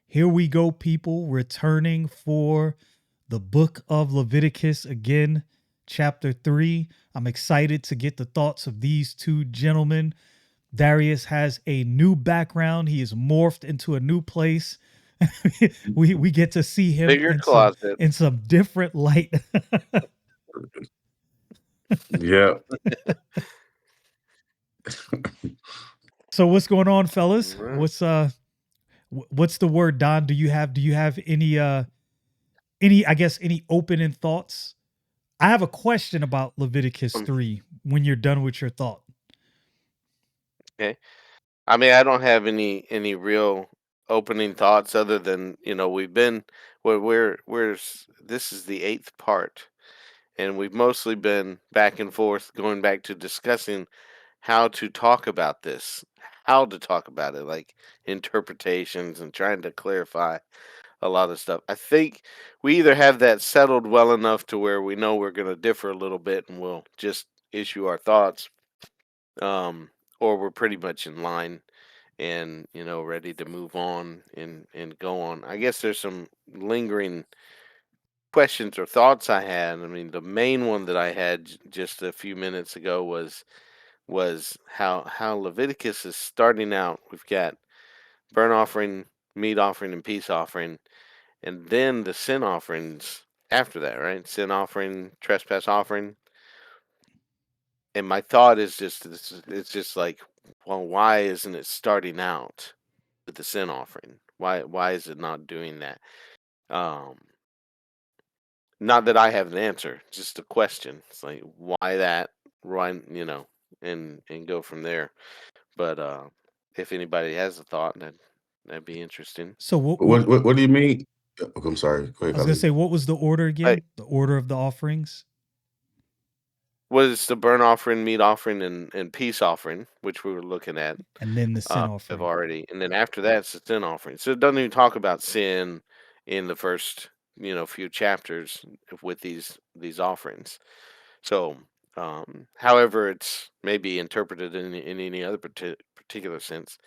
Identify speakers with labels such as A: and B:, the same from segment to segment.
A: Here we go, people, returning for the Book of Leviticus again, chapter 3. I'm excited to get the thoughts of these two gentlemen. Darius has a new background. He is morphed into a new place. we get to see him
B: Bigger closet.
A: in some different light.
C: Yeah.
A: So what's going on, fellas?
B: Right.
A: What's the word, Don? Do you have any I guess any opening thoughts? I have a question about Leviticus 3 when you're done with your thought.
B: Okay. I mean, I don't have any real opening thoughts other than, this is the 8th part, and we've mostly been back and forth going back to discussing how to talk about this, how to talk about it, like interpretations and trying to clarify a lot of stuff. I think we either have that settled well enough to where we know we're going to differ a little bit and we'll just issue our thoughts, or we're pretty much in line and ready to move on and go on. I guess there's some lingering questions or thoughts I had. I mean, the main one that I had just a few minutes ago was how Leviticus is starting out. We've got burnt offering, meat offering, and peace offering, and then the sin offerings after that, right? Sin offering, trespass offering. And my thought is it's just like, well, why isn't it starting out with the sin offering? Why is it not doing that? Not that I have an answer, just a question. It's like, why that? Why, and go from there. But if anybody has a thought, that'd be interesting.
A: So
C: What do you mean? I'm sorry. Go
A: I
C: ahead,
A: was gonna
C: Khalid.
A: say, what was the order
B: Like,
A: again? The order of the offerings,
B: was the burnt offering, meat offering, and peace offering, which we were looking at.
A: and then the sin
B: Have
A: offering.
B: already, and then after that, it's the sin offering. So it doesn't even talk about sin in the first, few chapters with these offerings. So, however, it's maybe interpreted in any other particular sense.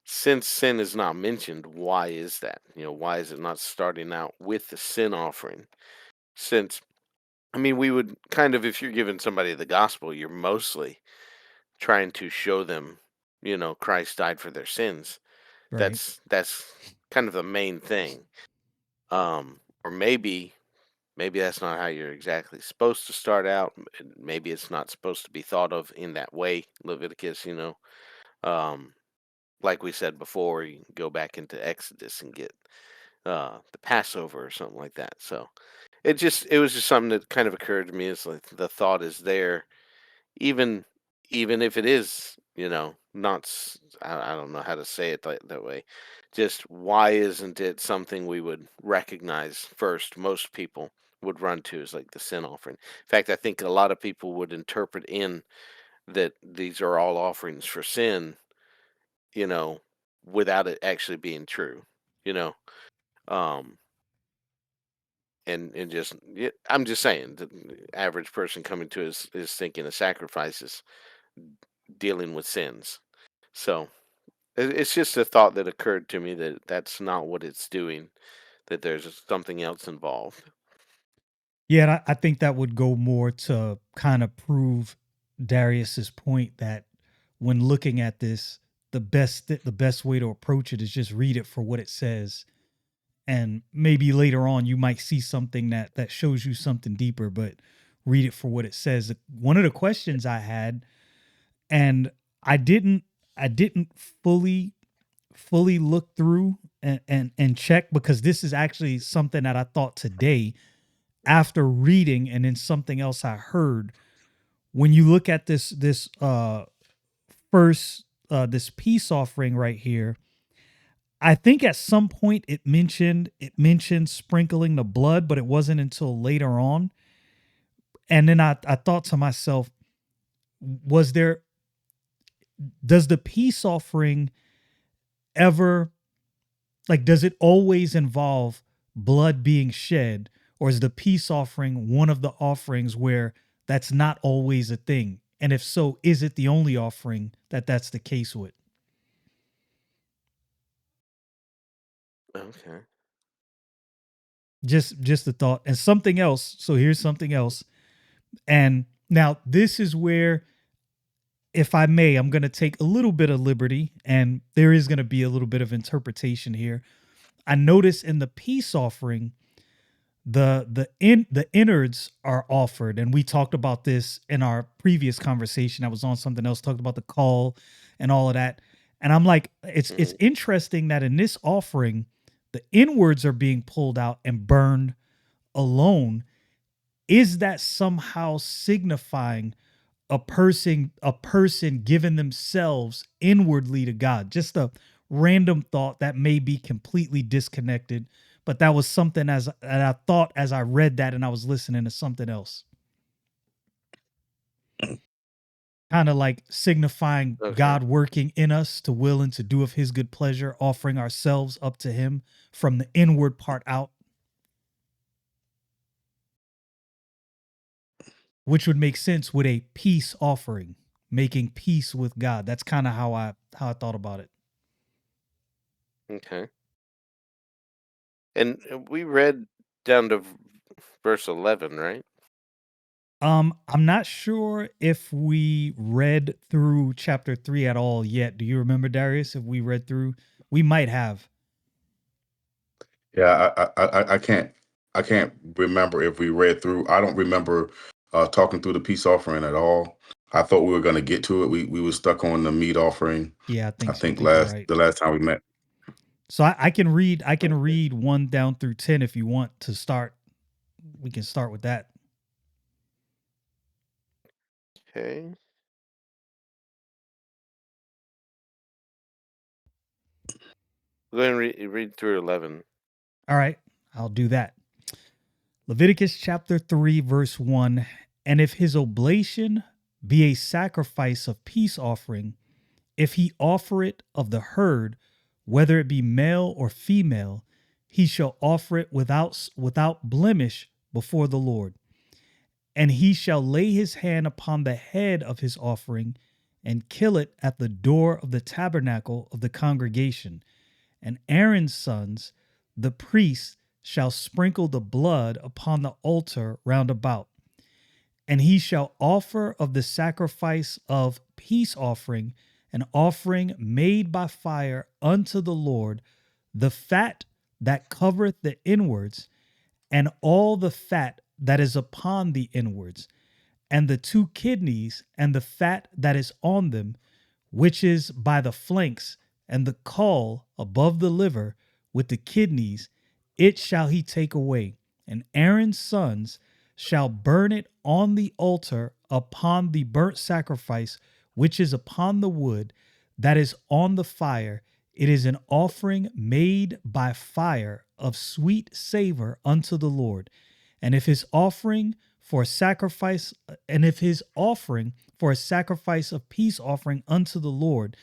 B: Since sin is not mentioned, why is that? Why is it not starting out with the sin offering? Since, I mean, we would kind of, if you're giving somebody the gospel, you're mostly trying to show them, Christ died for their sins.
A: Right.
B: That's kind of the main thing. Or maybe that's not how you're exactly supposed to start out. Maybe it's not supposed to be thought of in that way. Leviticus, um, like we said before, you can go back into Exodus and get the Passover or something like that. So it was just something that kind of occurred to me. It's like the thought is there, even even if it is, not. I don't know how to say it that way. Just why isn't it something we would recognize first? Most people would run to is like the sin offering. In fact, I think a lot of people would interpret in that these are all offerings for sin, you know, without it actually being true, you know. Um, and just I'm just saying the average person coming to is thinking of sacrifices dealing with sins. So it's just a thought that occurred to me that that's not what it's doing. That there's something else involved.
A: Yeah, and I think that would go more to kind of prove Darius's point that when looking at this, the best way to approach it is just read it for what it says, and maybe later on you might see something that shows you something deeper, but read it for what it says. One of the questions I had, and I didn't fully look through and check, because this is actually something that I thought today after reading, and then something else I heard. When you look at this first this peace offering right here, I think at some point it mentioned sprinkling the blood, but it wasn't until later on. And then I thought to myself, was there does the peace offering ever, like, does it always involve blood being shed, or is the peace offering one of the offerings where that's not always a thing? And if so, is it the only offering that that's the case with?
B: Okay.
A: Just a thought. And something else. So here's something else. And now this is where, if I may, I'm going to take a little bit of liberty, and there is going to be a little bit of interpretation here. I notice in the peace offering, the innards are offered, and we talked about this in our previous conversation. I was on something else, talked about the call and all of that. And I'm like, it's
B: Mhm.
A: interesting that in this offering, the inwards are being pulled out and burned alone. Is that somehow signifying a person giving themselves inwardly to God? Just a random thought that may be completely disconnected, but that was something as that I thought as I read that and I was listening to something else. Kind of like signifying
B: Okay.
A: God working in us to will and to do of his good pleasure, offering ourselves up to him from the inward part out, which would make sense with a peace offering, making peace with God. That's kind of how I thought about it.
B: Okay. And we read down to verse 11, right?
A: I'm not sure if we read through chapter 3 at all yet. Do you remember, Darius, if we read through? We might have.
C: Yeah, I can't remember if we read through. I don't remember talking through the peace offering at all. I thought we were going to get to it. We were stuck on the meat offering.
A: Yeah, I
C: I
A: think so. I
C: think
A: think you're
C: last
A: right.
C: the last time we met.
A: So I can read
C: Okay.
A: 1 down through 10 if you want to start. We can start with that.
B: Okay. Go ahead and read through 11.
A: All right, I'll do that. Leviticus chapter 3, verse 1. And if his oblation be a sacrifice of peace offering, if he offer it of the herd, whether it be male or female, he shall offer it without blemish before the Lord. And he shall lay his hand upon the head of his offering and kill it at the door of the tabernacle of the congregation. And Aaron's sons, the priests, shall sprinkle the blood upon the altar round about. And he shall offer of the sacrifice of peace offering an offering made by fire unto the Lord, the fat that covereth the inwards, and all the fat that is upon the inwards, and the 2 kidneys, and the fat that is on them, which is by the flanks, and the caul above the liver, with the kidneys, it shall he take away. And Aaron's sons shall burn it on the altar upon the burnt sacrifice, which is upon the wood that is on the fire. It is an offering made by fire of sweet savor unto the Lord. And if his offering for a sacrifice, and if his offering for a sacrifice of peace offering unto the Lord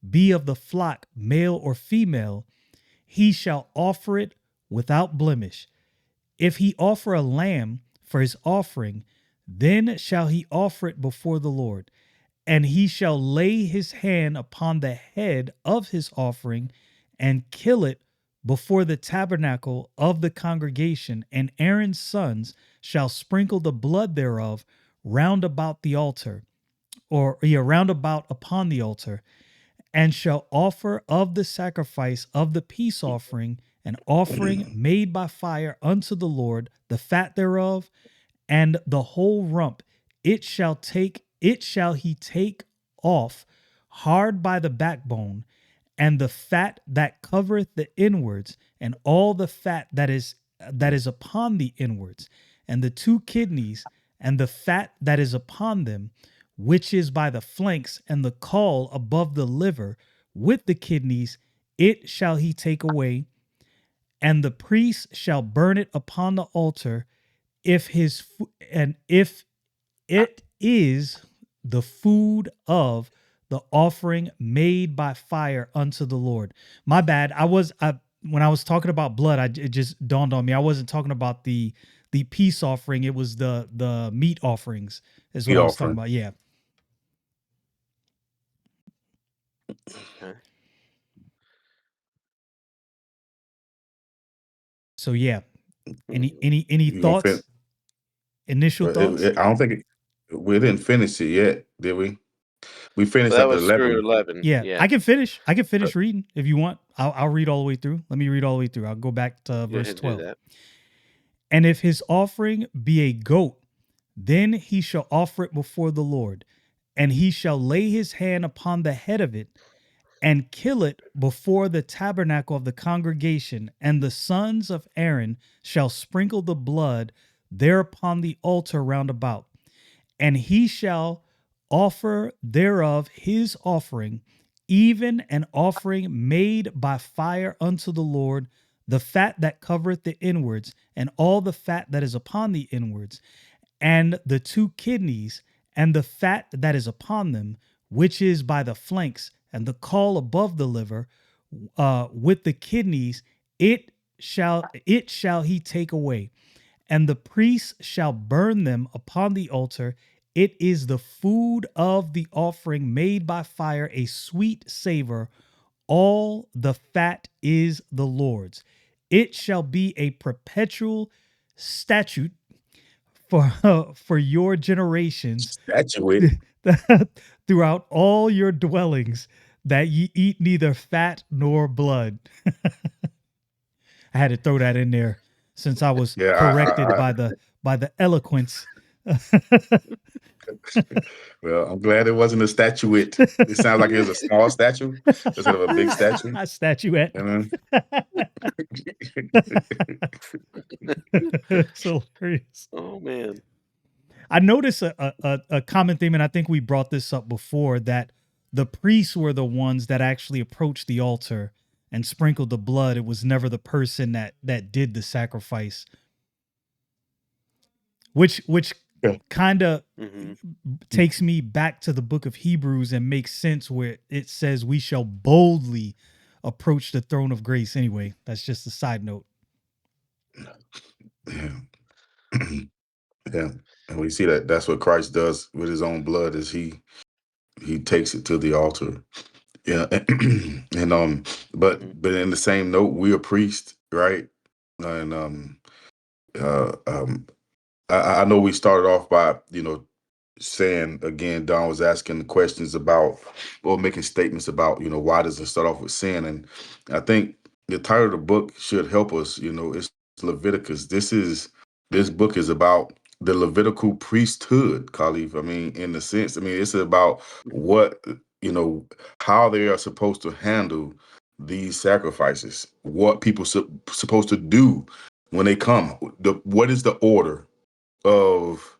A: be of the flock, male or female, he shall offer it without blemish. If he offer a lamb for his offering, then shall he offer it before the Lord. And he shall lay his hand upon the head of his offering and kill it before the tabernacle of the congregation. And Aaron's sons shall sprinkle the blood thereof round about the altar, or round about upon the altar, and shall offer of the sacrifice of the peace offering an offering made by fire unto the Lord, the fat thereof, and the whole rump. It shall he take off hard by the backbone, and the fat that covereth the inwards, and all the fat that is upon the inwards, and the 2 kidneys, and the fat that is upon them, which is by the flanks, and the caul above the liver, with the kidneys, it shall he take away, and the priest shall burn it upon the altar, if it is the food of the offering made by fire unto the Lord. My bad. When I was talking about blood, it just dawned on me. I wasn't talking about the peace offering. It was the meat offerings is what
C: Meat
A: I was talking
C: offering.
A: about. Yeah.
B: Okay.
A: So yeah. Any
B: Mhm.
A: any
C: You gonna fin?
A: thoughts? Initial thoughts?
C: I don't think we didn't finish it yet, did we? We finished
B: Well, that
C: at the
B: was through
C: 11.
B: 11.
A: Yeah,
B: Yeah.
A: I can finish reading if you want. I'll read all the way through. Let me read all the way through. I'll go back to
B: Go
A: verse
B: ahead and do
A: 12.
B: that.
A: And if his offering be a goat, then he shall offer it before the Lord, and he shall lay his hand upon the head of it and kill it before the tabernacle of the congregation, and the sons of Aaron shall sprinkle the blood there upon the altar round about. And he shall offer thereof his offering, even an offering made by fire unto the Lord, the fat that covereth the inwards, and all the fat that is upon the inwards, and the two kidneys, and the fat that is upon them, which is by the flanks, and the caul above the liver, with the kidneys, it shall he take away, and the priest shall burn them upon the altar. It is the food of the offering made by fire, a sweet savor. All the fat is the Lord's. It shall be a perpetual statute for for your generations
C: Statuette.
A: throughout all your dwellings, that ye eat neither fat nor blood. I had to throw that in there since I was
C: Yeah,
A: corrected by the eloquence.
C: well, I'm glad it wasn't a statuette. It sounds like it was a small statue instead of a big statue.
A: Statuette.
C: You know?
A: It's hilarious.
B: Oh, man.
A: I noticed a common theme, and I think we brought this up before, that the priests were the ones that actually approached the altar and sprinkled the blood. It was never the person that did the sacrifice, which
C: Yeah.
A: kind of
B: Hmm.
A: takes me back to the book of Hebrews and makes sense where it says we shall boldly approach the throne of grace. Anyway, that's just a side note.
C: Yeah. Yeah. And we see that that's what Christ does with his own blood is he takes it to the altar. Yeah. And
B: Hmm.
C: but in the same note, we are priests, right? And uh um I know we started off by, saying again, Don was asking the questions about or making statements about, why does it start off with sin? And I think the title of the book should help us. It's Leviticus. This book is about the Levitical priesthood, Khalif. I mean, in the sense, I mean, it's about what, you know, how they are supposed to handle these sacrifices, what people supposed to do when they come. What is the order of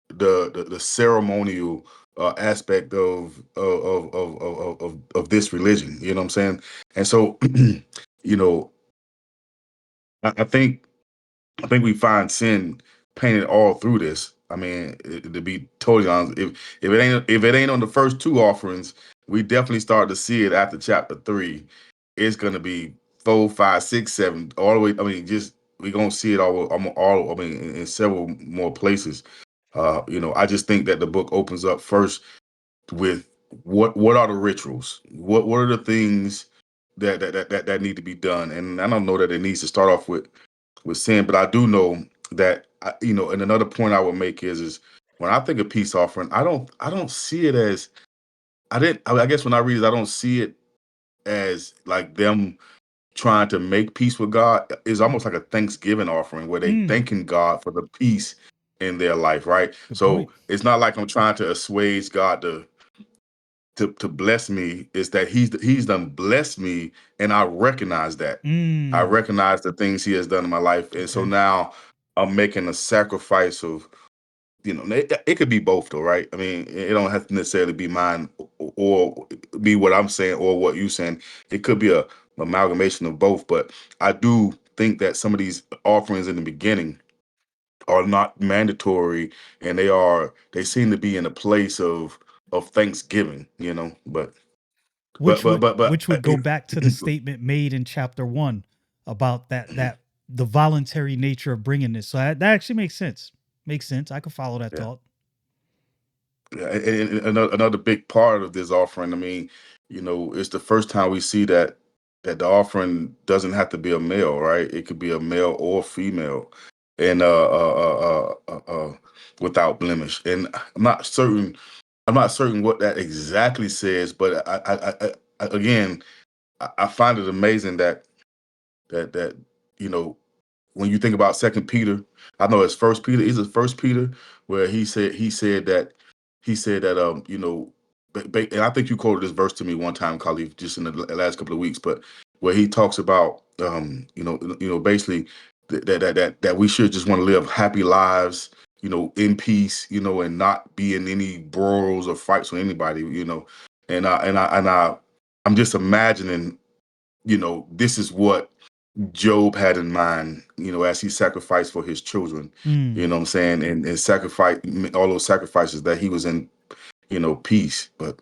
C: the ceremonial aspect of this religion. You know what I'm saying? And so, you know, I think we find sin painted all through this. I mean, to be totally honest, if it ain't on the first two offerings, we definitely start to see it after chapter 3. It's gonna be 4, 5, 6, 7, all the way. I mean, just we're gonna see it all. I mean, in several more places. I just think that the book opens up first with what are the rituals? What are the things that need to be done? And I don't know that it needs to start off with sin, but I do know that and another point I would make is when I think of peace offering, I don't see it as I guess when I read it, I don't see it as like them trying to make peace with God. Is almost like a Thanksgiving offering where they
A: Mm,
C: thanking God for the peace in their life, right?
A: good point.
C: So it's not like I'm trying to assuage God to bless me. It's that he's done blessed me, and I recognize that. I
A: Mm,
C: recognize the things he has done in my life, and so
A: okay.
C: now I'm making a sacrifice of it could be both though, right? I mean, it don't have to necessarily be mine or be what I'm saying or what you saying. It could be amalgamation of both. But I do think that some of these offerings in the beginning are not mandatory, and they seem to be in a place of thanksgiving, but
A: Which would go back to the statement made in chapter 1 about that the voluntary nature of bringing this. So that actually makes sense. Makes sense. I could follow that
C: yeah.
A: thought.
C: Yeah, and another big part of this offering, I mean, it's the first time we see that the offering doesn't have to be a male, right? It could be a male or female, and without blemish. And I'm not certain what that exactly says, but again, I find it amazing that you know when you think about Second Peter, I know it's First Peter. Is it First Peter where he said that and I think you quoted this verse to me one time, Khalif, just in the last couple of weeks, but where he talks about basically that we should just want to live happy lives, in peace, and not be in any broils or fights with anybody, I'm just imagining, this is what Job had in mind, as he sacrificed for his children, you
A: Mm.
C: know what I'm saying? And sacrifice all those sacrifices that he was in, peace. But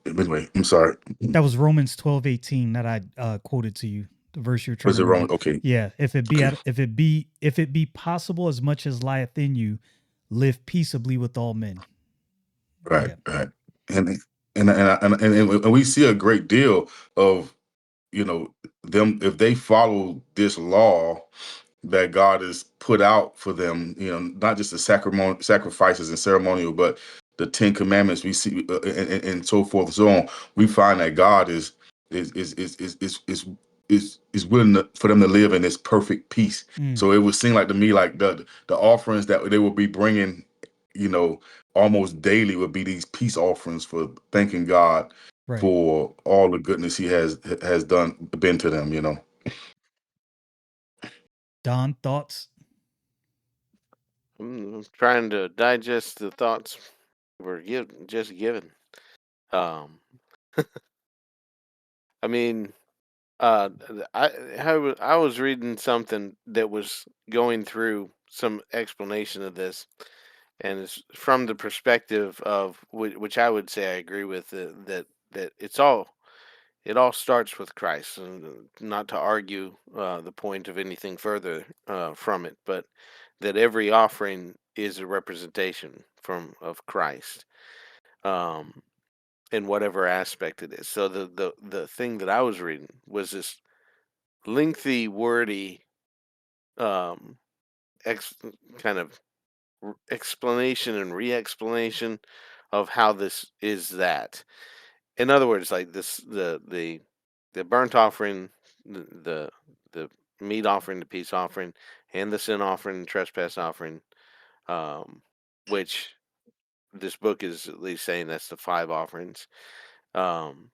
C: anyway, I'm sorry.
A: That was Romans 12:18 that I quoted to you, the verse you're trying
C: Was
A: to
C: it wrong?
A: read.
C: Okay.
A: Yeah,
C: Okay.
A: if it be possible as much as lieth in you, live peaceably with all men.
C: Right.
A: Yeah.
C: Right. And and we see a great deal of, them if they follow this law that God has put out for them, not just the sacrifices and ceremonial, but the Ten Commandments we see, and so forth and so on. We find that God is willing for them to live in this perfect peace.
A: Mm.
C: So it would seem like to me like the offerings that they will be bringing, you know, almost daily would be these peace offerings for thanking God
A: Right.
C: for all the goodness He has been to them.
A: Don, thoughts?
B: I'm trying to digest the thoughts just given. Um, I mean, I was reading something that was going through some explanation of this, and it's from the perspective of which I would say I agree with, that it all starts with Christ, and not to argue the point of anything further from it, but that every offering is a representation from of Christ, um, in whatever aspect it is. So the thing that I was reading was this lengthy, wordy, um, ex- kind of explanation and re-explanation of how this is that. In other words, like this, the burnt offering, the the meat offering, the peace offering, and the sin offering, and trespass offering, um, which this book is at least saying that's the five offerings. Um,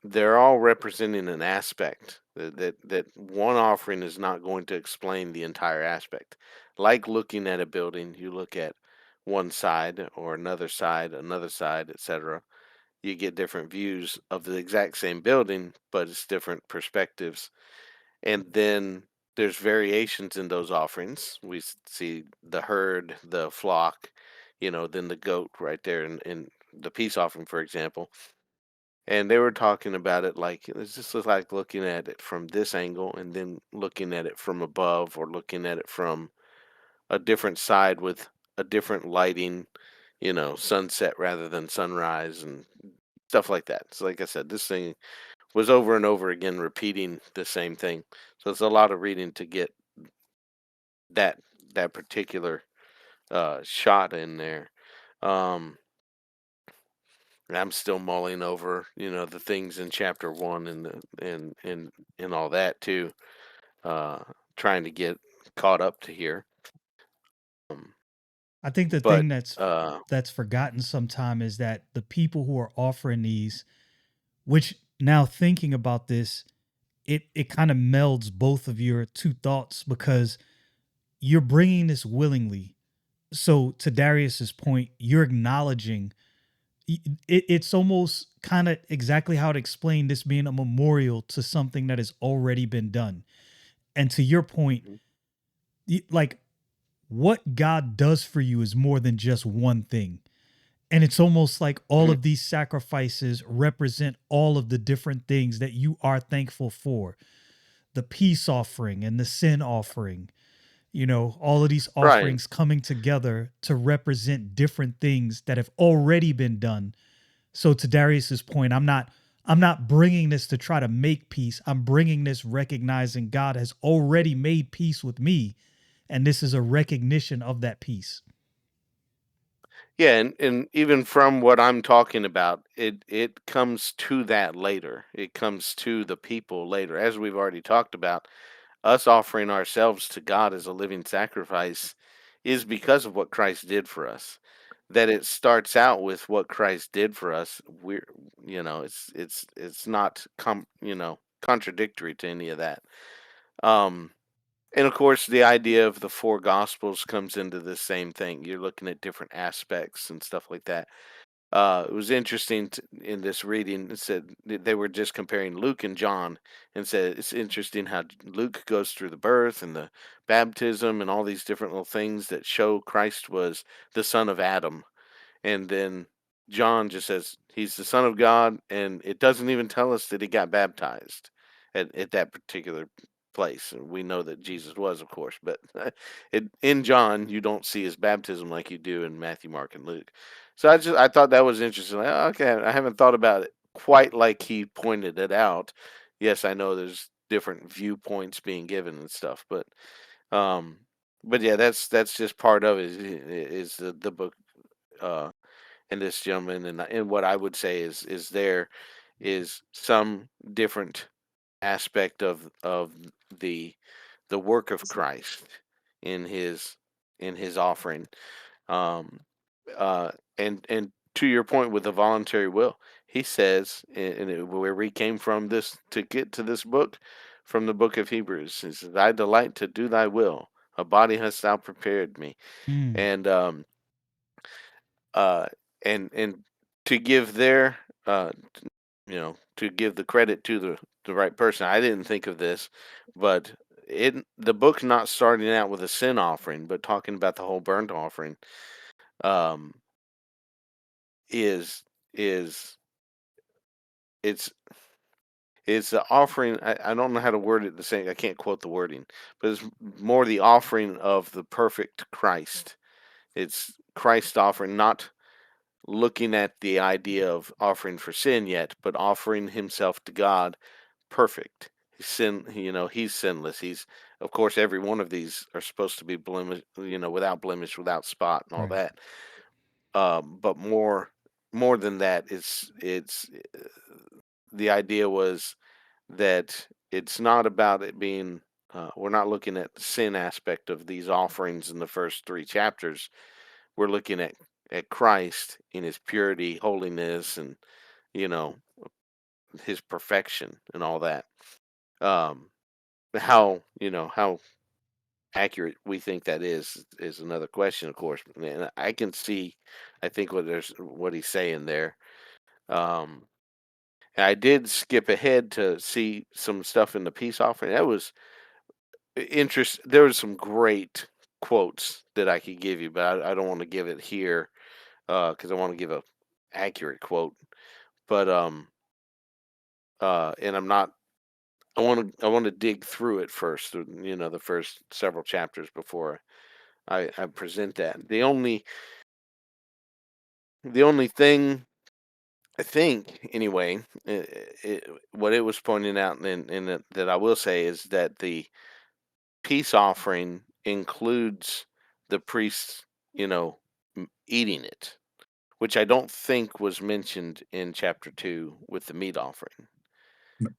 B: they're all representing an aspect that one offering is not going to explain the entire aspect. Like looking at a building, you look at one side or another side, etc. You get different views of the exact same building, but it's different perspectives. And then there's variations in those offerings. We see the herd, the flock, then the goat right there in the peace offering, for example. And they were talking about it like it's just like looking at it from this angle and then looking at it from above, or looking at it from a different side with a different lighting, sunset rather than sunrise and stuff like that. So like I said, this thing was over and over again repeating the same thing. So it's a lot of reading to get that that particular shot in there. Um and I'm still mulling over, the things in chapter 1 and and all that too. Uh Trying to get caught up to here. Um
A: I think the
B: but
A: thing that's
B: uh
A: that's forgotten sometime is that the people who are offering these, which now thinking about this, it kind of melds both of your two thoughts because you're bringing this willingly. So to Darius's point, you're acknowledging it's almost kind of exactly how to explain this being a memorial to something that has already been done. And to your point,
B: Mhm.
A: like what God does for you is more than just one thing. And it's almost like all
B: Mhm.
A: of these sacrifices represent all of the different things that you are thankful for. The peace offering and the sin offering, all of these
B: Right.
A: offerings coming together to represent different things that have already been done. So to Darius's point, I'm not bringing this to try to make peace. I'm bringing this recognizing God has already made peace with me, and this is a recognition of that peace.
B: Yeah, and even from what I'm talking about, it comes to that later. It comes to the people later. As we've already talked about, us offering ourselves to God as a living sacrifice is because of what Christ did for us. That it starts out with what Christ did for us. It's not contradictory to any of that. Um and of course, the idea of the four gospels comes into the same thing. You're looking at different aspects and stuff like that. It was interesting in this reading. It said they were just comparing Luke and John, and said it's interesting how Luke goes through the birth and the baptism and all these different little things that show Christ was the son of Adam, and then John just says he's the son of God, and it doesn't even tell us that he got baptized at that particular place. And we know that Jesus was, of course, but in John you don't see his baptism like you do in Matthew, Mark, and Luke. So I thought that was interesting. Like, "Oh, okay, I haven't thought about it quite like he pointed it out. Yes, I know there's different viewpoints being given and stuff, um, but yeah, that's just part of it. Is the book uh and this gentleman, and what I would say is there is some different aspect of the the work of Christ in his offering. Um, uh, and to your point with the voluntary will, he says, where we came from this to get to this book, from the book of Hebrews, he says, "I delight to do Thy will. A body hast Thou prepared me,"
A: Mm,
B: and uh, and to give their to give the credit to the right person. I didn't think of this, but the book not starting out with a sin offering, but talking about the whole burnt offering, um, is is it's it's the offering. I don't know how to word it the same. I can't quote the wording, but it's more the offering of the perfect Christ. It's Christ offering, not looking at the idea of offering for sin yet, but offering himself to God perfect. He's sinless. He's, of course, every one of these are supposed to be blemish, without blemish, without spot, and all
A: right.
B: that. But more than that, it's the idea was that it's not about it being. We're not looking at the sin aspect of these offerings in the first three chapters. We're looking at Christ in his purity, holiness, and you know his perfection and all that. Um, how accurate we think that is another question, of course. And I can see, I think what he's saying there. Um, and I did skip ahead to see some stuff in the peace offering. That was interest. There was some great quotes that I could give you, but I don't want to give it here because I want to give a accurate quote. But and I'm not. I want to dig through it first. The first several chapters before I present that. The only thing I think, anyway, what it was pointing out, and that I will say is that the peace offering includes the priests, eating it, which I don't think was mentioned in chapter 2 with the meat offering.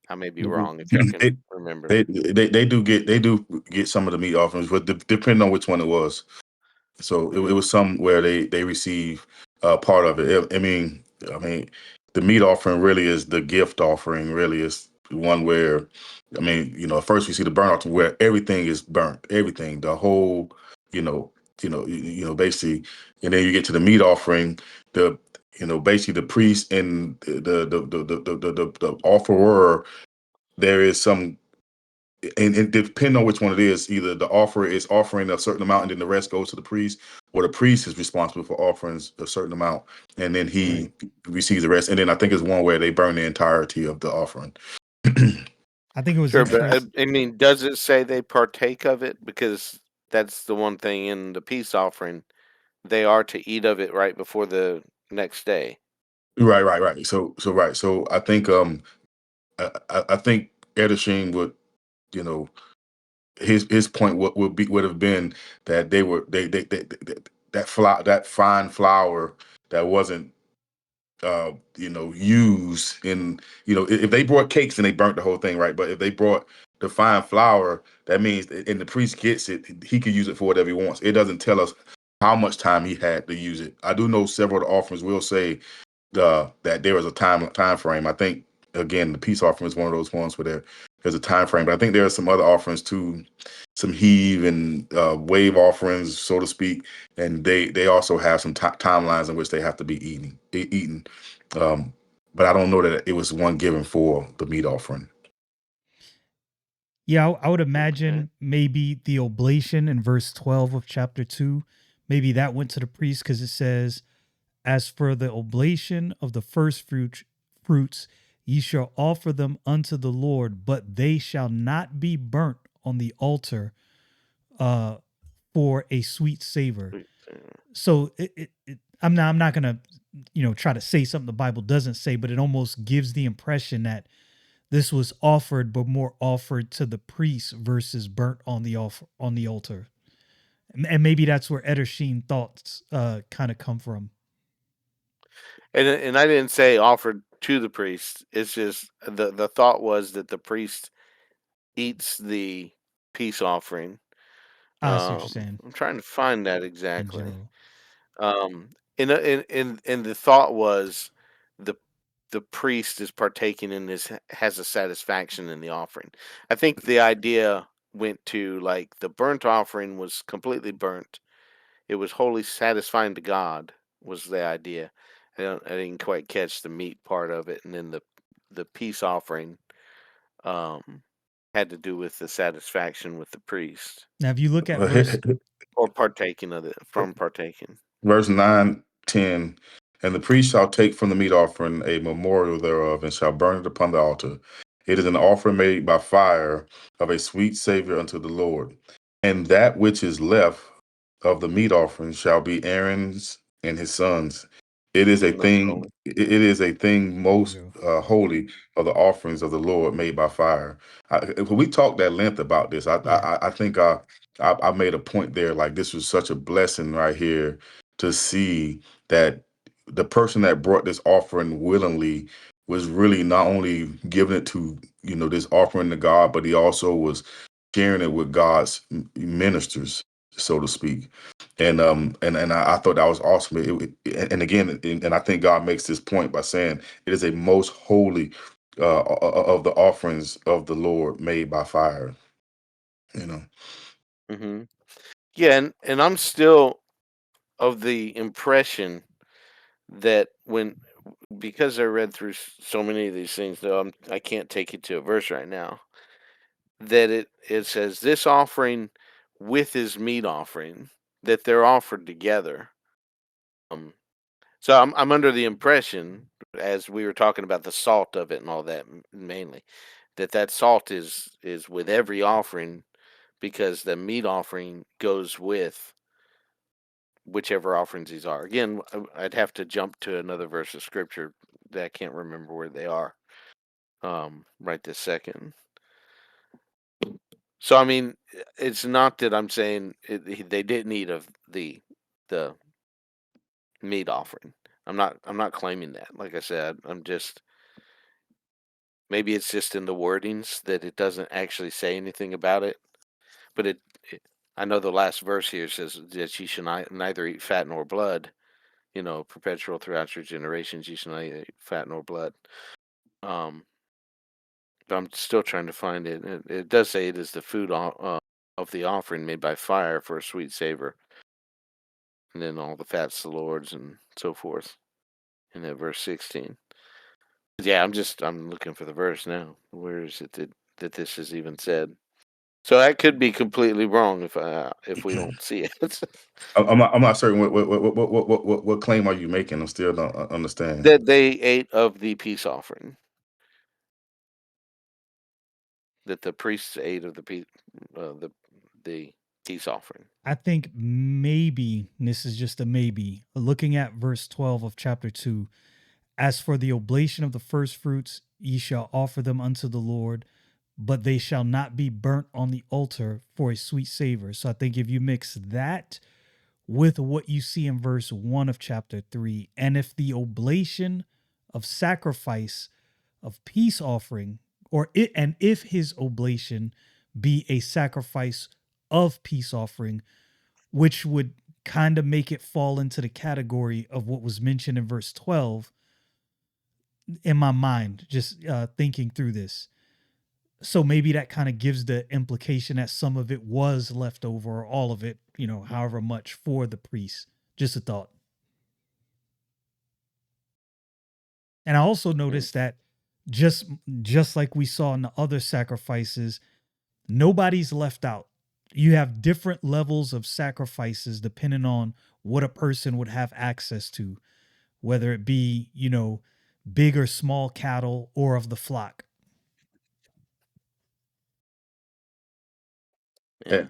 B: I may be wrong if y'all can
C: They,
B: remember.
C: they do get some of the meat offerings, but depending on which one it was. So it
B: Mhm.
C: was some where they receive part of it. I mean, the meat offering really is the gift offering. Really is one where, first we see the burnt offering where everything is burnt, everything, the whole, you know, basically, and then you get to the meat offering. The Basically the priest and the offerer, there is some, and depending on which one it is, either the offerer is offering a certain amount and then the rest goes to the priest, or the priest is responsible for offering a certain amount and then
A: Right.
C: he receives the rest. And then I think it's one where they burn the entirety of the offering.
A: I think it was
B: Sure, but
A: interest.
B: I mean, does it say they partake of it? Because that's the one thing in the peace offering. They are to eat of it right before the next day.
C: Right. So I think I think Edishine would, you know, his point would have been that that fine flour that wasn't used in, if they brought cakes and they burnt the whole thing, right? But if they brought the fine flour, that means, and the priest gets it, he can use it for whatever he wants. It doesn't tell us how much time he had to use it. I do know several of the offerings will say that there is a time frame. I think again the peace offering is one of those ones where there's a time frame. But I think there are some other offerings too, some heave and wave offerings, so to speak, and they also have some timelines in which they have to be eaten. Um, but I don't know that it was one given for the meat offering.
A: Yeah, I would
B: Okay.
A: imagine maybe the oblation in verse 12 of chapter 2, maybe that went to the priest because it says, as for the oblation of the fruits, ye shall offer them unto the Lord, but they shall not be burnt on the altar uh, for a sweet savor.
B: Sweet savor.
A: So I'm not gonna try to say something the Bible doesn't say, but it almost gives the impression that this was offered, but more offered to the priest versus burnt on the altar. And maybe that's where Edersheim thoughts kind of come from.
B: And I didn't say offered to the priest. It's just the thought was that the priest eats the peace offering.
A: I see what you're saying
B: I'm trying to find that
A: in
B: exactly.
A: general.
B: And the thought was the the priest is partaking in this, has a satisfaction in the offering. I think the idea went to like the burnt offering was completely burnt. It was wholly satisfying to God was the idea. I didn't quite catch the meat part of it, and then the peace offering um had to do with the satisfaction with the priest
A: Now, if you look at verse,
C: Uh,
B: or partaking of it from partaking.
C: Verse 9, 10, and the priest shall take from the meat offering a memorial thereof, and shall burn it upon the altar. It is an offering made by fire of a sweet savor unto the Lord. And that which is left of the meat offering shall be Aaron's and his sons. It is a
B: Most
C: thing.
B: holy.
C: It is a thing
A: there you
C: most
A: go.
C: holy of the offerings of the Lord made by fire. When we talked at length about this,
A: Yeah.
C: I think I made a point there. Like this was such a blessing right here to see that the person that brought this offering willingly was really not only giving it to, this offering to God, but he also was sharing it with God's ministers, so to speak. And I thought that was awesome. And again, and I think God makes this point by saying it is a most holy of the offerings of the Lord made by fire. You know,
B: Hmm. Yeah, and I'm still of the impression that when, because I read through so many of these things, though I can't take it to a verse right now, that it says this offering with his meat offering, that they're offered together. Um, so I'm under the impression, as we were talking about the salt of it and all that, mainly, that that salt is with every offering because the meat offering goes with whichever offerings these are. Again, I'd have to jump to another verse of scripture that I can't remember where they are right this second. So I mean, it's not that I'm saying they didn't eat of the meat offering. I'm not claiming that. Like I said, I'm just, maybe it's just in the wordings that it doesn't actually say anything about it. But it I know the last verse here says that ye shall neither eat fat nor blood. Perpetual throughout your generations, you shall neither eat fat nor blood. Um, but I'm still trying to find it. It does say it is the food of the offering made by fire for a sweet savor, and then all the fats the Lord's and so forth. in that verse 16. Yeah, I'm looking for the verse now. Where is it that this is even said? So that could be completely wrong if we don't see it.
C: I'm not certain what claim are you making. I'm still don't understand.
B: That they ate of the peace offering. That the priests ate of the peace offering.
A: I think maybe, and this is just a maybe, looking at verse 12 of chapter 2, as for the oblation of the first fruits, ye shall offer them unto the Lord, but they shall not be burnt on the altar for a sweet savor. So I think if you mix that with what you see in verse 1 of chapter 3, and if the oblation of sacrifice of peace offering, or it, and if his oblation be a sacrifice of peace offering, which would kind of make it fall into the category of what was mentioned in verse 12 in my mind, just thinking through this. So maybe that kind of gives the implication that some of it was left over, or all of it, however much for the priest. Just a thought. And I also
B: Mm.
A: noticed that just just like we saw in the other sacrifices, nobody's left out. You have different levels of sacrifices depending on what a person would have access to, whether it be, big or small cattle or of the flock.
B: Yeah.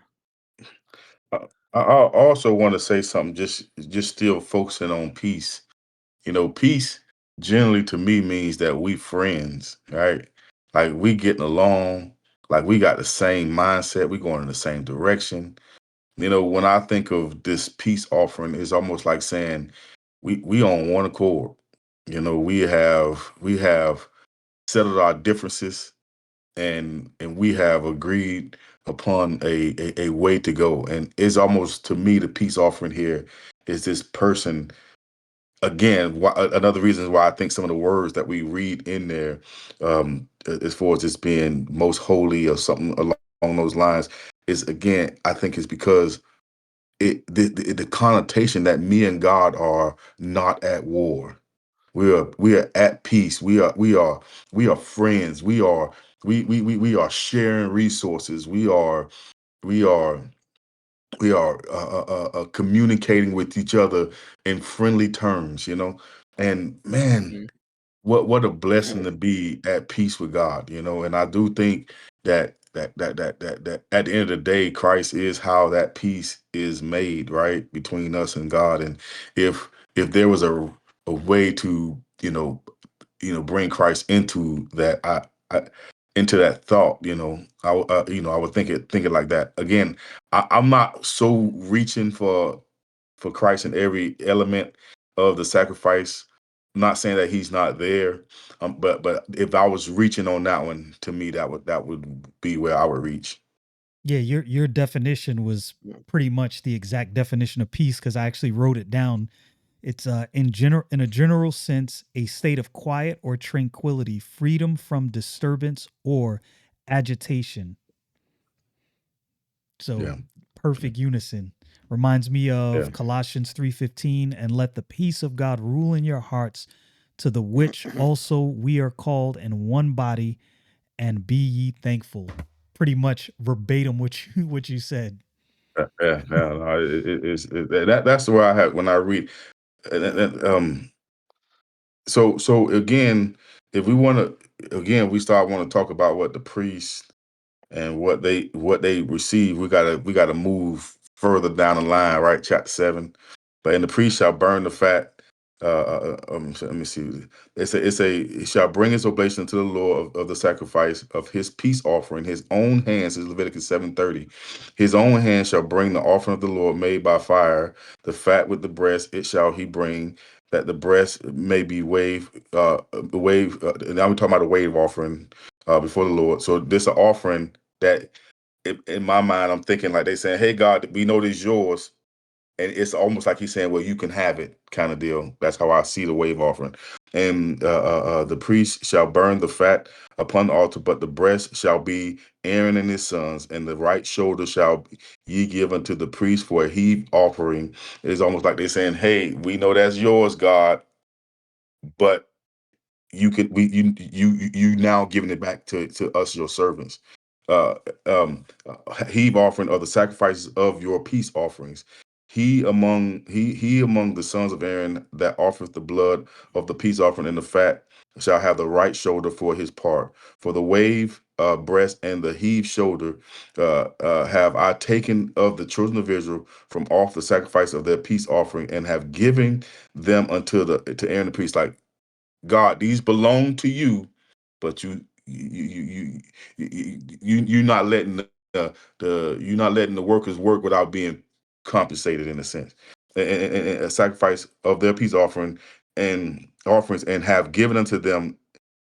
C: I also want to say something. Just still focusing on peace. Peace generally to me means that we friends, right? Like we getting along, like we got the same mindset, we going in the same direction. When I think of this peace offering, it's almost like saying we on one accord. We have settled our differences, and we have agreed upon a way to go. And it's almost to me the peace offering here is this person again. Another reason why I think some of the words that we read in there, as far as this being most holy or something along those lines, is again I think is because the connotation that me and God are not at war. We are at peace. We are friends. We are sharing resources. We are communicating with each other in friendly terms. And man,
B: Mhm.
C: what a blessing to be at peace with God. And I do think that at the end of the day, Christ is how that peace is made, right, between us and God. And if there was a way to bring Christ into that, into that thought, I would think it like that. Again, I'm not so reaching for Christ in every element of the sacrifice. I'm not saying that he's not there, but if I was reaching on that one, to me that would be where I would reach.
A: Yeah, your definition was pretty much the exact definition of peace because I actually wrote it down. It's in a general sense a state of quiet or tranquility, freedom from disturbance or agitation. So
C: Yeah,
A: perfect unison. Reminds me
C: yeah,
A: of Colossians 3:15, and let the peace of God rule in your hearts, to the which also we are called in one body, and be ye thankful. Pretty much verbatim what you said.
C: yeah. No, that's the way I have when I read. And, so again, if we want to, again, we start want to talk about what the priest and what they receive. We gotta move further down the line, right? Chapter 7. But and the priest shall burn the fat. So let me see. It shall bring his oblation to the Lord of the sacrifice of his peace offering. His own hands is Leviticus 7:30. His own hands shall bring the offering of the Lord made by fire. The fat with the breast it shall he bring, that the breast may be wave. Now we're talking about a wave offering before the Lord. So this an offering that, in my mind, I'm thinking like they saying, "Hey God, we know this is yours," and it's almost like he's saying, "Well, you can have it," kind of deal. That's how I see the wave offering. And the priest shall burn the fat upon the altar, but the breast shall be Aaron and his sons, and the right shoulder shall ye give unto the priest for a heave offering. It's almost like they're saying, "Hey, we know that's yours, God, but you now giving it back to us, your servants. Heave offering of the sacrifices of your peace offerings. He among the sons of Aaron that offereth the blood of the peace offering and the fat shall have the right shoulder for his part. For the wave breast and the heave shoulder have I taken of the children of Israel from off the sacrifice of their peace offering, and have given them unto to Aaron the priest. Like, God, these belong to you, but you're not letting you're not letting the workers work without being compensated, in a sense. And a sacrifice of their peace offering and offerings, and have given unto them,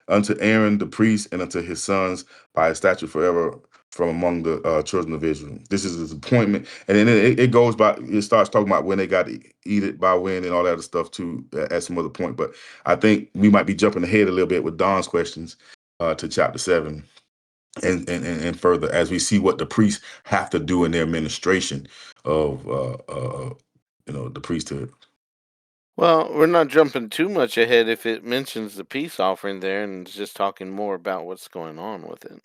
C: unto Aaron the priest, and unto his sons by a statute forever from among the children of Israel. This is his appointment, and then it goes by. It starts talking about when they got to eat it, by when, and all that other stuff too, at some other point. But I think we might be jumping ahead a little bit with Don's questions to chapter 7, and further, as we see what the priests have to do in their administration of the priesthood.
B: Well, we're not jumping too much ahead if it mentions the peace offering there and it's just talking more about what's going on with it.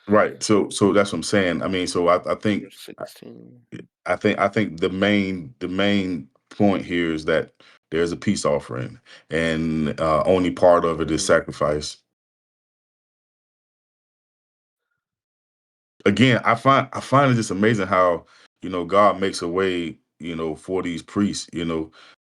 C: Right. So that's what I'm saying. I mean, so I think
B: Verse 16.
C: I think the main point here is that there's a peace offering, and only part of it is
B: Mm.
C: sacrifice. Again, I find it just amazing how God makes a way, for these priests.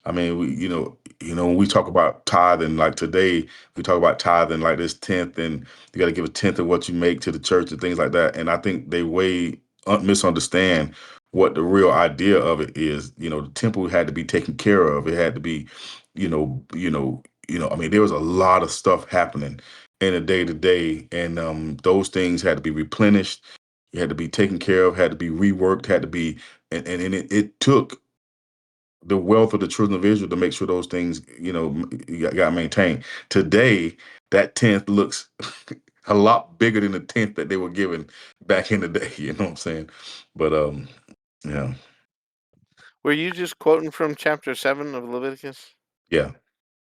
C: I mean, when we talk about tithing, like today, we talk about tithing like this tenth, and you got to give a tenth of what you make to the church and things like that. And I think they way misunderstand what the real idea of it is. The temple had to be taken care of. It had to be, I mean, there was a lot of stuff happening in a day to day, and those things had to be replenished. It had to be taken care of, had to be reworked, had to be, and it took the wealth of the children of Israel to make sure those things, got maintained. Today, that tenth looks a lot bigger than the tenth that they were given back in the day. You know what I'm saying? But yeah,
B: Were you just quoting from chapter 7 of Leviticus?
C: yeah,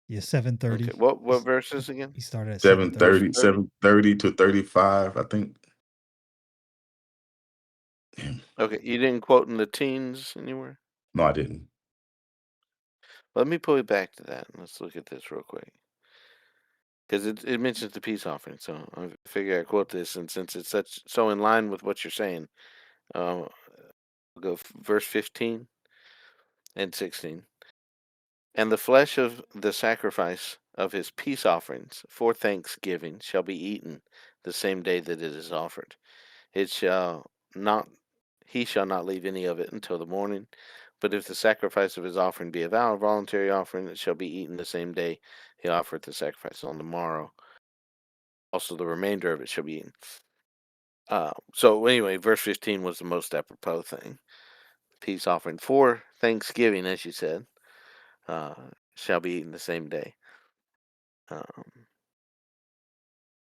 A: Yeah,
B: Okay.
A: 7:30.
B: What
A: He's
B: verses again?
A: he started at
C: seven
A: 7:30.
B: Verse
C: thirty,
B: 30?
C: 7:30 to 35, I think. Yeah.
B: Okay. You didn't quote in the teens anywhere?
C: No, I didn't.
B: Let me pull you back to that. Let's look at this real quick. Because it mentions the peace offering. So I figure I quote this, and since it's so in line with what you're saying, we'll go verse 15 and 16. And the flesh of the sacrifice of his peace offerings for thanksgiving shall be eaten the same day that it is offered. It shall not he shall not leave any of it until the morning. But if the sacrifice of his offering be a voluntary offering, it shall be eaten the same day he offereth the sacrifice on the morrow. Also the remainder of it shall be eaten. So anyway, verse 15 was the most apropos thing. Peace offering for Thanksgiving, as you said, uh, shall be eaten the same day. Um,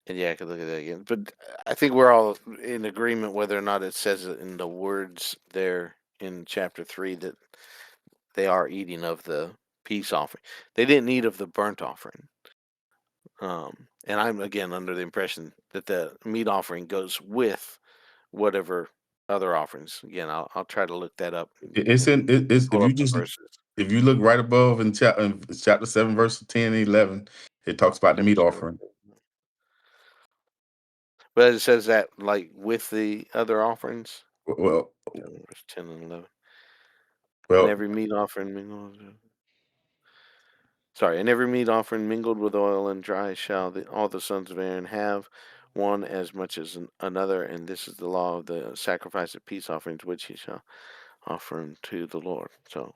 B: and yeah, I could look at that again. But I think we're all in agreement whether or not it says it in the words there in chapter 3 that they are eating of the peace offering. They didn't eat of the burnt offering. And I'm again under the impression that the meat offering goes with whatever other offerings. Again, I'll try to look that up
C: It's
B: and
C: in it's
B: pull up the verses.
C: if you look right above in chapter 7, verse 10 and 11, it talks about the
B: Chapter
C: meat
B: 7.
C: offering.
B: But it says that like with the other offerings.
C: Well,
B: Verse 10 and 11. And
C: well,
B: every meat offering mingled. Sorry, and every meat offering mingled with oil and dry shall all the sons of Aaron have, one as much as another, and this is the law of the sacrifice of peace offerings which he shall offer unto the Lord. So,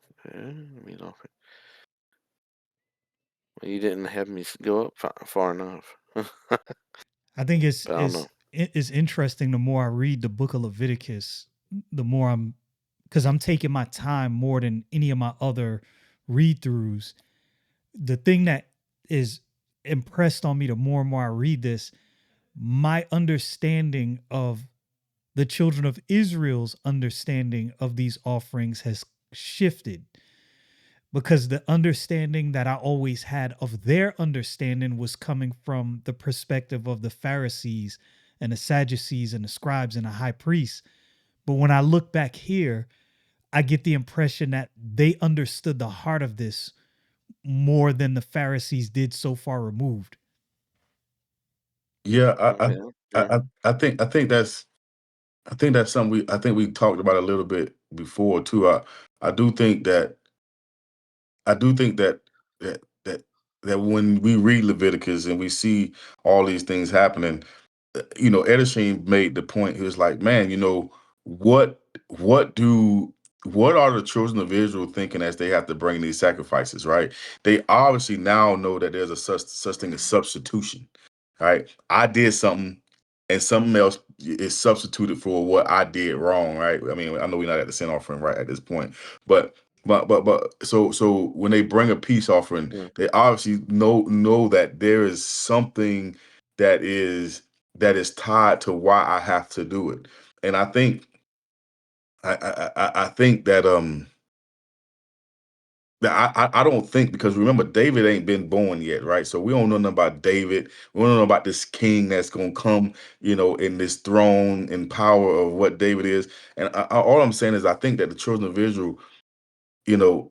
B: meat offering. Well, you didn't have me go up far enough, but
A: I think
B: I don't know.
A: it's interesting. The more I read the Book of Leviticus, the more because I'm taking my time more than any of my other read throughs. The thing that is impressed on me the more and more I read this, my understanding of the children of Israel's understanding of these offerings has shifted. because the understanding that I always had of their understanding was coming from the perspective of the Pharisees and the Sadducees and the scribes and the high priests. But when I look back here, I get the impression that they understood the heart of this more than the Pharisees did so far removed.
C: Yeah,
B: Yeah, yeah.
C: I think that's something we talked about a little bit before too. I do think that I do think that that that when we read Leviticus and we see all these things happening, Edison made the point. He was like, "Man, what what do what are the children of Israel thinking as they have to bring these sacrifices? Right? They obviously now know that there's a such thing as substitution. Right? I did something, and something else is substituted for what I did wrong. Right? I mean, I know we're not at the sin offering right at this point, but so when they bring a peace offering,
B: Mm.
C: they obviously know that there is something that is tied to why I have to do it. And I think that I don't think, because remember, David ain't been born yet, right? So we don't know nothing about David. We don't know about this king that's gonna come, in this throne and power of what David is. And all I'm saying is, I think that the children of Israel, you know,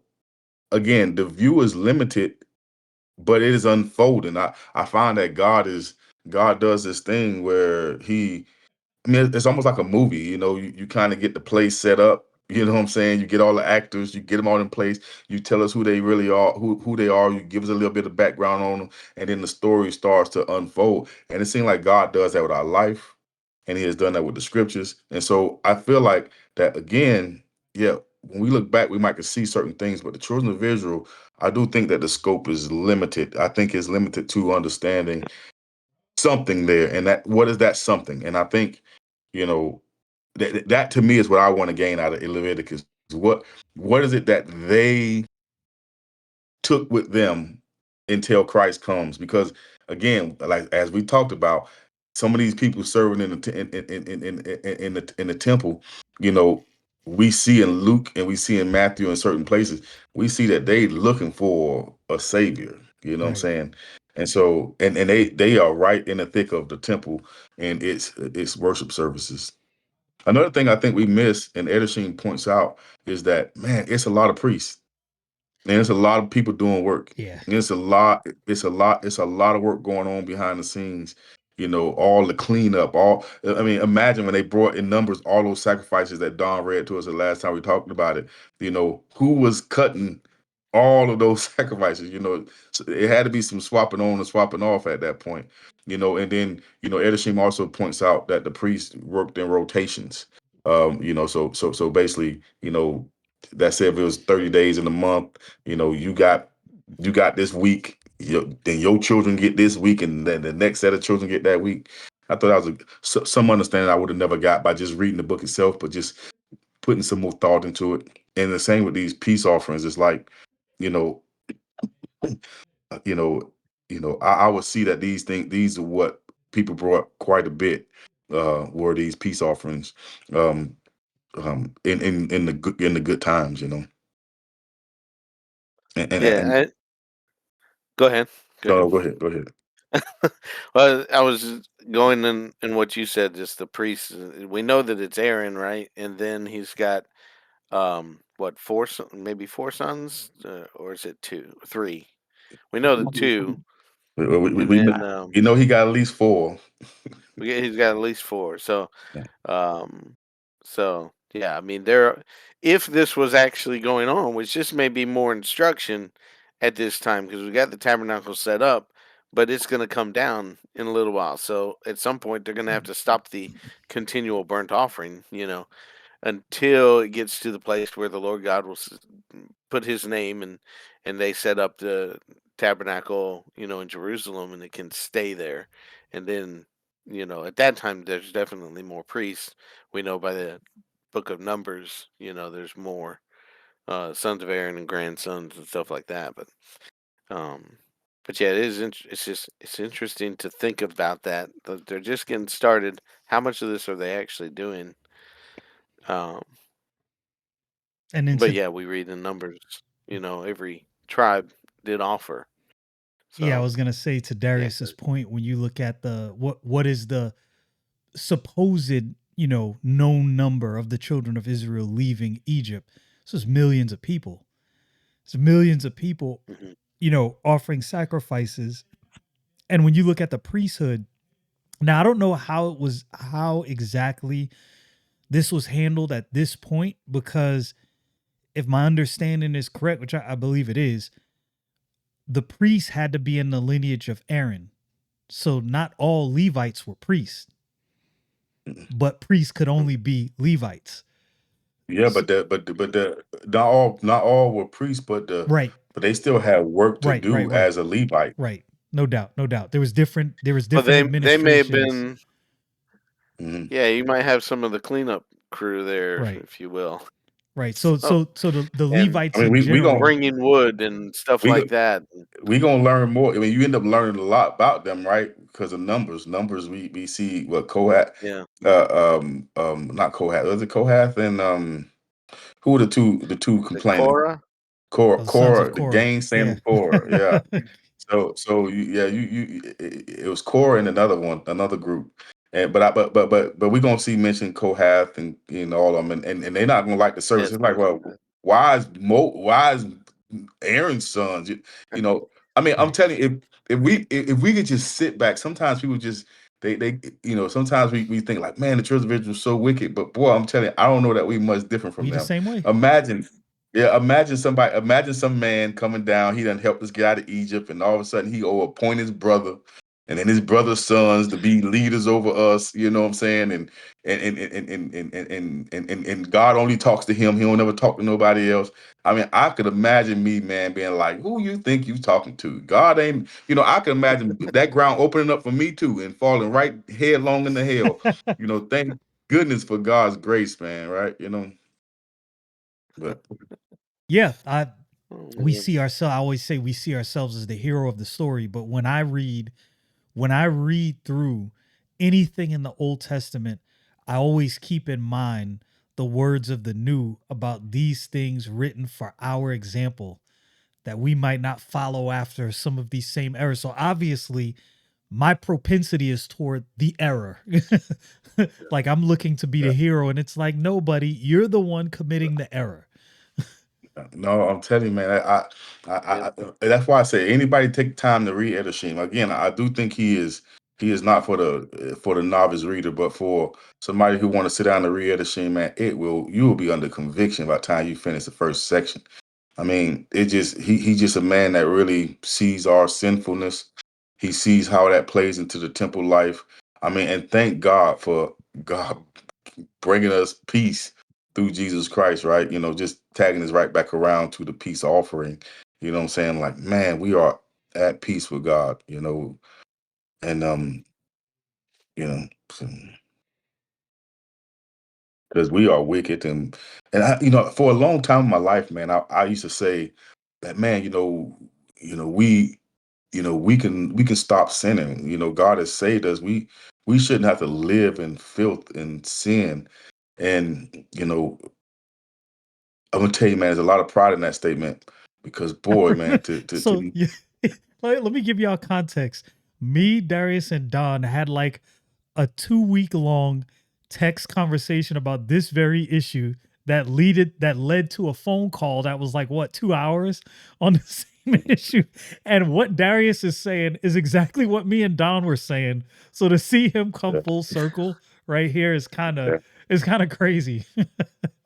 C: again, the view is limited, but it is unfolding. I find that God does this thing where it's almost like a movie. You kind of get the place set up. You know what I'm saying? You get all the actors, you get them all in place. You tell us who they really are, who they are. You give us a little bit of background on them, and then the story starts to unfold. And it seems like God does that with our life, and He has done that with the scriptures. And so I feel like that again. Yeah, when we look back, we might could see certain things, but the children of Israel, I do think that the scope is limited. I think it's limited to understanding something there, and that what is that something? And I think you know that to me is what I want to gain out of Leviticus. What is it that they took with them until Christ comes? Because again, like as we talked about, some of these people serving in the in the temple, you know, we see in Luke and we see in Matthew in certain places, we see that they looking for a savior. You know what I'm
A: Right.
C: saying? And so, and they are right in the thick of the temple and its worship services. Another thing I think we miss, and Edersheim points out, is that man, it's a lot of priests. And there's a lot of people doing work.
A: Yeah.
C: And it's a lot of work going on behind the scenes. All the cleanup, I mean, imagine when they brought in numbers all those sacrifices that Don read to us the last time we talked about it. Who was cutting all of those sacrifices? So it had to be some swapping on and swapping off at that point. And then, Edersheim also points out that the priests worked in rotations. So basically, that said, if it was 30 days in a month, you got this week, then your children get this week, and then the next set of children get that week. I thought that was some understanding I would have never got by just reading the book itself, but just putting some more thought into it. And the same with these peace offerings. It's like, you know, uh, you know, I would see that these are what people brought quite a bit. Were these peace offerings, um, in the good times, and
B: Yeah, go ahead. Go
C: no,
B: ahead.
C: no, go ahead, go ahead.
B: Well, I was just going in what you said, just the priests. We know that it's Aaron, right? And then he's got what, maybe four sons, or is it two, three? We know the two,
C: We, we, we,
B: and
C: we
B: then
C: kn- we know he got at least four.
B: he's got at least four.
C: Yeah.
B: Um, yeah, I mean, there. If this was actually going on, which just may be more instruction at this time, because we got the tabernacle set up, but it's going to come down in a little while. So at some point, they're going to have to stop the continual burnt offering. Until it gets to the place where the Lord God will put His name, and they set up the tabernacle, in Jerusalem, and it can stay there. And then, at that time, there's definitely more priests. We know by the Book of Numbers, there's more sons of Aaron and grandsons and stuff like that. Um, but yeah, it is. It's interesting to think about that. They're just getting started. How much of this are they actually doing? Um,
A: And then
B: But
A: to
B: yeah, we read in Numbers. every tribe did offer.
A: Yeah, I
B: So
A: was gonna say to
B: yeah,
A: Darius's point, when you look at the what is the supposed, known number of the children of Israel leaving Egypt. This is millions of people. It's millions of people,
B: hmm
A: offering sacrifices. And when you look at the priesthood, now I don't know how exactly this was handled at this point, because if my understanding is correct, which I believe it is, the priests had to be in the lineage of Aaron. So not all Levites were priests, but priests could only be Levites.
C: Yeah,
A: So,
C: but the not all were priests,
A: right,
C: but they still had work to
A: right, right,
C: do
A: right,
C: as a Levite.
A: right. No doubt, no doubt. There was
B: but
A: different
B: they may have
A: administrations.
B: been.
C: Mhm.
B: Yeah, you might have some of the cleanup crew there,
A: Right,
B: if you will.
A: right. So
B: So
A: so so the
B: and
C: I
A: Levites
C: mean,
A: in
C: we gonna
A: general,
B: bringing wood and stuff
C: we
B: like
C: go
B: that.
C: we gonna learn more. I mean, you end up learning a lot about them, right? Because of numbers. Numbers, we see what Kohath,
B: Yeah,
C: not Kohath. Was it Kohath and who were the two
B: the
C: complaining?
B: Korah.
C: Cora,
A: the sons of
C: Cora, the
A: Korah.
C: gang
A: Yeah.
C: saying Cora, yeah. It was Cora and another group, and but we're gonna see mention Kohath and all of them, and they're not gonna like the service.
B: Yes,
C: It's like,
B: mentioned
C: well,
B: that.
C: why is Aaron's sons? I mean, I'm
A: Right.
C: telling you, if we could just sit back, sometimes people just they sometimes we think like, man, the children of Israel was so wicked, but boy, I'm telling you, I don't know that we much different from
A: We the
C: them.
A: same way.
C: Imagine, yeah, imagine some man coming down. He done helped us get out of Egypt, and all of a sudden he appoint his brother, and then his brother's sons to be leaders over us. You know what I'm saying? And God only talks to him. He don't ever talk to nobody else. I mean, I could imagine me, man, being like, "Who you think you talking to? God ain't." I can imagine that ground opening up for me too, and falling right headlong into hell. Thank goodness for God's grace, man. Right? But
A: Yeah, I
B: Oh
A: we
B: man.
A: see ourselves. I always say we see ourselves as the hero of the story, but when I read through anything in the Old Testament, I always keep in mind the words of the New about these things written for our example, that we might not follow after some of these same errors. So obviously, my propensity is toward the error. Like I'm looking to be
C: yeah.
A: the hero, and it's like, nobody, you're the one committing the error.
C: No, I'm telling you, man.
B: Yep.
C: That's why I say anybody take time to read Edishim. Again, I do think he is not for the novice reader, but for somebody who want to sit down and read Edishim, man. You will be under conviction by the time you finish the first section. I mean, he's just a man that really sees our sinfulness. He sees how that plays into the temple life. I mean, and thank God for God bringing us peace through Jesus Christ, right? Just tagging us right back around to the peace offering. You know what I'm saying? Like, man, we are at peace with God, and you know, because we are wicked and for a long time in my life, man, I used to say that, man, we we can stop sinning. God has saved us. We shouldn't have to live in filth and sin. And I'm gonna tell you, man, there's a lot of pride in that statement because, boy, man, to
A: So
C: be
A: yeah, let me give y'all context. Me, Darius, and Don had like a 2 week long text conversation about this very issue that led to a phone call that was like, what, 2 hours on the same issue. And what Darius is saying is exactly what me and Don were saying. So to see him come
C: yeah,
A: full circle right here
C: yeah.
A: is kind of crazy.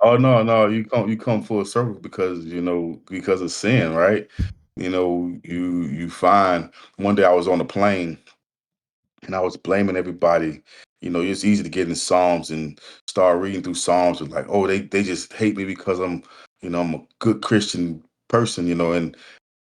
C: Oh, no, no, you come full circle because of sin, right? You find one day I was on a plane and I was blaming everybody. It's easy to get in Psalms and start reading through Psalms and like, oh, they just hate me because I'm a good Christian person, and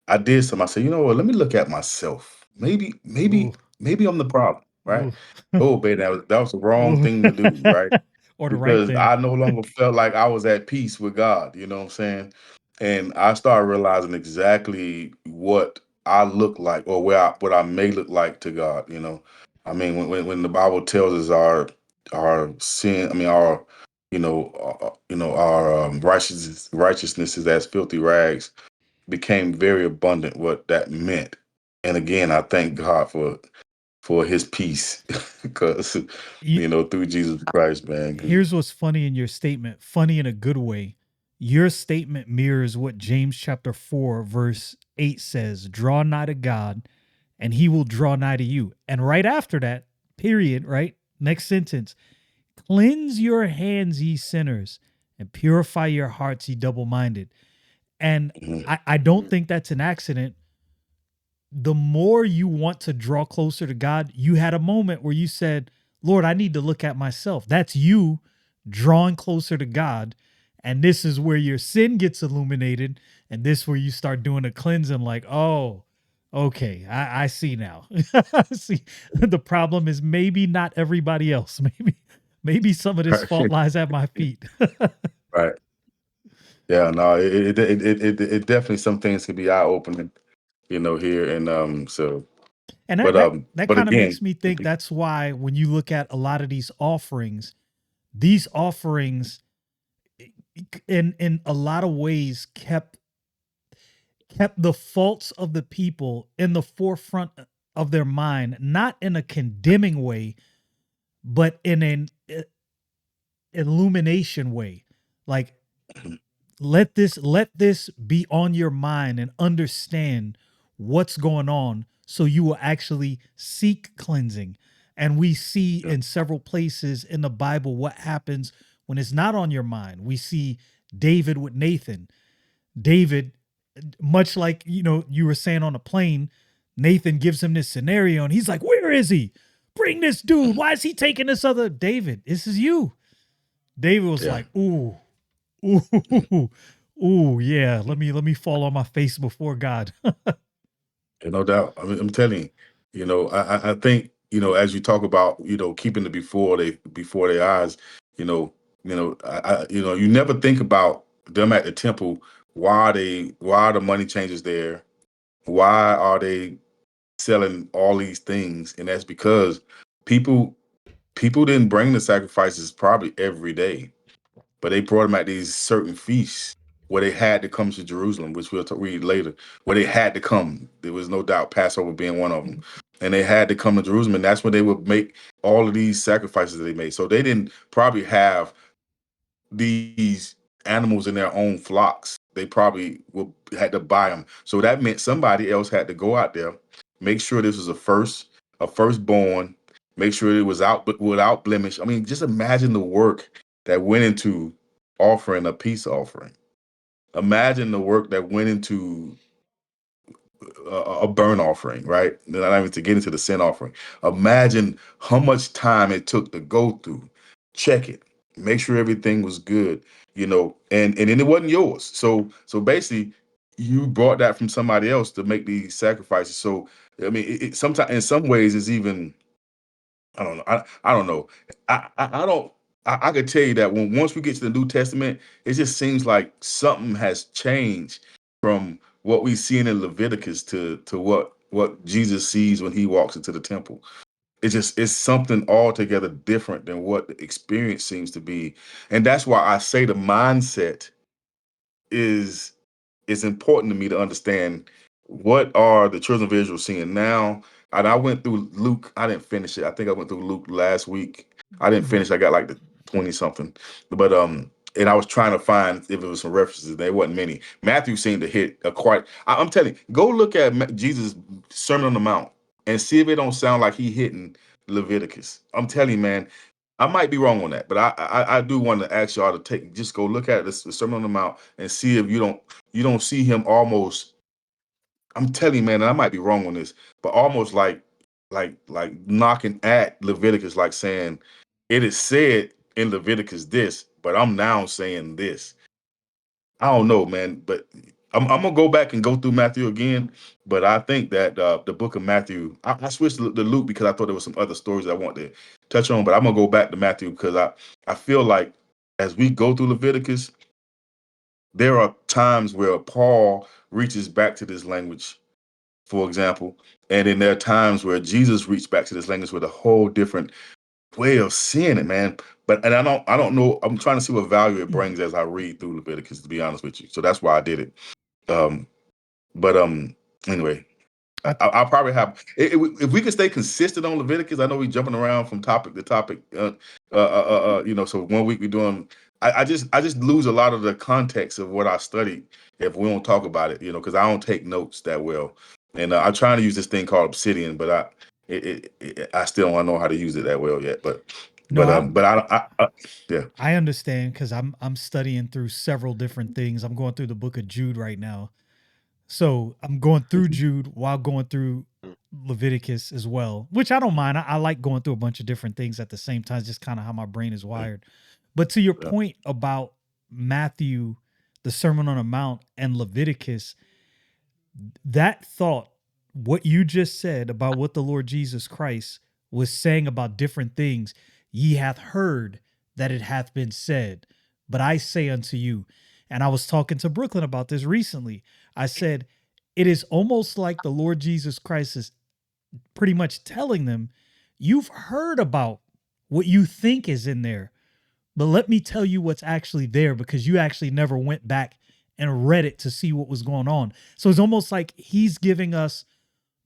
C: I did some. I said, you know what? Let me look at myself. Maybe,
A: Ooh,
C: maybe I'm the problem, right?
A: ooh,
C: Oh, baby, that was the wrong
A: ooh.
C: thing to do, right?
A: Or the right
C: Because
A: thing.
C: I no longer felt like I was at peace with God. You know what I'm saying? And I started realizing exactly what I look like, or what I may look like to God. I mean, when the Bible tells us our sin, I mean our righteousness is as filthy rags. became very abundant what that meant. And again, I thank God for his peace because
A: You,
C: through Jesus Christ, man. 'Cause-
A: here's what's funny in your statement, funny in a good way. Your statement mirrors what James chapter 4, verse 8 says: draw nigh to God, and he will draw nigh to you. And right after that, period, right? Next sentence: cleanse your hands, ye sinners, and purify your hearts, ye double minded. And
C: Mhm.
A: I don't think that's an accident. The more you want to draw closer to God, you had a moment where you said, Lord, I need to look at myself. That's you drawing closer to God. And this is where your sin gets illuminated. And this where you start doing a cleansing, like, oh, okay, I see now. See, the problem is maybe not everybody else. Maybe some of this fault lies at my feet.
C: Right. Yeah, no, it definitely, some things can be eye opening, here. And so
A: And
C: but
A: that
C: but
A: kind of
C: again,
A: makes me think that's why when you look at a lot of these offerings in a lot of ways kept the faults of the people in the forefront of their mind, not in a condemning way, but in an illumination way. Like, let this be on your mind and understand what's going on so you will actually seek cleansing. And we see
C: yeah,
A: in several places in the Bible what happens when it's not on your mind. We see David with Nathan. David, much like you were saying on a plane, Nathan gives him this scenario and he's like, where is he? Bring this dude. Why is he taking this other? David, this is you. David was
C: yeah.
A: like, ooh, ooh, yeah. Let me fall on my face before God.
C: No doubt. I mean, I'm telling you, I think, as you talk about, keeping it before their eyes, you never think about them at the temple. Why are the money changers there? Why are they selling all these things? And that's because people people didn't bring the sacrifices probably every day, but they brought them at these certain feasts where they had to come to Jerusalem, which we'll read later, where they had to come. There was no doubt Passover being one of them. And they had to come to Jerusalem, and that's when they would make all of these sacrifices that they made. So they didn't probably have these animals in their own flocks. They probably had to buy them. So that meant somebody else had to go out there, make sure this was a firstborn, make sure it was out but without blemish. I mean, just imagine the work that went into offering a peace offering. Imagine the work that went into a burnt offering, right? Not even to get into the sin offering. Imagine how much time it took to go through, check it, make sure everything was good, and then it wasn't yours. So basically, you brought that from somebody else to make these sacrifices. So I mean, it sometimes in some ways it's even, I don't know. I don't know. I don't. I could tell you that when once we get to the New Testament, it just seems like something has changed from what we see in Leviticus to what Jesus sees when he walks into the temple. It's something altogether different than what the experience seems to be, and that's why I say the mindset is it's important to me to understand what are the children of Israel seeing now. And I went through Luke. I didn't finish it. I think I went through Luke last week. I didn't
A: Mhm.
C: finish. I got like the 20 something. But and I was trying to find if it was some references. There wasn't many. Matthew seemed to hit a quite. I'm telling you, go look at Jesus' Sermon on the Mount and see if it don't sound like he hitting Leviticus. I'm telling you, man. I might be wrong on that, but I do want to ask y'all to just go look at this the Sermon on the Mount and see if you don't see him almost. I'm telling you, man, and I might be wrong on this, but almost like knocking at Leviticus, like saying it is said in Leviticus this, but I'm now saying this. I don't know, man, but I'm gonna go back and go through Matthew again. But I think that the book of Matthew, I switched to Luke because I thought there was some other stories I wanted to touch on. But I'm gonna go back to Matthew because I feel like as we go through Leviticus, there are times where Paul reaches back to this language, for example, and then there are times where Jesus reached back to this language with a whole different way of seeing it, man. But and I don't know. I'm trying to see what value it brings as I read through Leviticus, to be honest with you. So that's why I did it. Um, But anyway,
A: I
C: I'll probably have if we can stay consistent on Leviticus. I know we jumping around from topic to topic. So one week we're doing. I just lose a lot of the context of what I studied if we don't talk about it. Because I don't take notes that well, and I'm trying to use this thing called Obsidian, but I still don't know how to use it that well yet. But
A: no,
C: but um but I yeah.
A: I understand because I'm studying through several different things. I'm going through the book of Jude right now. So I'm going through Jude while going through
B: Mm.
A: Leviticus as well, which I don't mind. I like going through a bunch of different things at the same time, just kind of how my brain is wired. But to your
C: Yeah.
A: point about Matthew, the Sermon on the Mount, and Leviticus, that thought, what you just said about what the Lord Jesus Christ was saying about different things, ye hath heard that it hath been said, but I say unto you, and I was talking to Brooklyn about this recently. I said, it is almost like the Lord Jesus Christ is pretty much telling them, you've heard about what you think is in there, but let me tell you what's actually there because you actually never went back and read it to see what was going on. So it's almost like he's giving us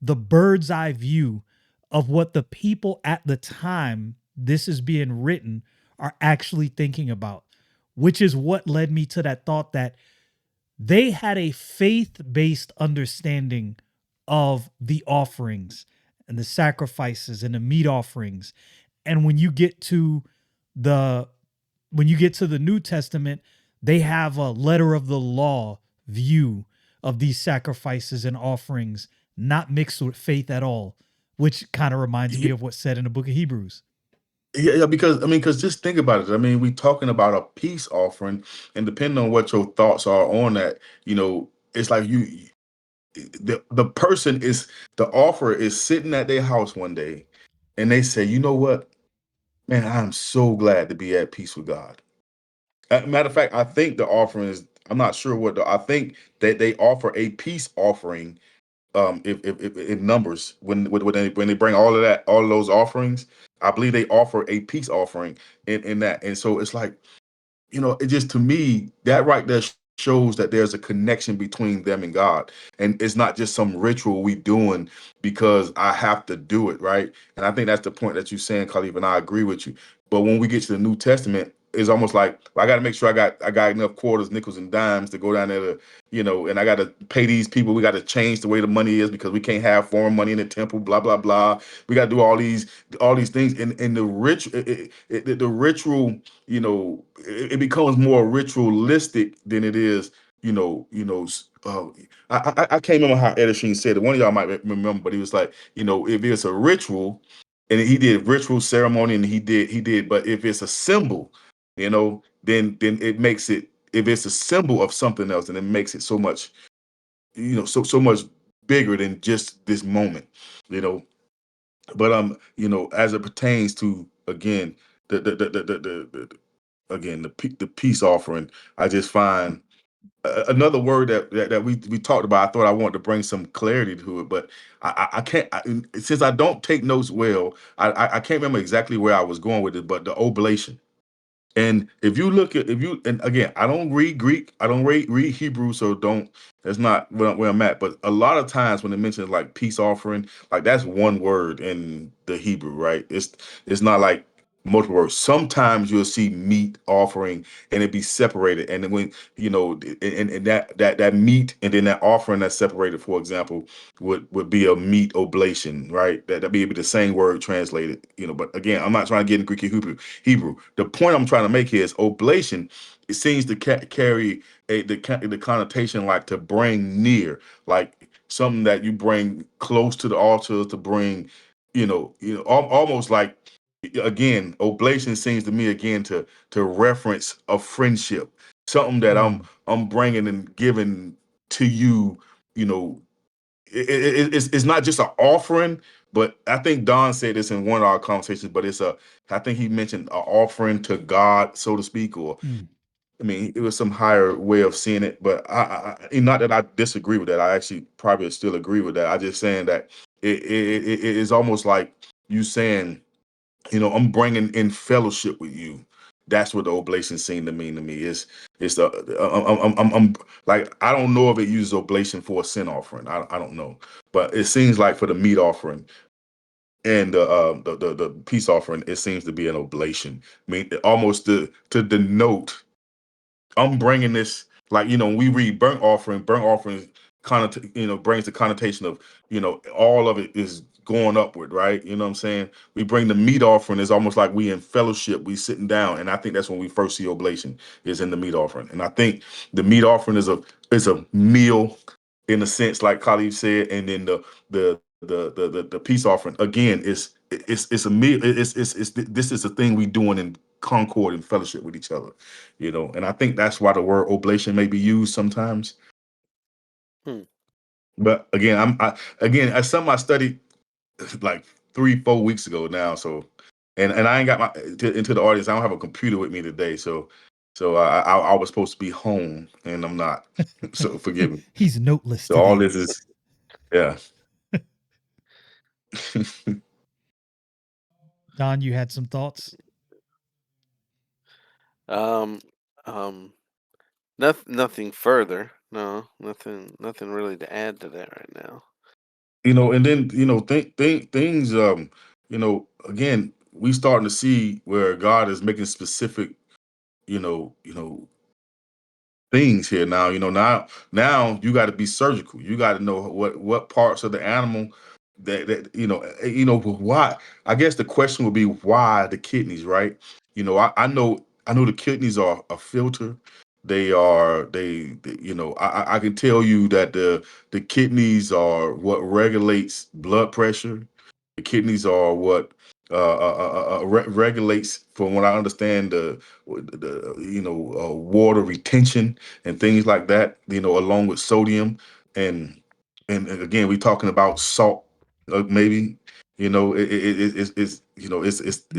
A: the bird's eye view of what the people at the time this is being written are actually thinking about, which is what led me to that thought that they had a faith-based understanding of the offerings and the sacrifices and the meat offerings. And the when you get to the New Testament, they have a letter of the law view of these sacrifices and offerings, not mixed with faith at all, which kind of reminds me of what's said in the book of Hebrews.
C: Yeah, because because just think about it. I mean, we talking about a peace offering, and depending on what your thoughts are on that, it's like the person is the offerer is sitting at their house one day, and they say, you know what, man, I'm so glad to be at peace with God. Matter of fact, I think the offering is. I'm not sure I think that they offer a peace offering. If in numbers when they bring all of those offerings, I believe they offer a peace offering in that, and so it's like it just to me that right there shows that there's a connection between them and God, and it's not just some ritual we doing because I have to do it, right? And I think that's the point that you're saying, Khalif, and I agree with you. But when we get to the New Testament, it's almost like I got to make sure I got enough quarters, nickels, and dimes to go down there to and I got to pay these people. We got to change the way the money is because we can't have foreign money in the temple. Blah blah blah. We got to do all these things, and the rich the ritual it becomes more ritualistic than it is, I can't remember how Edison said it. One of y'all might remember, but he was like, if it's a ritual, and he did ritual ceremony, and he did, but if it's a symbol, then it makes it. If it's a symbol of something else, and it makes it so much, so much bigger than just this moment, you know. But as it pertains to again the peace offering, I just find another word that we talked about. I thought I wanted to bring some clarity to it, but I can't since I don't take notes well. I can't remember exactly where I was going with it, but the oblation. And if you look at if you and again, I don't read Greek, I don't read Hebrew, so don't that's not where I'm at. But a lot of times when it mentions like peace offering, like that's one word in the Hebrew, right? It's not like multiple words. Sometimes you'll see meat offering and it be separated. And then when and that meat and then that offering that's separated, for example, would be a meat oblation, right? That'd be the same word translated, but again, I'm not trying to get in Greek and Hebrew. The point I'm trying to make here is oblation. It seems to carry the connotation like to bring near, like something that you bring close to the altar to bring, almost like again, oblation seems to me again to reference a friendship, something that I'm
A: Mm,
C: I'm bringing and giving to you, you know, it's not just an offering, but I think Don said this in one of our conversations. But I think he mentioned an offering to God, so to speak, or
A: mm.
C: I mean, it was some higher way of seeing it. But not that I disagree with that. I actually probably still agree with that. I just saying that it is almost like you saying, I'm bringing in fellowship with you. that's what the oblation seemed to mean to me. It's the I'm like, I don't know if it uses oblation for a sin offering. I don't know, but it seems like for the meat offering and the peace offering, it seems to be an oblation. I mean, almost to denote I'm bringing this, like, when we read burnt offering brings the connotation of, all of it is going upward, right? You know what I'm saying? We bring the meat offering, is almost like we in fellowship, we sitting down. And I think that's when we first see oblation, is in the meat offering. And I think the meat offering is a meal, in a sense, like Khalid said, and then the peace offering again it's a meal. It's this is a thing we doing in concord and fellowship with each other, and I think that's why the word oblation may be used sometimes.
B: Hmm.
C: But again, again, as something I studied like 3-4 weeks ago now. So, and I ain't got into the audience. I don't have a computer with me today. So I was supposed to be home and I'm not. So forgive me.
A: He's noteless
C: So all
A: today.
C: this is, yeah.
A: Don, you had some thoughts?
B: Um, um, nothing further. No, nothing really to add to that right now.
C: And then things, again, we starting to see where God is making specific, things here now. Now you got to be surgical. You got to know what parts of the animal that why. I guess the question would be, why the kidneys, right? I know the kidneys are a filter. I can tell you that the kidneys are what regulates blood pressure. The kidneys are what regulates, from what I understand, the water retention and things like that. Along with sodium, and again, we're talking about salt. Maybe it's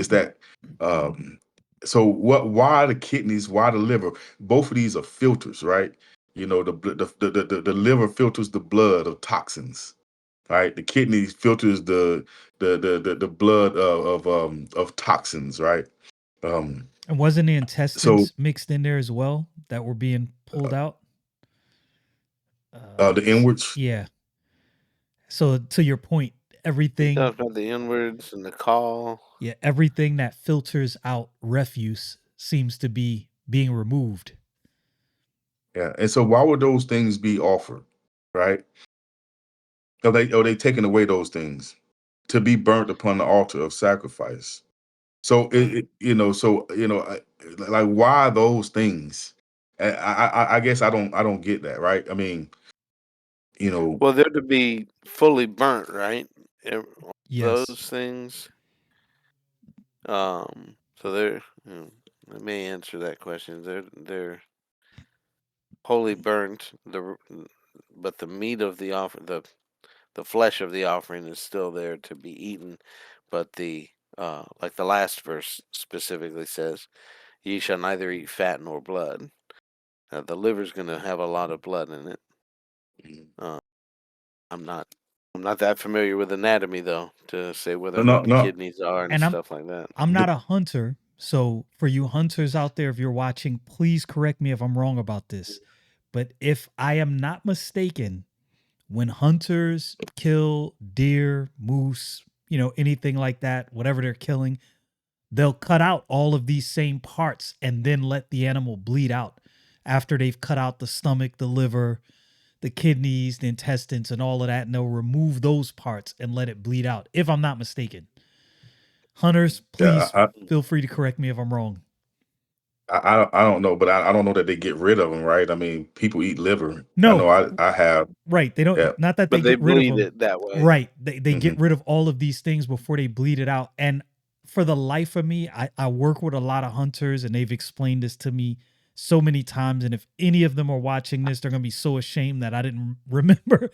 C: that. Um, so what? Why the kidneys? Why the liver? Both of these are filters, right? The liver filters the blood of toxins, right? The kidney filters the blood of toxins, right? Um,
A: And wasn't the
C: so
A: intestines mixed in there as well that were being pulled out?
C: the inwards,
A: Yeah. So to your point,
B: He
A: everything,
B: talked about the inwards and the call.
A: yeah, everything that filters out refuse seems to be being removed.
C: yeah. And so why would those things be offered, right? Are they taking away those things to be burnt upon the altar of sacrifice? So like, why those things? I guess I don't get that, right? I mean, you know,
B: Well, they're to be fully burnt, right? All
A: Yes.
B: those things. So they're. Let me answer that question. They're wholly burnt. But the meat of the offer, the flesh of the offering is still there to be eaten. But like the last verse specifically says, ye shall neither eat fat nor blood. The liver's going to have a lot of blood in it. Uh, I'm not I'm not that familiar with anatomy though to say whether or
C: no,
B: not the
C: no.
B: kidneys are and
A: And
B: stuff like that.
A: I'm not a hunter, so for you hunters out there, if you're watching, please correct me if I'm wrong about this. But if I am not mistaken, when hunters kill deer, moose, anything like that, whatever they're killing, they'll cut out all of these same parts and then let the animal bleed out after they've cut out the stomach, the liver, the kidneys, the intestines, and all of that. And they'll remove those parts and let it bleed out, if I'm not mistaken. Hunters,
C: Yeah,
A: please feel free to correct me if I'm wrong.
C: I don't know, but I don't know that they get rid of them, right? I mean, people eat liver. I know
A: No,
C: I have.
A: right. They don't,
C: Yeah.
A: not that they
B: But they
A: get rid of
B: bleed
A: them.
B: it that way.
A: Right. They get
C: Hmm.
A: rid of all of these things before they bleed it out. And for the life of me, I work with a lot of hunters and they've explained this to me so many times. And if any of them are watching this, they're going to be so ashamed that I didn't remember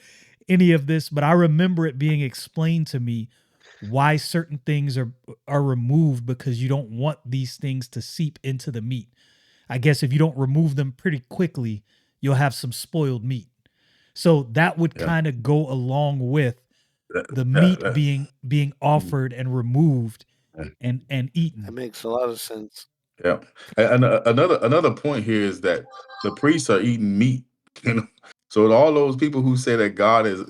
A: any of this. But I remember it being explained to me why certain things are removed, because you don't want these things to seep into the meat. I guess if you don't remove them pretty quickly, you'll have some spoiled meat. So that would
C: Yeah.
A: kind of go along with
C: That-
A: the
C: that-
A: meat being
C: mhm.
A: offered and removed
C: Yeah.
A: and
B: That
A: eaten.
B: makes a lot of sense.
C: Yeah. And another point here is that the priests are eating meat. You know, so all those people who say that God has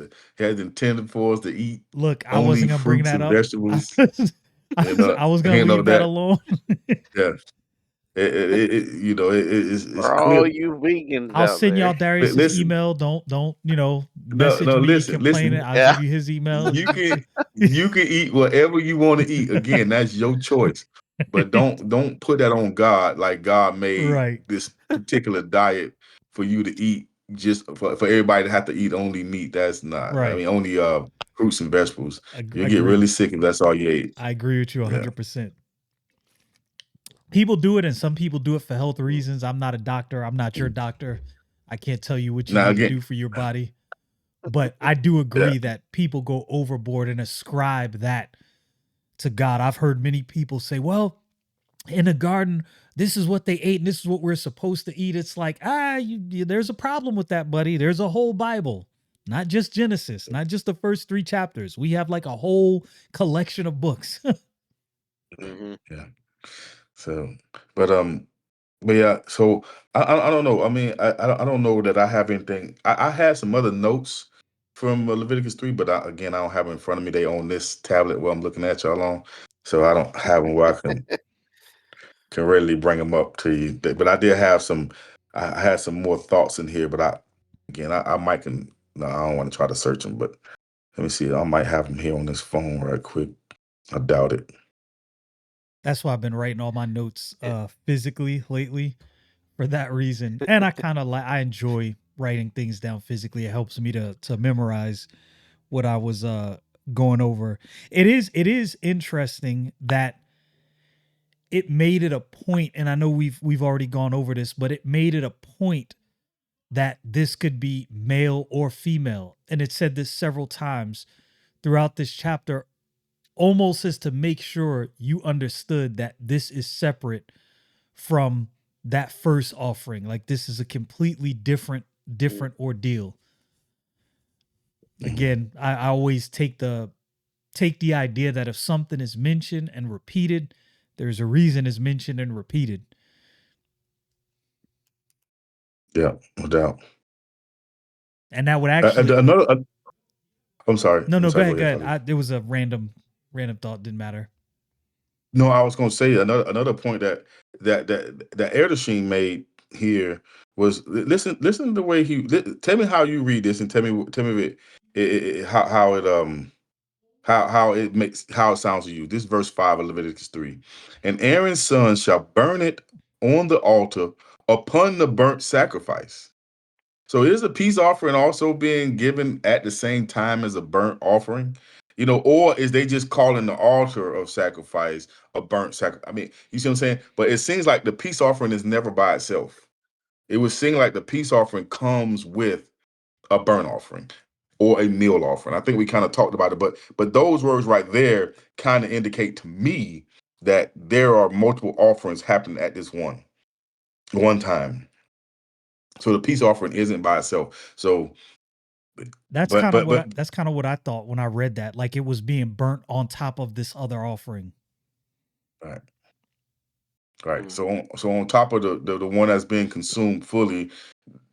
C: intended for us to eat
A: Look, I
C: only
A: wasn't gonna bring
C: fruits
A: that
C: and
A: up.
C: vegetables,
A: I was gonna
C: you know
A: leave that
C: that
A: alone.
C: yeah, it's
B: For
C: clear.
B: all you vegans
A: I'll
B: out
A: send y'all
B: there.
A: Darius's
C: Listen,
A: email. Don't
C: no,
A: message
C: no,
A: me
C: listen.
A: complaining. I'll
B: Yeah.
A: give you his email.
C: You can eat whatever you want to eat. Again, that's your choice. But don't put that on God like God made
A: Right,
C: this particular diet for you to eat just for everybody to have to eat only meat. That's not. I
A: right.
C: mean, only fruits and vegetables. You'll get really
A: Agreed.
C: sick if that's all you ate.
A: I agree with you
C: Yeah.
A: 100%. People do it, and some people do it for health reasons. I'm not a doctor. I'm not your doctor. I can't tell you what you
C: Now
A: need to
C: again,
A: do for your body. But I do
C: yeah,
A: agree that people go overboard and ascribe that to God. I've heard many people say, well, in the garden, this is what they ate and this is what we're supposed to eat. It's like, there's a problem with that, buddy. There's a whole Bible, not just Genesis, not just the first 3 chapters. We have like a whole collection of books.
B: Hmm.
C: yeah. So, but yeah. So I don't know. I mean, I don't know that I have anything. I had some other notes from Leviticus 3, but again, I don't have them in front of me. They on this tablet where I'm looking at y'all on, so I don't have them where I can readily bring them up to you. But I did have some. I had some more thoughts in here, but I might can. No, I don't want to try to search them, but let me see. I might have them here on this phone right quick. I doubt it.
A: That's why I've been writing all my notes physically lately for that reason. And I kind of like I enjoy writing things down physically. It helps me to memorize what I was going over. It is interesting that it made it a point, and I know we've already gone over this, but it made it a point that this could be male or female. And it said this several times throughout this chapter, almost as to make sure you understood that this is separate from that first offering. Like this is a completely different ordeal.
C: Mhm.
A: Again, I always take the idea that if something is mentioned and repeated, there's a reason it's mentioned and repeated.
C: Yeah, no doubt.
A: And that would actually
C: Another. I'm sorry.
A: no,
C: I'm
A: no, go
C: sorry. Go
A: ahead, go
C: ahead,
A: ahead.
C: Khalid.
A: It was a random thought, didn't matter.
C: No, I was going to say another point that Erdashim made here was listen to the way tell me how you read this and tell me how it how it makes how it sounds to you. This verse 5 of Leviticus 3. And Aaron's sons shall burn it on the altar upon the burnt sacrifice. So is a peace offering also being given at the same time as a burnt offering? Or is they just calling the altar of sacrifice a burnt sacrifice? I mean, you see what I'm saying? But it seems like the peace offering is never by itself. It would seem like the peace offering comes with a burnt offering or a meal offering. I think we kind of talked about it, but those words right there kind of indicate to me that there are multiple offerings happening at this one time. So the peace offering isn't by itself. So
A: That's
C: but
A: kind of
C: but
A: what
C: but
A: I, that's kind of what I thought when I read that, like it was being burnt on top of this other offering.
C: right, right. So on top of the one that's being consumed fully,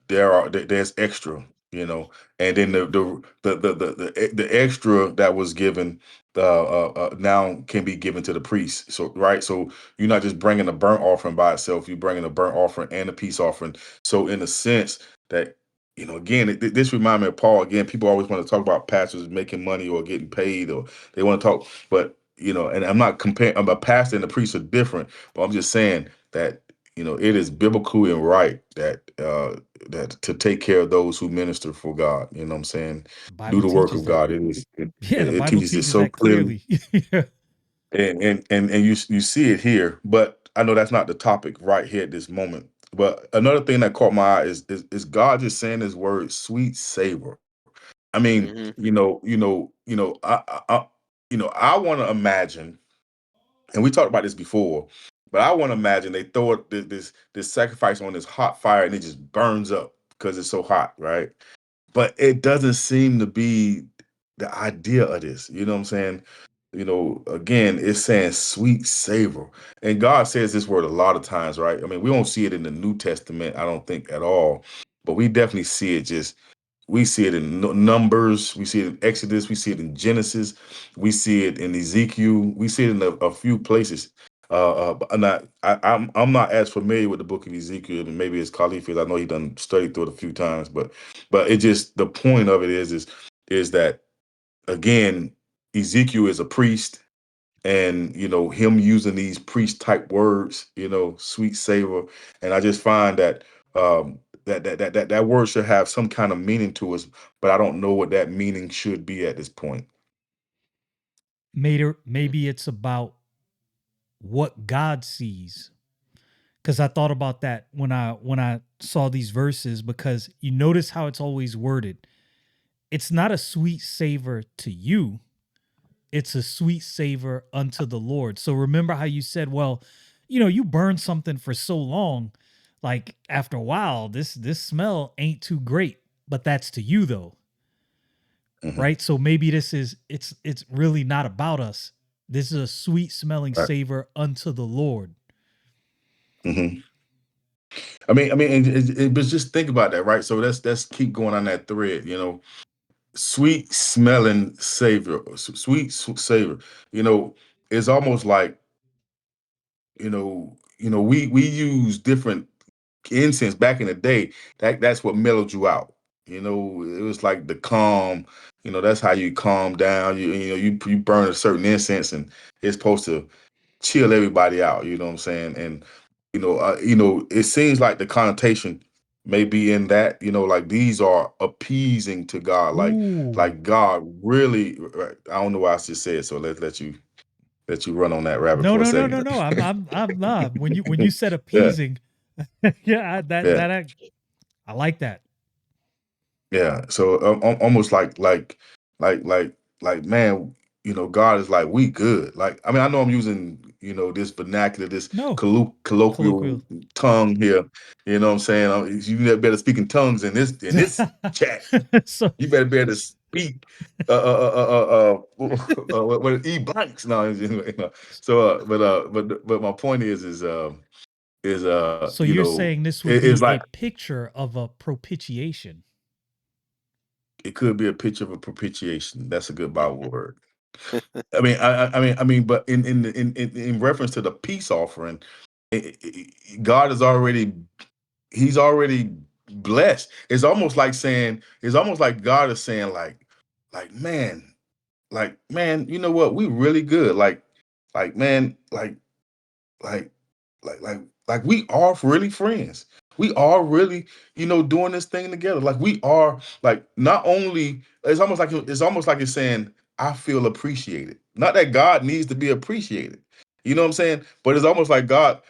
C: there's extra, and then the extra that was given now can be given to the priest. So right, so you're not just bringing a burnt offering by itself, you're bringing a burnt offering and a peace offering. So in a sense that again, this remind me of Paul. Again, people always want to talk about pastors making money or getting paid, or they want to talk, but and I'm not comparing. I'm a pastor and the priest are different, but I'm just saying that it is biblical and right that to take care of those who minister for God. You know what I'm saying?
A: The
C: Do
A: Bible
C: the work
A: teaches
C: of
A: that.
C: God. It is it,
A: Yeah, the
C: it it
A: Bible
C: teaches it
A: teaches
C: so
A: that
C: clearly,
A: clearly.
C: and you see it here. But I know that's not the topic right here at this moment. But another thing that caught my eye is God just saying His word, sweet savor. I mean,
B: Hmm.
C: I want to imagine, and we talked about this before, but I want to imagine they throw this sacrifice on this hot fire and it just burns up because it's so hot, right? But it doesn't seem to be the idea of this. You know what I'm saying? again, it's saying sweet savor. And God says this word a lot of times, right? I mean, we don't see it in the New Testament, I don't think at all, but we definitely see it just we see it in Numbers, we see it in Exodus, we see it in Genesis, we see it in Ezekiel, we see it in a few places. But I'm not as familiar with the book of Ezekiel, and maybe it's Khalif is. I know he done studied through it a few times, but it just the point of it is that again, Ezekiel is a priest, and him using these priest type words, sweet savor, and I just find that that word should have some kind of meaning to us, but I don't know what that meaning should be at this point.
A: Maybe it's about what God sees. Because I thought about that when I saw these verses, because you notice how it's always worded. It's not a sweet savor to you, it's a sweet savor unto the Lord. So remember how you said, well, you burn something for so long, like after a while, this smell ain't too great, but that's to you though,
C: Hmm.
A: right? So maybe it's really not about us. This is a sweet smelling
C: Right.
A: savor unto the Lord.
C: Hmm. I mean, but just think about that, right? So let's keep going on that thread. Sweet smelling savor, savor. You know, it's almost like we use different incense back in the day. That's what mellowed you out. It was like the calm. That's how you calm down. You burn a certain incense, and it's supposed to chill everybody out. You know what I'm saying? And it seems like the connotation may be in that. Like these are appeasing to God. Like
A: Ooh.
C: God really. Right, I don't know why I just said so. Let you run on that rabbit
A: No,
C: for a
A: no, no, no,
C: second.
A: no. I'm not. When you said
C: Yeah,
A: appeasing, yeah,
C: yeah.
A: I like that.
C: Yeah, so almost like man, God is like we good. Like I mean, I know I'm using this vernacular, this
A: No,
C: colloquial
A: colloquial.
C: tongue here. You know what I'm saying? You better speak in tongues in this chat.
A: So
C: You better be able to speak. What e blanks? No, no. So, but my point is
A: so you're saying this would
C: it's
A: be a
C: like
A: picture of a propitiation.
C: it could be a picture of a propitiation. That's a good Bible word. I mean, but in reference to the peace offering, God is already He's already blessed. It's almost like God is saying, like man, you know what? We really good. Man, like like we are really friends. We are really doing this thing together. Like we are like not only it's almost like it's saying I feel appreciated. Not that God needs to be appreciated. You know what I'm saying? But it's almost like God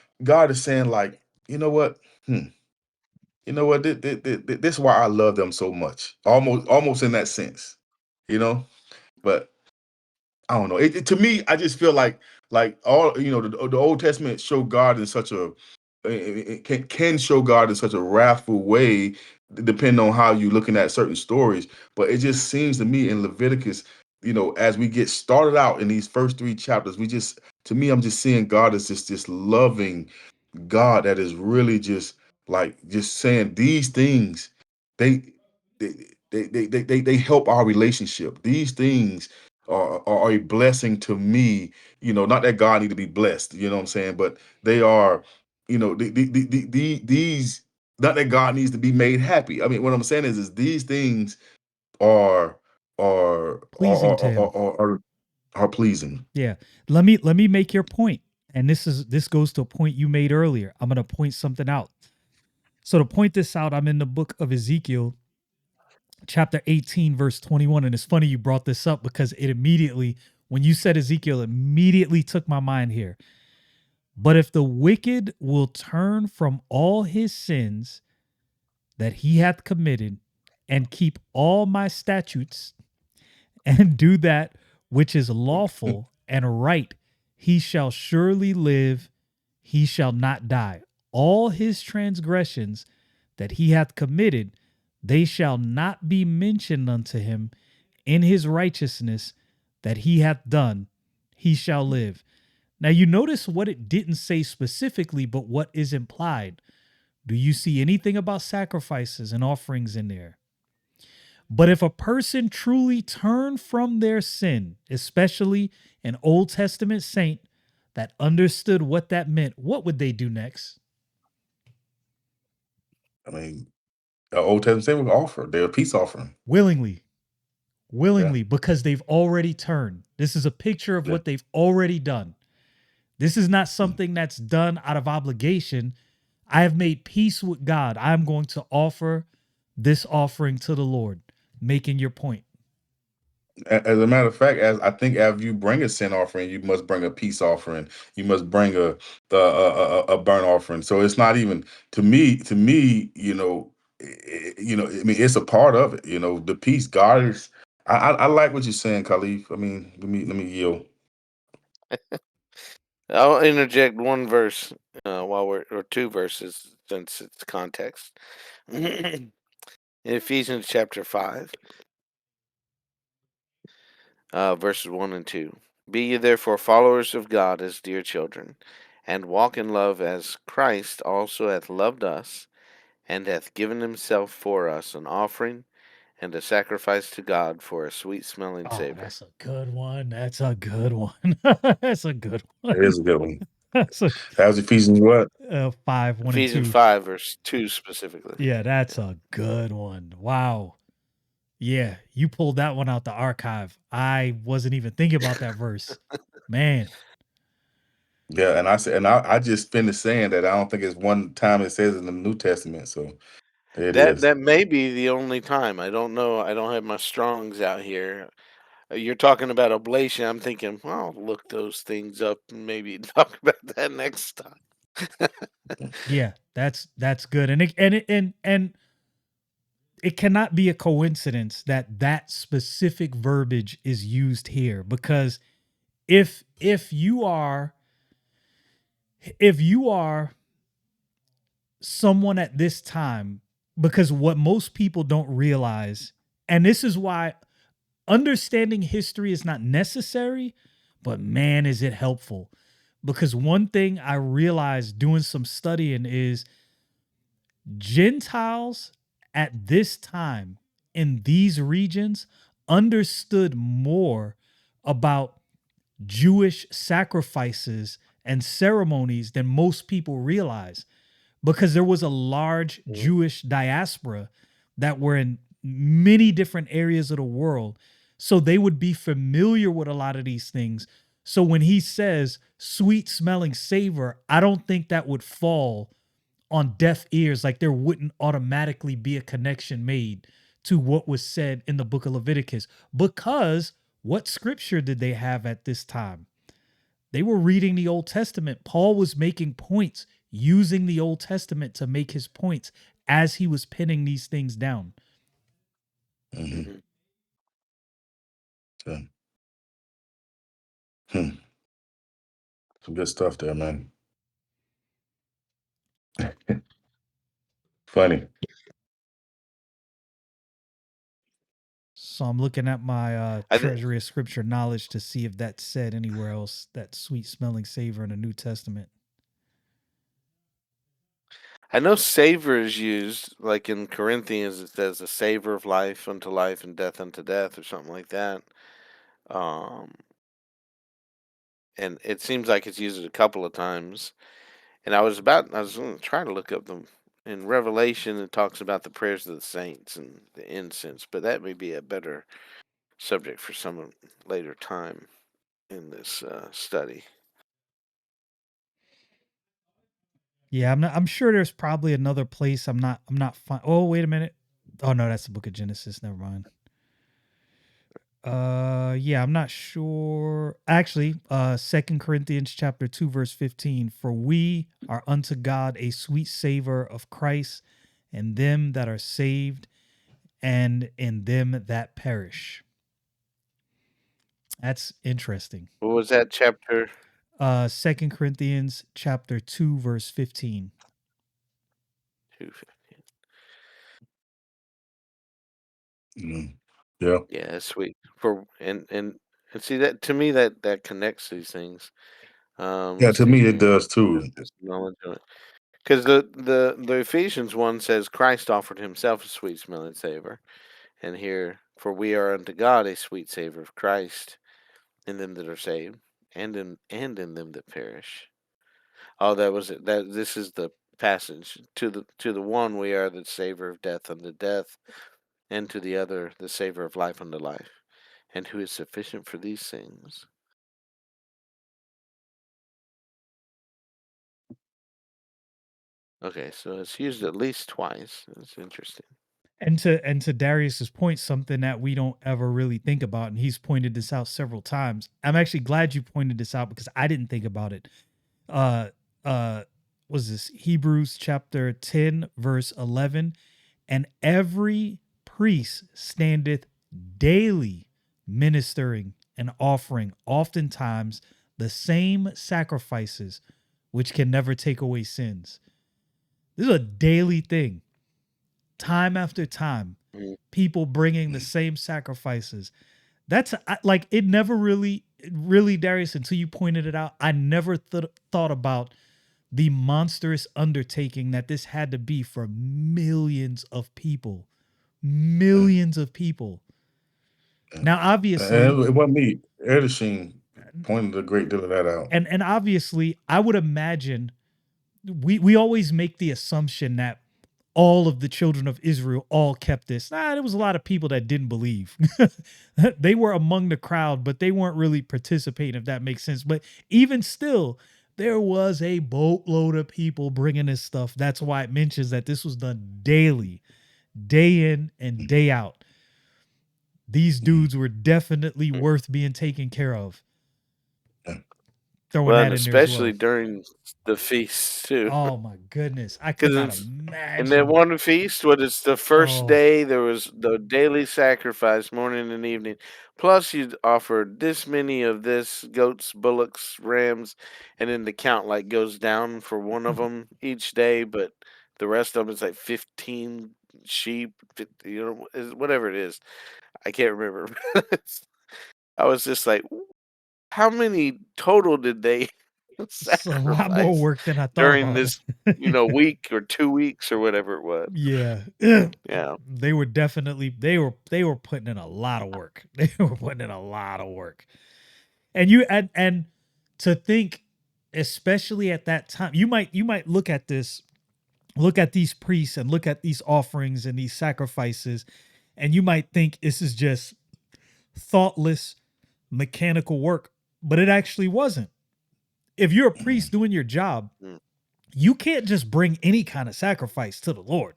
C: is saying like, you know what? This is why I love them so much. Almost in that sense. You know? But I don't know. To me, I just feel like all the Old Testament show God in such a it can show God in such a wrathful way, depending on how you're looking at certain stories. But it just seems to me in Leviticus, as we get started out in these first three chapters, to me, I'm just seeing God as this loving God that is really just saying these things. They they help our relationship. These things are a blessing to me. Not that God need to be blessed. You know what I'm saying? But they are, these. Not that God needs to be made happy. I mean, what I'm saying is these things are are are
A: Pleasing to
C: are
A: him.
C: are, are, are are pleasing.
A: Yeah. Let me make your point. And this goes to a point you made earlier. I'm gonna point something out. So to point this out, I'm in the book of Ezekiel, chapter 18, verse 21. And it's funny you brought this up because it immediately, when you said Ezekiel, it immediately took my mind here. But if the wicked will turn from all his sins that he hath committed and keep all my statutes and do that which is lawful and right, he shall surely live, he shall not die. All his transgressions that he hath committed, they shall not be mentioned unto him in his righteousness that he hath done. he shall live. Now you notice what it didn't say specifically, but what is implied. Do you see anything about sacrifices and offerings in there? But if a person truly turned from their sin, especially an Old Testament saint that understood what that meant, what would they do next?
C: I mean, the Old Testament said we offer. They're a peace offering.
A: Willingly,
C: Yeah.
A: willingly, because they've already turned. This is a picture of
C: Yeah.
A: what they've already done. This is not
C: Mm.
A: something that's done out of obligation. I have made peace with God. I'm going to offer this offering to the Lord, making your point.
C: As a matter of fact, as I think, as you bring a sin offering, you must bring a peace offering. You must bring a burnt offering. So it's not even to me. To me, I mean, it's a part of it. The peace. God is. I like what you're saying, Khalif. I mean, let me yield.
B: I'll interject one verse while we're or two verses since it's context. In Ephesians chapter 5, verses 1 and 2. Be ye therefore followers of God as dear children, and walk in love as Christ also hath loved us, and hath given himself for us an offering and a sacrifice to God for a sweet smelling
A: Oh,
B: savor.
A: that's a good one. That's a good one. That's a good one.
C: It is a good one.
A: That's a
C: That was Ephesians what?
A: 5, 1 and
B: Ephesians
A: 2.
B: 5, verse 2 specifically.
A: Yeah, that's a good one. Wow. Yeah, you pulled that one out the archive. I wasn't even thinking about that verse. Man.
C: Yeah, and I said, and I just finished saying that I don't think it's one time it says in the New Testament. So there it
B: That
C: is.
B: that may be the only time. I don't know. I don't have my Strongs out here. You're talking about oblation. I'm thinking, well, I'll look those things up and maybe talk about that next time.
A: Yeah, that's good. And it cannot be a coincidence that that specific verbiage is used here, because if you are if you are someone at this time, because what most people don't realize, and this is why understanding history is not necessary, but man, is it helpful. Because one thing I realized doing some studying is Gentiles at this time in these regions understood more about Jewish sacrifices and ceremonies than most people realize, because there was a large
C: Mhm.
A: Jewish diaspora that were in many different areas of the world. So they would be familiar with a lot of these things. So when he says sweet smelling savor, I don't think that would fall on deaf ears. Like there wouldn't automatically be a connection made to what was said in the book of Leviticus. Because what scripture did they have at this time? They were reading the Old Testament. Paul was making points, using the Old Testament to make his points as he was pinning these things down.
C: Mhm.
B: Mhm.
C: So, hmm, some good stuff there, man. Funny.
A: So I'm looking at my
B: I th-
A: treasury of scripture knowledge to see if that's said anywhere else, that sweet smelling savor in the New Testament.
B: I know savor is used like in Corinthians. It says a savor of life and death unto death, or something like that. Um, and it seems like it's used a couple of times. And I was going to try to look up them in Revelation. It talks about the prayers of the saints and the incense, but that may be a better subject for some later time in this study.
A: Yeah, I'm sure there's probably another place. I'm not fine. Oh, wait a minute. Oh no, that's the book of Genesis. Never mind. Yeah, I'm not sure. Actually, 2 Corinthians chapter 2 verse 15, for we are unto God a sweet savor of Christ and them that are saved and in them that perish. That's interesting.
B: What was that chapter?
A: 2 Corinthians chapter 2 verse 15.
B: 2:15.
C: Mhm. Yeah.
B: Yeah, that's sweet. For and And see that to me that connects these things.
C: Yeah,
B: Let's
C: to
B: see
C: me it
B: here.
C: does too.
B: There's knowledge on it. Because the Ephesians one says Christ offered himself a sweet smelling savor. And here, for we are unto God a sweet savor of Christ in them that are saved, and in them that perish. Oh, that was it. That this is the passage. To the one we are the savor of death unto death, and to the other the savor of life unto life. And who is sufficient for these things? Okay, so it's used at least twice. That's interesting.
A: And to Darius's point, something that we don't ever really think about, and he's pointed this out several times. I'm actually glad you pointed this out because I didn't think about it. Uh was this Hebrews chapter 10, verse 11? And every priest standeth daily ministering and offering oftentimes the same sacrifices which can never take away sins. This is a daily thing, time after time,
B: Mhm.
A: people bringing the same sacrifices. Like it never really, Darius, until you pointed it out, I never thought about the monstrous undertaking that this had to be for millions of people.
C: Yeah,
A: Millions of people.
C: yeah.
A: Now,
C: And
A: obviously,
C: it wasn't me. Erdishine pointed a great deal of that out.
A: and obviously, I would imagine we always make the assumption that all of the children of Israel all kept this. There was a lot of people that didn't believe. They were among the crowd, but they weren't really participating, if that makes sense. But even still, there was a boatload of people bringing this stuff. That's why it mentions that this was done daily, day in and day out. These
C: Mhm.
A: dudes were definitely worth being taken care of.
C: Yeah.
A: Throwing
B: Well, and
A: that in there as
B: especially
A: well.
B: during the feasts too,
A: Oh my goodness. I could not
B: because in that
A: imagine.
B: one feast, what it's the first
A: Oh,
B: day, there was the daily sacrifice, morning and evening. Plus, you'd offered this many of this goats, bullocks, rams, and then the count like goes down for one of them each day, but the rest of them is like 15 sheep, whatever it is. I can't remember. I was just like, how many total did they
A: it's a lot more
B: sacrifice
A: work than I thought
B: during
A: about.
B: this, week or 2 weeks or whatever it was?
A: Yeah.
B: Yeah.
A: They were definitely they were putting in a lot of work. They were putting in a lot of work. And to think, especially at that time, you might look at these priests and look at these offerings and these sacrifices, and you might think this is just thoughtless mechanical work, but it actually wasn't. If you're a priest doing your job,
B: Mm,
A: you can't just bring any kind of sacrifice to the Lord,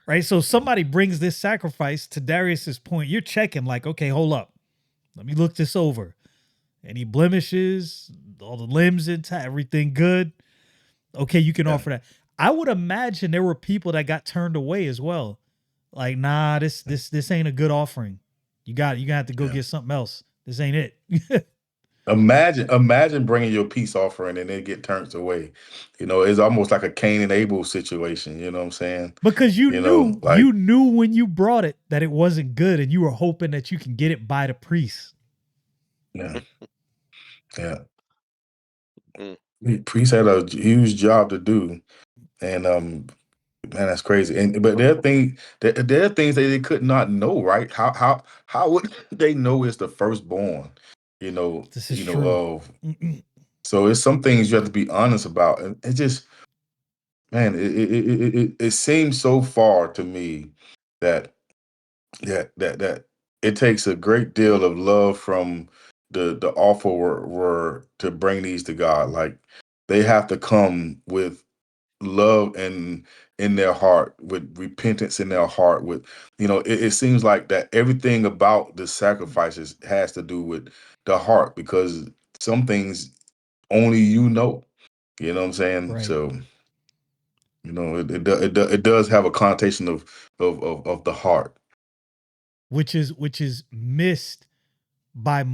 A: right? So somebody brings this sacrifice, to Darius's point, you're checking like, okay, hold up. Let me look this over. Any blemishes, all the limbs intact, everything good. Okay, you can
C: Yeah.
A: offer that. I would imagine there were people that got turned away as well. Like, nah, this ain't a good offering. You gotta have to go
C: Yeah.
A: get something else. This ain't it.
C: Imagine bringing your peace offering and it get turned away. It's almost like a Cain and Abel situation. You know what I'm saying?
A: Because
C: Like,
A: you knew when you brought it that it wasn't good, and you were hoping that you can get it by the priest.
C: yeah, yeah.
B: mm,
C: The priest had a huge job to do, and man, that's crazy. And but there are things that they could not know, right? How would they know it's the firstborn? You know,
A: This is
C: you know
A: true.
C: of so it's some things you have to be honest about, and it just man, it seems so far to me that that it takes a great deal of love from the offerer to bring these to God. Like they have to come with love and in their heart, with repentance in their heart, with it seems like that everything about the sacrifices has to do with the heart, because some things only you know what I'm saying?
A: Right.
C: So it does have a connotation of the heart.
A: Which is missed by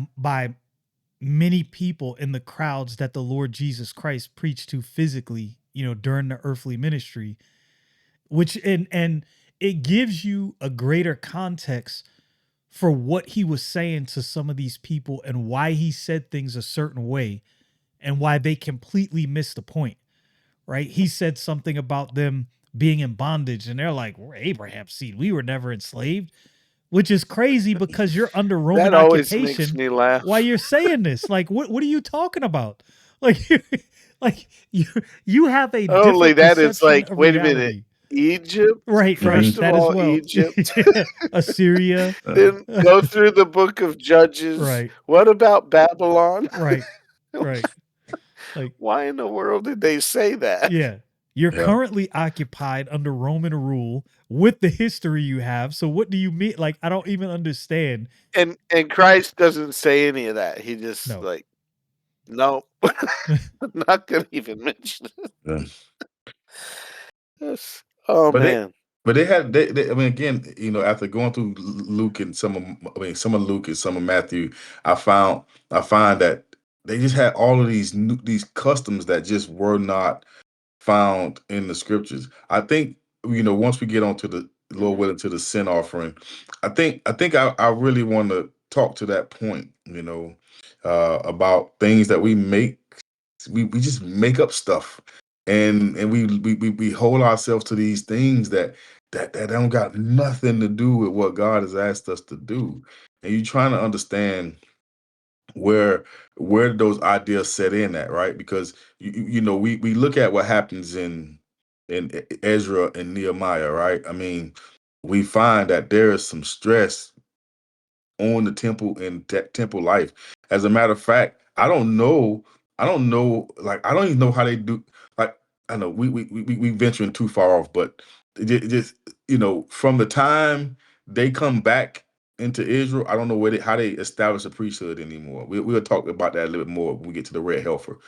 A: many people in the crowds that the Lord Jesus Christ preached to physically, during the earthly ministry, which and it gives you a greater context for what he was saying to some of these people and why he said things a certain way and why they completely missed the point, right? He said something about them being in bondage and they're like, we're Abraham's seed. We were never enslaved, which is crazy because you're under Roman
B: That always makes
A: occupation
B: me
A: while
B: laugh.
A: you're saying this. Like, what are you talking about? Like, like you you have a
B: Only
A: different
B: that it's
A: perception
B: like,
A: of
B: wait a minute,
A: reality.
B: Egypt?
A: Right, right.
B: First
C: Mhm.
B: of
A: That as
B: all,
A: well.
B: Egypt.
A: Assyria.
B: Then go through the book of Judges.
A: Right,
B: What about Babylon?
A: right, right. Like,
B: Why in the world did they say that?
A: yeah. You're
C: Yeah.
A: currently occupied under Roman rule with the history you have. So what do you mean? Like, I don't even understand.
B: And Christ doesn't say any of that. He just
A: No.
B: like, no, I'm not gonna even mention
C: Yeah.
B: this. Oh
C: But they
B: man.
C: but they had they I mean, again, after going through Luke and some of Luke and some of Matthew, I found I find that they just had all of these customs that just were not found in the scriptures. I think, once we get onto the Lord
B: Mhm.
C: willing to the sin offering, I really want to talk to that point, about things that we just make up stuff, and we hold ourselves to these things that don't got nothing to do with what God has asked us to do. And you're trying to understand where those ideas set in at, right? Because we look at what happens in Ezra and Nehemiah, right? I mean, we find that there is some stress on the temple and temple life. As a matter of fact, like I don't even know how they do. Like, I know we venturing too far off, but just from the time they come back into Israel, I don't know how they establish a priesthood anymore. We'll talk about that a little bit more when we get to the red heifer.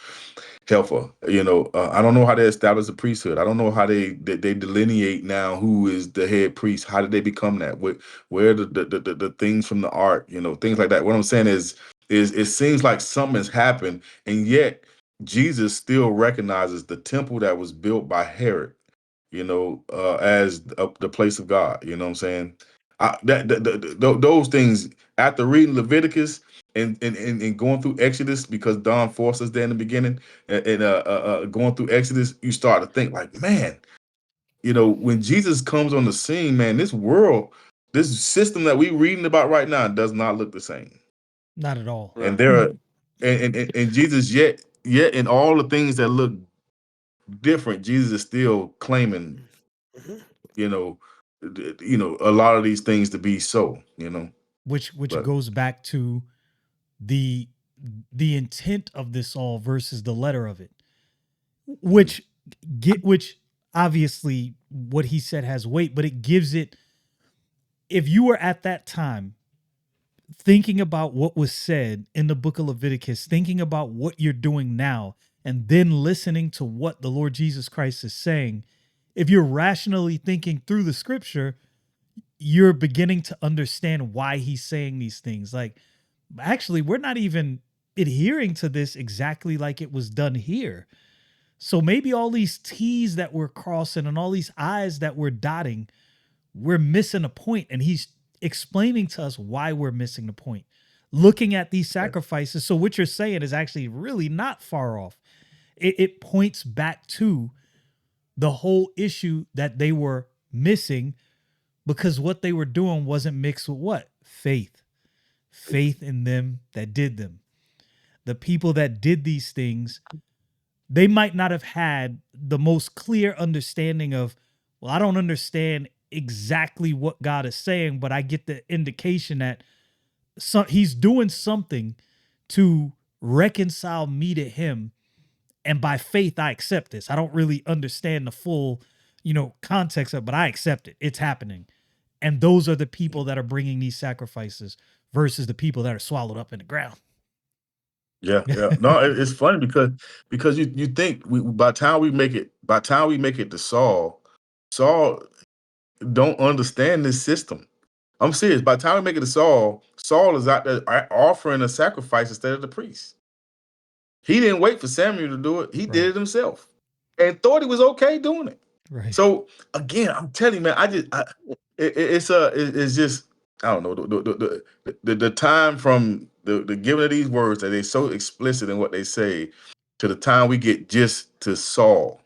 C: I don't know how they establish a priesthood. I don't know how they delineate now who is the head priest. How did they become that? Where the things from the ark, things like that. What I'm saying is it seems like something has happened, and yet Jesus still recognizes the temple that was built by Herod, as the place of God. You know what I'm saying? Those things, after reading Leviticus and going through Exodus, because Don forced us there in the beginning, and going through Exodus, you start to think like, man, when Jesus comes on the scene, man, this system that we reading about right now does not look the same.
A: Not at all.
C: And
B: Right.
C: there are and Jesus, yet in all the things that look different, Jesus is still claiming,
B: Mhm.
C: you know, a lot of these things to be so,
A: Which
C: but
A: goes back to the the intent of this all versus the letter of it.
C: mhm,
A: Which which obviously what he said has weight, but it gives it, if you were at that time thinking about what was said in the book of Leviticus, thinking about what you're doing now, and then listening to what the Lord Jesus Christ is saying, if you're rationally thinking through the scripture, you're beginning to understand why he's saying these things. Like, actually, we're not even adhering to this exactly like it was done here. So maybe all these T's that we're crossing and all these I's that we're dotting, we're missing a point, and he's explaining to us why we're missing the point. Looking at these
C: yeah,
A: sacrifices, so what you're saying is actually really not far off. It points back to the whole issue that they were missing, because what they were doing wasn't mixed with what? Faith in them that did them. The people that did these things, they might not have had the most clear understanding of, well, I don't understand exactly what God is saying, but I get the indication that he's doing something to reconcile me to him. And by faith, I accept this. I don't really understand the full, context of it, but I accept it. It's happening. And those are the people that are bringing these sacrifices versus the people that are swallowed up in the ground.
C: yeah, yeah. No, it's funny because you think by the time we make it to Saul don't understand this system. I'm serious. By the time we make it to Saul is out there offering a sacrifice instead of the priest. He didn't wait for Samuel to do it. He did
A: Right.
C: it himself and thought he was okay doing it.
A: Right.
C: So again, I'm telling you, man, it's just I don't know the time from the giving of these words that they so explicit in what they say to the time we get just to Saul.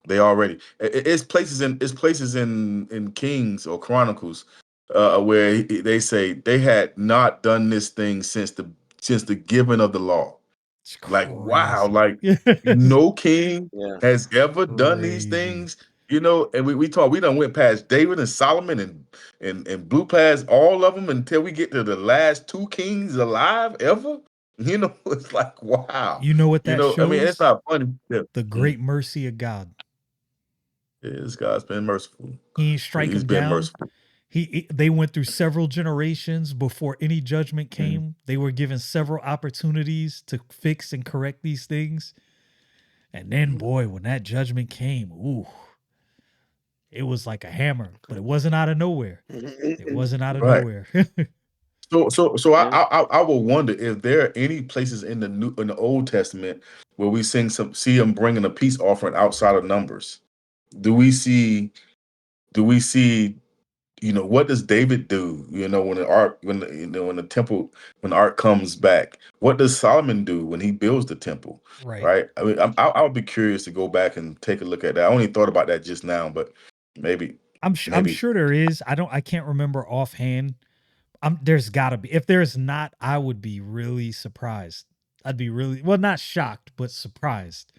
C: They already it's places in Kings or Chronicles where they say they had not done this thing since the giving of the law.
A: It's
C: Like, wow,
A: crazy.
C: like
A: It's
C: no king
B: Yeah.
C: has ever done these
A: crazy.
C: things, and we done went past David and Solomon and blew past all of them until we get to the last two kings alive ever. It's like, wow.
A: You know what that
C: I mean, it's
A: shows?
C: not funny. Yeah.
A: The
C: Mhm.
A: great mercy of God.
C: Yes, God's been merciful.
A: He ain't strike
C: He's
A: him
C: been
A: down.
C: merciful.
A: They went through several generations before any judgment
C: Mhm.
A: came. They were given several opportunities to fix and correct these things. And then boy, when that judgment came, ooh, it was like a hammer, but it wasn't out of nowhere. It wasn't out of
C: Right.
A: nowhere.
C: So
B: Yeah.
C: I will wonder if there are any places in the Old Testament where we see them bringing a peace offering outside of numbers. Do we see do we see what does David do? When the ark when the temple when the ark comes back, what does Solomon do when he builds the temple?
A: Right.
C: Right. I mean, I would be curious to go back and take a look at that. I only thought about that just now, but maybe
A: I'm
C: maybe
A: sure there is. I can't remember offhand. There's got to be. If there's not, I would be really surprised. I'd be really, well, not shocked, but surprised.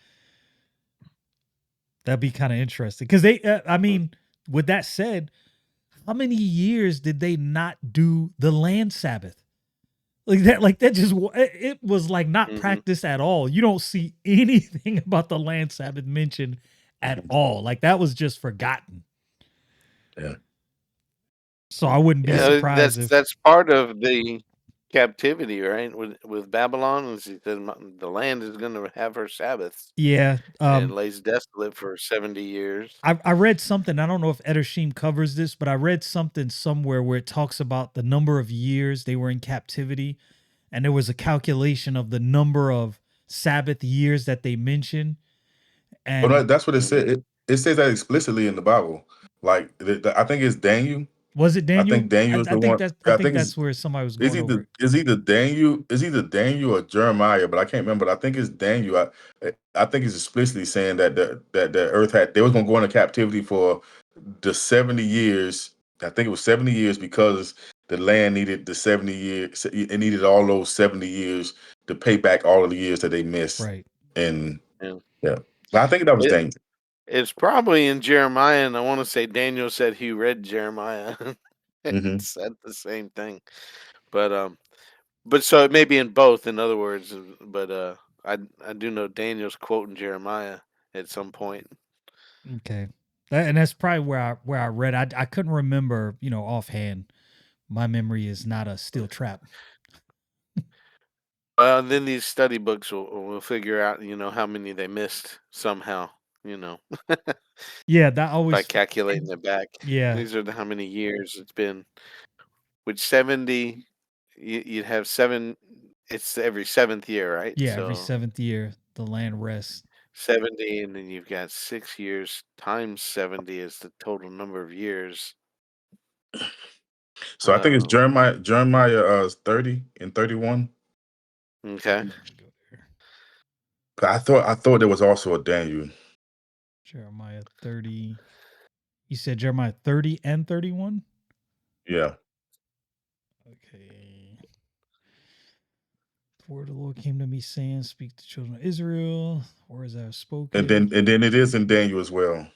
A: That'd be kind of interesting because I mean, with that said, how many years did they not do the land Sabbath? Like that just it was like not
B: Mm-hmm.
A: practiced at all. You don't see anything about the land Sabbath mentioned at all. Like that was just forgotten.
C: yeah.
A: So I wouldn't be
B: Yeah,
A: surprised
B: that's
A: if,
B: that's part of the captivity, right? With Babylon, is he said the land is going to have her Sabbaths,
A: yeah.
B: and it lays desolate for 70 years.
A: I read something. I don't know if Edersheim covers this, but I read something somewhere where it talks about the number of years they were in captivity, and there was a calculation of the number of Sabbath years that they mentioned.
C: Oh, no,
A: And
C: that's what it said.
B: Hmm.
C: It says that explicitly in the Bible. Like, I think it's Daniel.
A: was it
C: I
A: Daniel?
C: think Daniel is the one.
A: I
C: I
A: think
C: think
A: that's where somebody was
C: it's
A: going over
C: either
A: it.
C: is either Daniel or Jeremiah, but I can't remember. But I think it's Daniel. I think it's explicitly saying that the earth they was gonna go into captivity for the 70 years. I think it was 70 years because the land needed the 70 years. It needed all those 70 years to pay back all of the years that they missed.
A: Right.
C: And
B: Yeah.
C: yeah, but I think that was
B: It
C: Daniel.
B: it's probably in Jeremiah, and I want to say Daniel said he read Jeremiah and
C: Hmm.
B: said the same thing. But so it may be in both. In other words, but I do know Daniel's quoting Jeremiah at some point.
A: Okay. And that's probably where I read. I couldn't remember, offhand. My memory is not a steel trap.
B: Then these study books will figure out, how many they missed somehow, you know,
A: Yeah, that
B: by
A: always.
B: calculating it back.
A: Yeah,
B: These are how many years it's been. With 70, you'd have seven. It's every seventh year, right?
A: yeah. Every
B: So
A: seventh year, the land rests.
B: 70, and then you've got 6 years times 70 is the total number of years.
C: So I think it's
B: Um,
C: Jeremiah 30 and 31.
B: okay.
A: Let me go there.
C: I thought there was also a Daniel.
A: Jeremiah 30. You said Jeremiah 30 and 31?
C: Yeah.
A: Okay. The word of the Lord came to me saying, speak to the children of Israel. Words I have
C: And
A: spoken.
C: then it is in Daniel as well.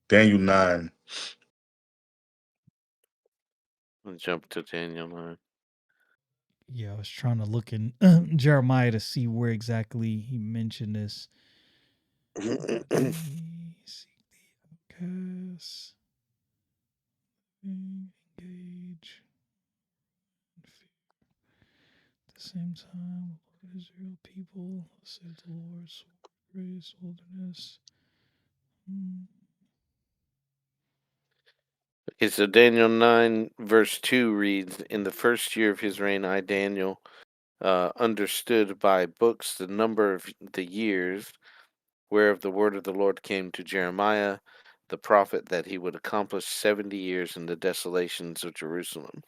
C: Daniel 9.
B: Let's jump to Daniel 9.
A: Yeah, I was trying to look in Jeremiah to see where exactly he mentioned this. Seek the outcasts, engage. At the same time, Israel people, save the Lord, grace, wilderness. Mm.
B: Okay, so Daniel 9, verse 2 reads, in the first year of his reign, I, Daniel, understood by books the number of the years whereof the word of the Lord came to Jeremiah, the prophet, that he would accomplish 70 years in the desolations of Jerusalem.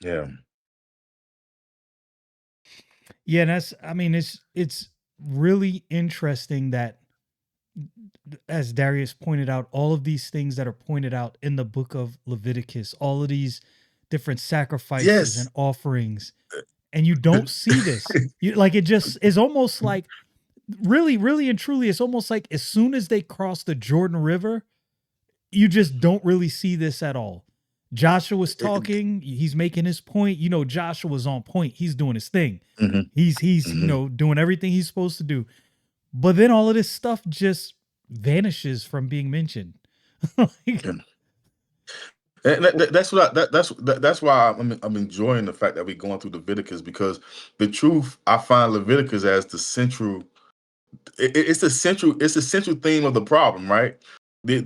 C: Yeah.
A: Yeah, and that's I mean, it's really interesting that as Darius pointed out, all of these things that are pointed out in the book of Leviticus, all of these different sacrifices and
C: Yes.
A: offerings, and you don't see this. You like it just is almost like really, really and truly, it's almost like as soon as they cross the Jordan River, you just don't really see this at all. Joshua's talking, he's making his point. You know, Joshua's on point. He's doing his thing.
C: Mhm,
A: He's
C: mhm.
A: doing everything he's supposed to do. But then all of this stuff just vanishes from being mentioned. Like,
C: Yeah. And that's what that's why I'm enjoying the fact that we're going through Leviticus, because the truth, I find Leviticus as the central. It's the central theme of the problem, right? These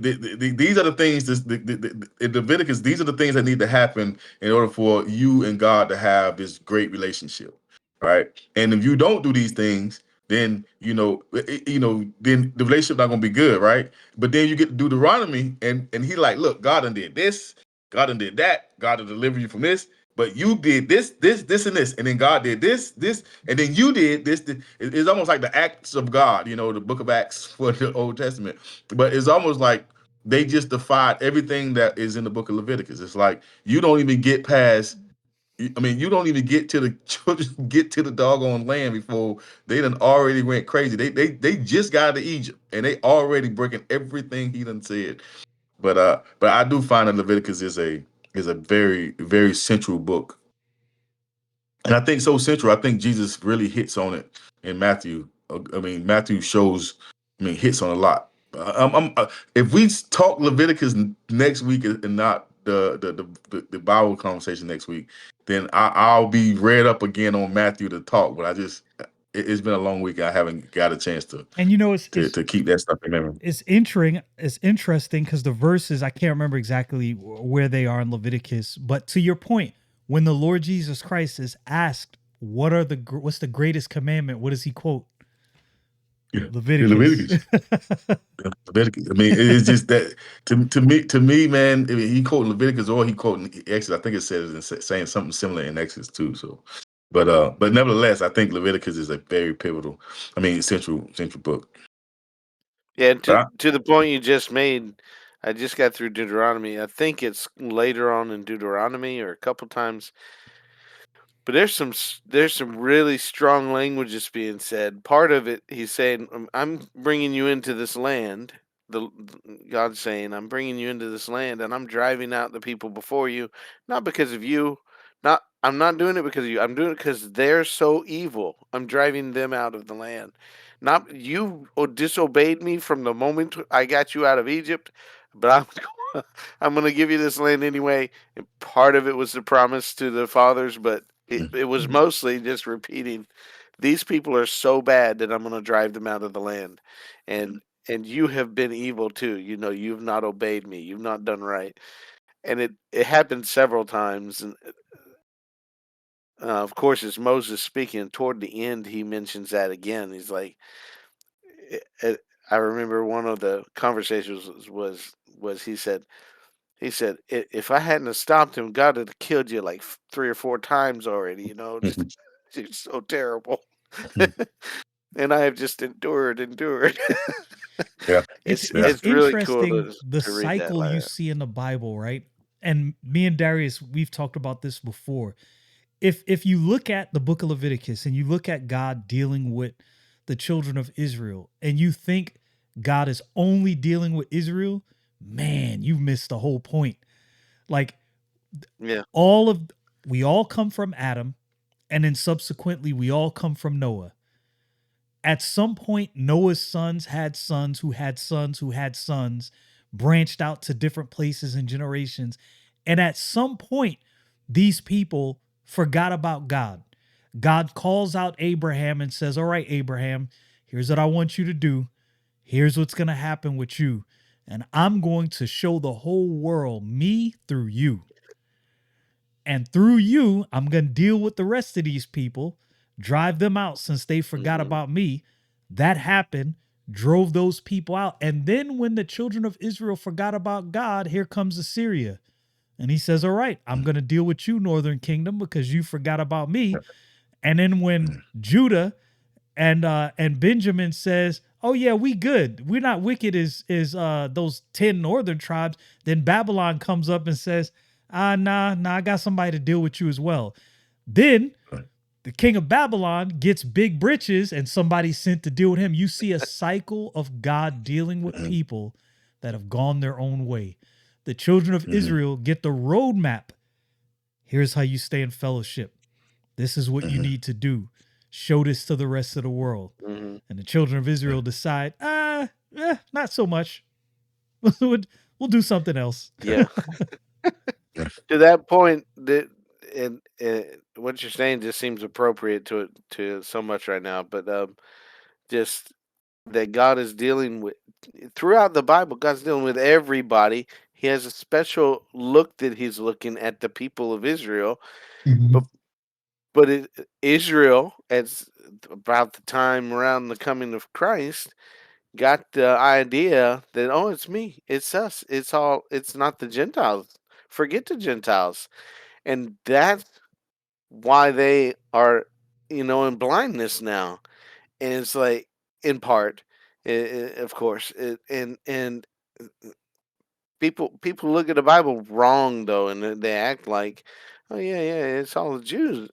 C: are the things in Leviticus. These are the things that need to happen in order for you and God to have this great relationship, right? And if you don't do these things, then then the relationship not gonna be good, right? But then you get to Deuteronomy, and he like, look, God done did this, God done did that, God done deliver you from this, but you did this, and this, and then God did this, and then you did this. It's almost like the acts of God, the Book of Acts for the Old Testament. But it's almost like they just defied everything that is in the Book of Leviticus. It's like you don't even get past. I mean, you don't even get to the children, get to the doggone land before they done already went crazy. They just got to Egypt, and they already breaking everything he done said. But I do find that Leviticus is a very, very central book, and I think so central. I think Jesus really hits on it in Matthew. I mean, Matthew shows, hits on a lot. If we talk Leviticus next week and not the Bible conversation next week, then I'll be read up again on Matthew to talk. But it's been a long week. I haven't got a chance to
A: and
C: to keep that stuff in memory.
A: it's interesting because the verses I can't remember exactly where they are in Leviticus, but to your point, when the Lord Jesus Christ is asked, what's the greatest commandment? What does he quote?
C: Yeah, in
A: Leviticus.
C: Leviticus. Yeah, Leviticus. I mean, it's just that to me, man. I mean, he quoting Leviticus or he quoting Exodus. I think it says saying something similar in Exodus too. So, but nevertheless, I think Leviticus is a very pivotal. I mean, central book.
B: Yeah, and
C: But
B: to the point you just made, I just got through Deuteronomy. I think it's later on in Deuteronomy or a couple times. But there's some really strong languages being said. Part of it, he's saying, I'm bringing you into this land." God's saying, "I'm bringing you into this land, and I'm driving out the people before you, not because of you. Not I'm not doing it because of you. I'm doing it because they're so evil. I'm driving them out of the land. Not you disobeyed me from the moment I got you out of Egypt, but I'm going to give you this land anyway." And part of it was the promise to the fathers, but it was mostly just repeating, "These people are so bad that I'm going to drive them out of the land, and you have been evil too. You've not obeyed me. You've not done right." And it happened several times, and of course, it's Moses speaking. Toward the end, he mentions that again. He's like, eh, eh, I remember one of the conversations was he said, If I hadn't have stopped him, God would have killed you like 3 or 4 times already. Just it's so terrible." And I have just endured.
C: yeah,
A: it's
C: yeah.
A: it's
B: It's really cool
A: interesting the
B: to read that
A: cycle
B: like
A: you
B: that.
A: see in the Bible, right? And me and Darius, we've talked about this before. If you look at the book of Leviticus and you look at God dealing with the children of Israel and you think God is only dealing with Israel, man, you missed the whole point. Like
B: Yeah.
A: all of we all come from Adam, and then subsequently we all come from Noah. At some point, Noah's sons had sons who had sons who had sons, branched out to different places and generations. And at some point, these people forgot about God. God calls out Abraham and says, "All right, Abraham, here's what I want you to do. Here's what's going to happen with you. And I'm going to show the whole world me through you. And through you, I'm going to deal with the rest of these people, drive them out since they forgot
B: Mhm.
A: about me." That happened, drove those people out. And then when the children of Israel forgot about God, here comes Assyria. And he says, all right, I'm going to deal with you, Northern Kingdom, because you forgot about me. And then when Judah and Benjamin says, oh yeah, we good, we're not wicked as those 10 northern tribes, then Babylon comes up and says, nah, I got somebody to deal with you as well. Then the king of Babylon gets big britches and somebody sent to deal with him. You see a cycle of God dealing with people that have gone their own way. The children of Israel get the roadmap. Here's how you stay in fellowship. This is what you need to do. Show this to the rest of the world.
B: Mm-hmm.
A: And the children of Israel decide, not so much. We'll do something else.
B: Yeah. To that point, and what you're saying just seems appropriate to so much right now. But just that God is dealing with throughout the Bible. God's dealing with everybody. He has a special look that He's looking at the people of Israel. But Israel, at about the time around the coming of Christ, got the idea that, oh, it's me, it's us, it's not the Gentiles. Forget the Gentiles, and that's why they are, in blindness now. And it's like, in part, of course, and people look at the Bible wrong though, and they act like, oh yeah, it's all the Jews.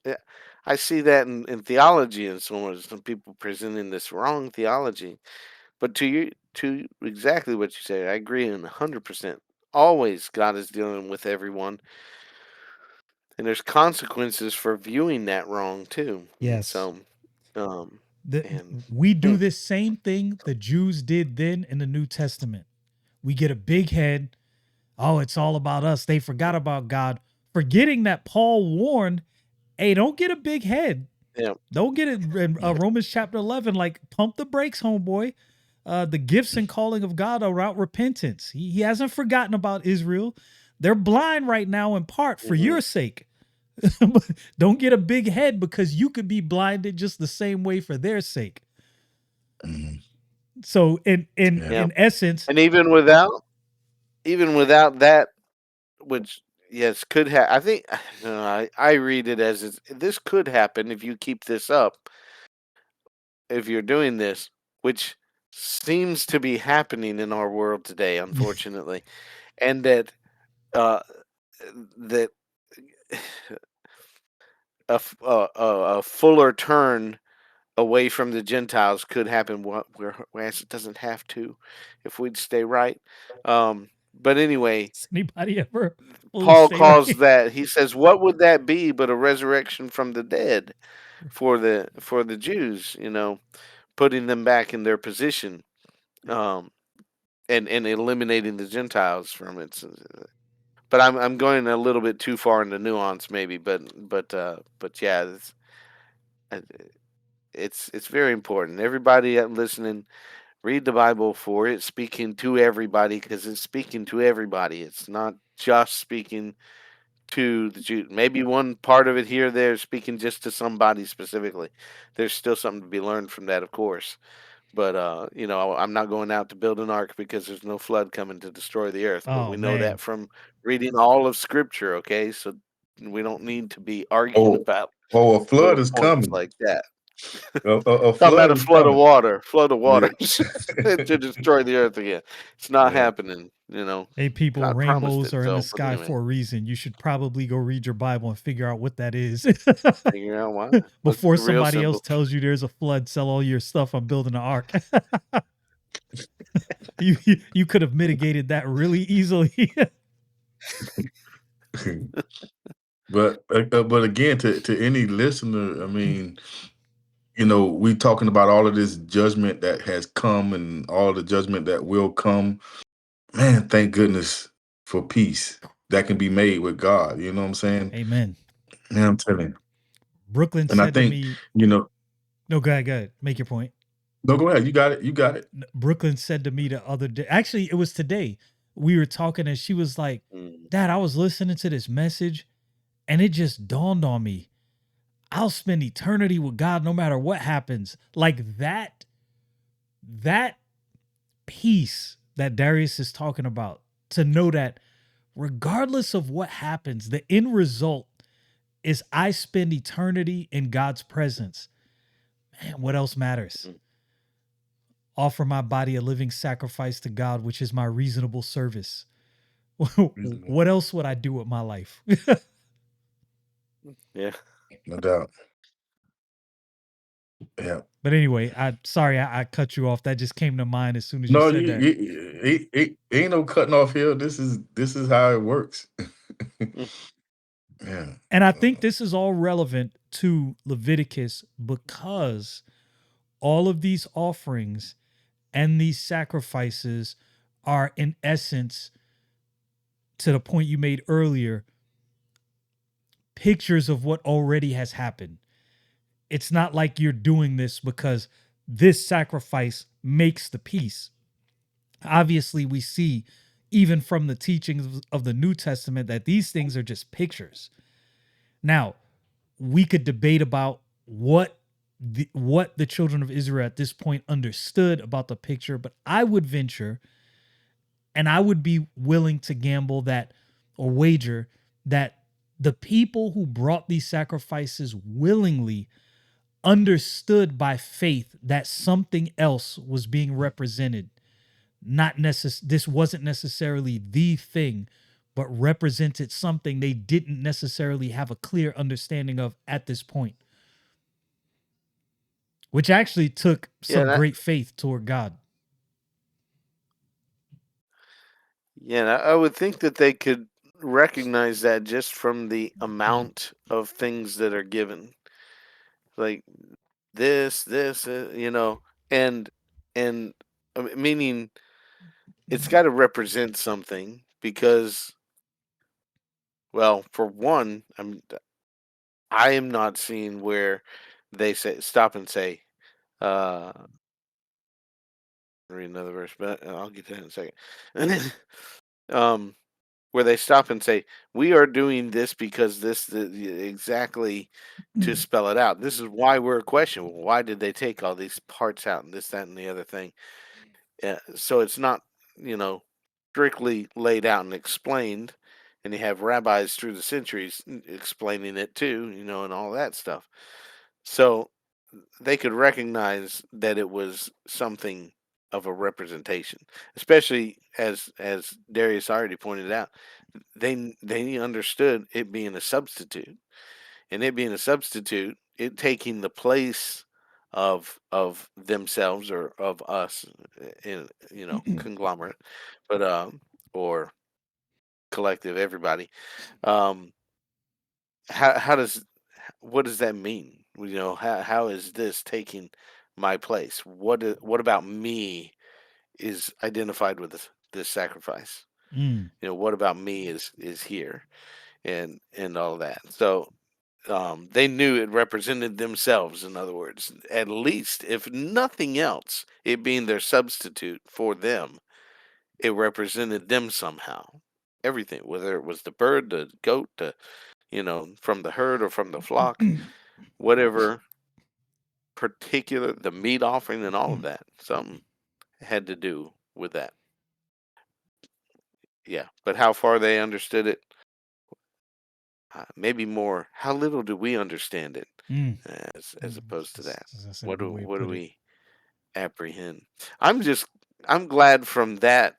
B: I see that in theology, and some people presenting this wrong theology. But to exactly what you say, I agree 100%. Always God is dealing with everyone, and there's consequences for viewing that wrong too. And
A: Yes.
B: so, um,
A: The,
B: and
A: we
B: hmm,
A: do this same thing the Jews did then in the New Testament. We get a big head. Oh, it's all about us. They forgot about God, forgetting that Paul warned, hey, don't get a big head.
B: yeah,
A: Don't get it in Romans chapter 11, like pump the brakes, homeboy. The gifts and calling of God are out repentance. He hasn't forgotten about Israel. They're blind right now in part for
B: hmm,
A: your sake. Don't get a big head because you could be blinded just the same way for their sake. So
B: yeah,
A: in essence,
B: and even without that, which yes could have. I think I read it as this could happen if you keep this up. If you're doing this, which seems to be happening in our world today, unfortunately, and uh, that a fuller turn away from the Gentiles could happen. Whereas it doesn't have to, if we'd stay right. But anyway,
A: does anybody ever fully
B: Paul
A: stay
B: calls
A: right?
B: that. He says, "What would that be but a resurrection from the dead for the Jews? Putting them back in their position." Um, and eliminating the Gentiles from it. But I'm going a little bit too far into nuance, maybe. But yeah, uh, it's very important. Everybody listening, read the Bible for it speaking to everybody, because it's speaking to everybody. It's not just speaking to the Jew. Maybe one part of it here, there, is speaking just to somebody specifically. There's still something to be learned from that, of course. But I'm not going out to build an ark because there's no flood coming to destroy the earth. But
A: Oh
B: we know that
A: man.
B: from reading all of Scripture. Okay, so we don't need to be arguing
C: Oh,
B: about
C: oh, a flood
B: little
C: is
B: points
C: coming.
B: like that.
C: A
B: Talking about
C: flood
B: a
C: is
B: flood of
C: coming.
B: water,
C: Yeah.
B: to destroy the earth again. It's not
C: Yeah.
B: happening.
A: Hey people,
B: God promised
A: rainbows
B: it.
A: are in the
B: So, but
A: sky
B: anyway,
A: for a reason. You should probably go read your Bible and figure out what that is.
B: figure out why. Look,
A: Before
B: real
A: somebody else
B: simple.
A: tells you there's a flood, sell all your stuff. I'm building an ark. You could have mitigated that really easily.
C: But again, to any listener, I mean, we talking about all of this judgment that has come and all the judgment that will come. Man, thank goodness for peace that can be made with God. You know what I'm saying?
A: Amen.
C: Yeah, I'm telling you.
A: Brooklyn
C: And I
A: said to
C: think,
A: me,
C: you know,
A: no, go ahead. Make your point.
C: no, go ahead. You got it. You got it.
A: Brooklyn said to me the other day, actually, it was today. We were talking and she was like,
B: Mm,
A: Dad, I was listening to this message and it just dawned on me. I'll spend eternity with God no matter what happens. Like that peace that Darius is talking about, to know that regardless of what happens, the end result is I spend eternity in God's presence. Man, what else matters?
B: Mhm.
A: Offer my body a living sacrifice to God, which is my reasonable service.
C: Reasonable.
A: What else would I do with my life?
B: Yeah.
C: No doubt. Yeah.
A: But anyway, I sorry I cut you off. That just came to mind as soon as you
C: No,
A: said that.
C: it ain't no cutting off here. This is how it works.
B: Mm.
C: Yeah.
A: And I think this is all relevant to Leviticus because all of these offerings and these sacrifices are, in essence, to the point you made earlier, pictures of what already has happened. It's not like you're doing this because this sacrifice makes the peace. Obviously, we see even from the teachings of the New Testament that these things are just pictures. Now, we could debate about what the children of Israel at this point understood about the picture, but I would venture and I would be willing to gamble that or wager that the people who brought these sacrifices willingly understood by faith that something else was being represented. This wasn't necessarily the thing, but represented something they didn't necessarily have a clear understanding of at this point, which actually took
B: Yeah,
A: some great faith toward God.
B: and I would think that they could recognize that just from the amount of things that are given, like this, and and meaning it's got to represent something because, well, for one, I am not seeing where they say stop and say, uh, read another verse, but I'll get to that in a second. And then, um, where they stop and say, "We are doing this because exactly to spell it out. This is why we're questioning. Why did they take all these parts out and this, that, and the other thing?" So it's not, you know, strictly laid out and explained. And you have rabbis through the centuries explaining it too, and all that stuff. So they could recognize that it was something of a representation, especially as Darius already pointed out, they understood it being a substitute, and it being a substitute, it taking the place of themselves or of us in conglomerate, but or collective, everybody. Um, how does what does that mean? How is this taking my place? What about me is identified with this sacrifice?
A: Mm,
B: What about me is here and all that. So they knew it represented themselves. In other words, at least if nothing else, it being their substitute for them, it represented them somehow. Everything, whether it was the bird, the goat, from the herd or from the flock, whatever particular, the meat offering and all of that, something had to do with that. Yeah, but how far they understood it, maybe more. How little do we understand it,
A: mm.
B: as opposed to that?
A: That's a
B: What
A: good
B: do
A: way to
B: what do
A: put it.
B: we apprehend? I'm just I'm glad from that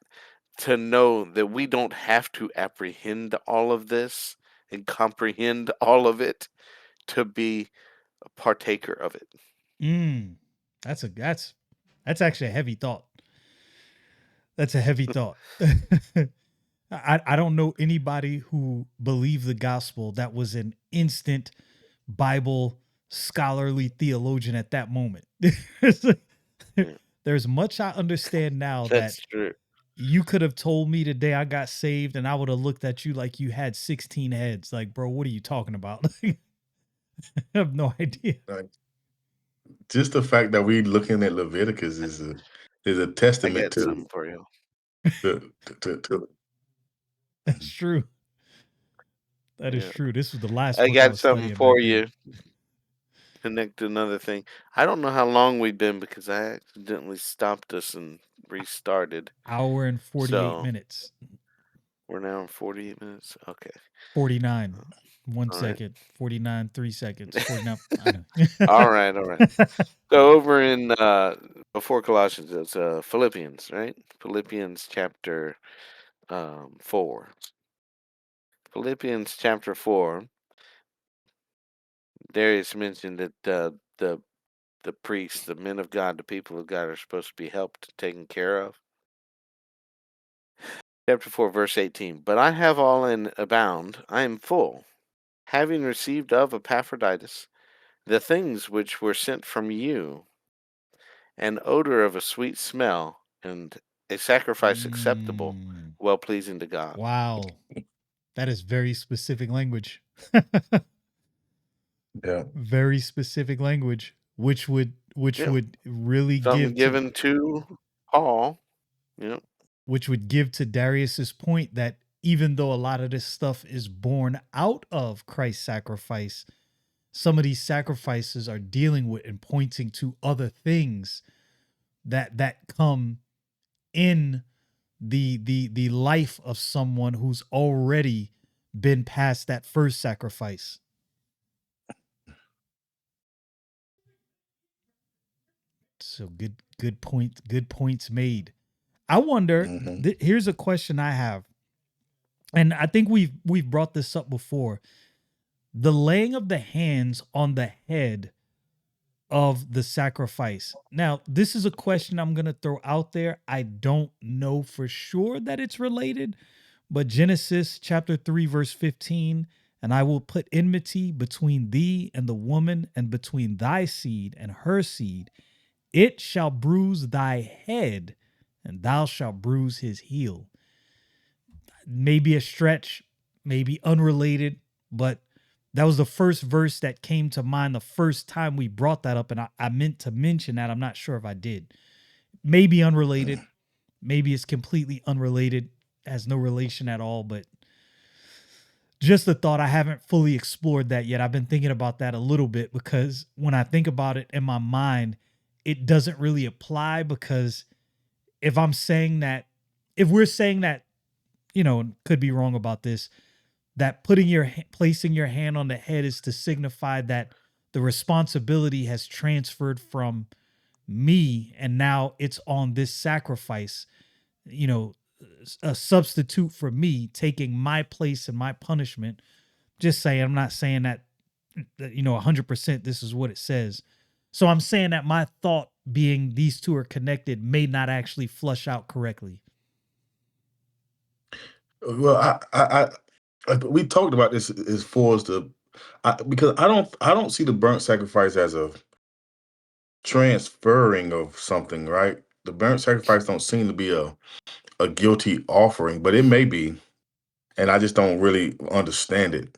B: to know that we don't have to apprehend all of this and comprehend all of it to be a partaker of it.
A: Mm. That's actually a heavy thought. That's a heavy thought. I don't know anybody who believed the gospel that was an instant Bible scholarly theologian at that moment.
B: Yeah,
A: There's much I understand now that
B: that's true.
A: you could have told me today I got saved and I would have looked at you like you had 16 heads. Like, bro, what are you talking about? I have no idea.
C: Like, just the fact that we looking at Leviticus is a
B: I
C: testament
B: got
C: to
B: something for you.
C: to
A: That's true. That is
B: Yeah,
A: true. This was the last
B: I
A: book I
B: got
A: was
B: something
A: studying back
B: for
A: then.
B: you. Connect to another thing. I don't know how long we've been because I accidentally stopped us and restarted.
A: Hour and 48
B: So
A: minutes.
B: We're now in 48 minutes. Okay.
A: 49. One
B: All right.
A: second. 49, 3 seconds. 49. I know.
B: All right. All right. So over in before Colossians, it's Philippians, right? Philippians chapter 4. Philippians chapter 4. Darius mentioned that the priests, the men of God, the people of God are supposed to be helped, taken care of. Chapter 4, verse 18. But I have all in abound, I am full, having received of Epaphroditus the things which were sent from you, an odor of a sweet smell, and a sacrifice acceptable,
A: Mm,
B: well pleasing to God.
A: wow. That is very specific language.
C: Yeah.
A: Very specific language, which
B: Yeah,
A: would really
B: something
A: give to
B: given to Paul. Yeah,
A: which would give to Darius's point that even though a lot of this stuff is born out of Christ's sacrifice, some of these sacrifices are dealing with and pointing to other things that come in the life of someone who's already been past that first sacrifice. So good points made. I wonder,
C: Hmm.
A: here's a question I have, and I think we've brought this up before. The laying of the hands on the head of the sacrifice. Now, this is a question I'm going to throw out there. I don't know for sure that it's related, but Genesis chapter 3 verse 15, and I will put enmity between thee and the woman and between thy seed and her seed. It shall bruise thy head and thou shalt bruise his heel. Maybe a stretch, maybe unrelated, but that was the first verse that came to mind the first time we brought that up. And I meant to mention that. I'm not sure if I did. Maybe unrelated. Maybe it's completely unrelated, has no relation at all. But just a thought, I haven't fully explored that yet. I've been thinking about that a little bit because when I think about it in my mind, it doesn't really apply because if I'm saying that, if we're saying that, could be wrong about this, that placing your hand on the head is to signify that the responsibility has transferred from me and now it's on this sacrifice, you know a substitute for me taking my place and my punishment. Just saying, I'm not saying that 100% this is what it says. So I'm saying that my thought being these two are connected may not actually flush out correctly.
C: Well, we talked about this as far as because I don't see the burnt sacrifice as a transferring of something, right? The burnt sacrifice don't seem to be a guilty offering, but it may be, and I just don't really understand it.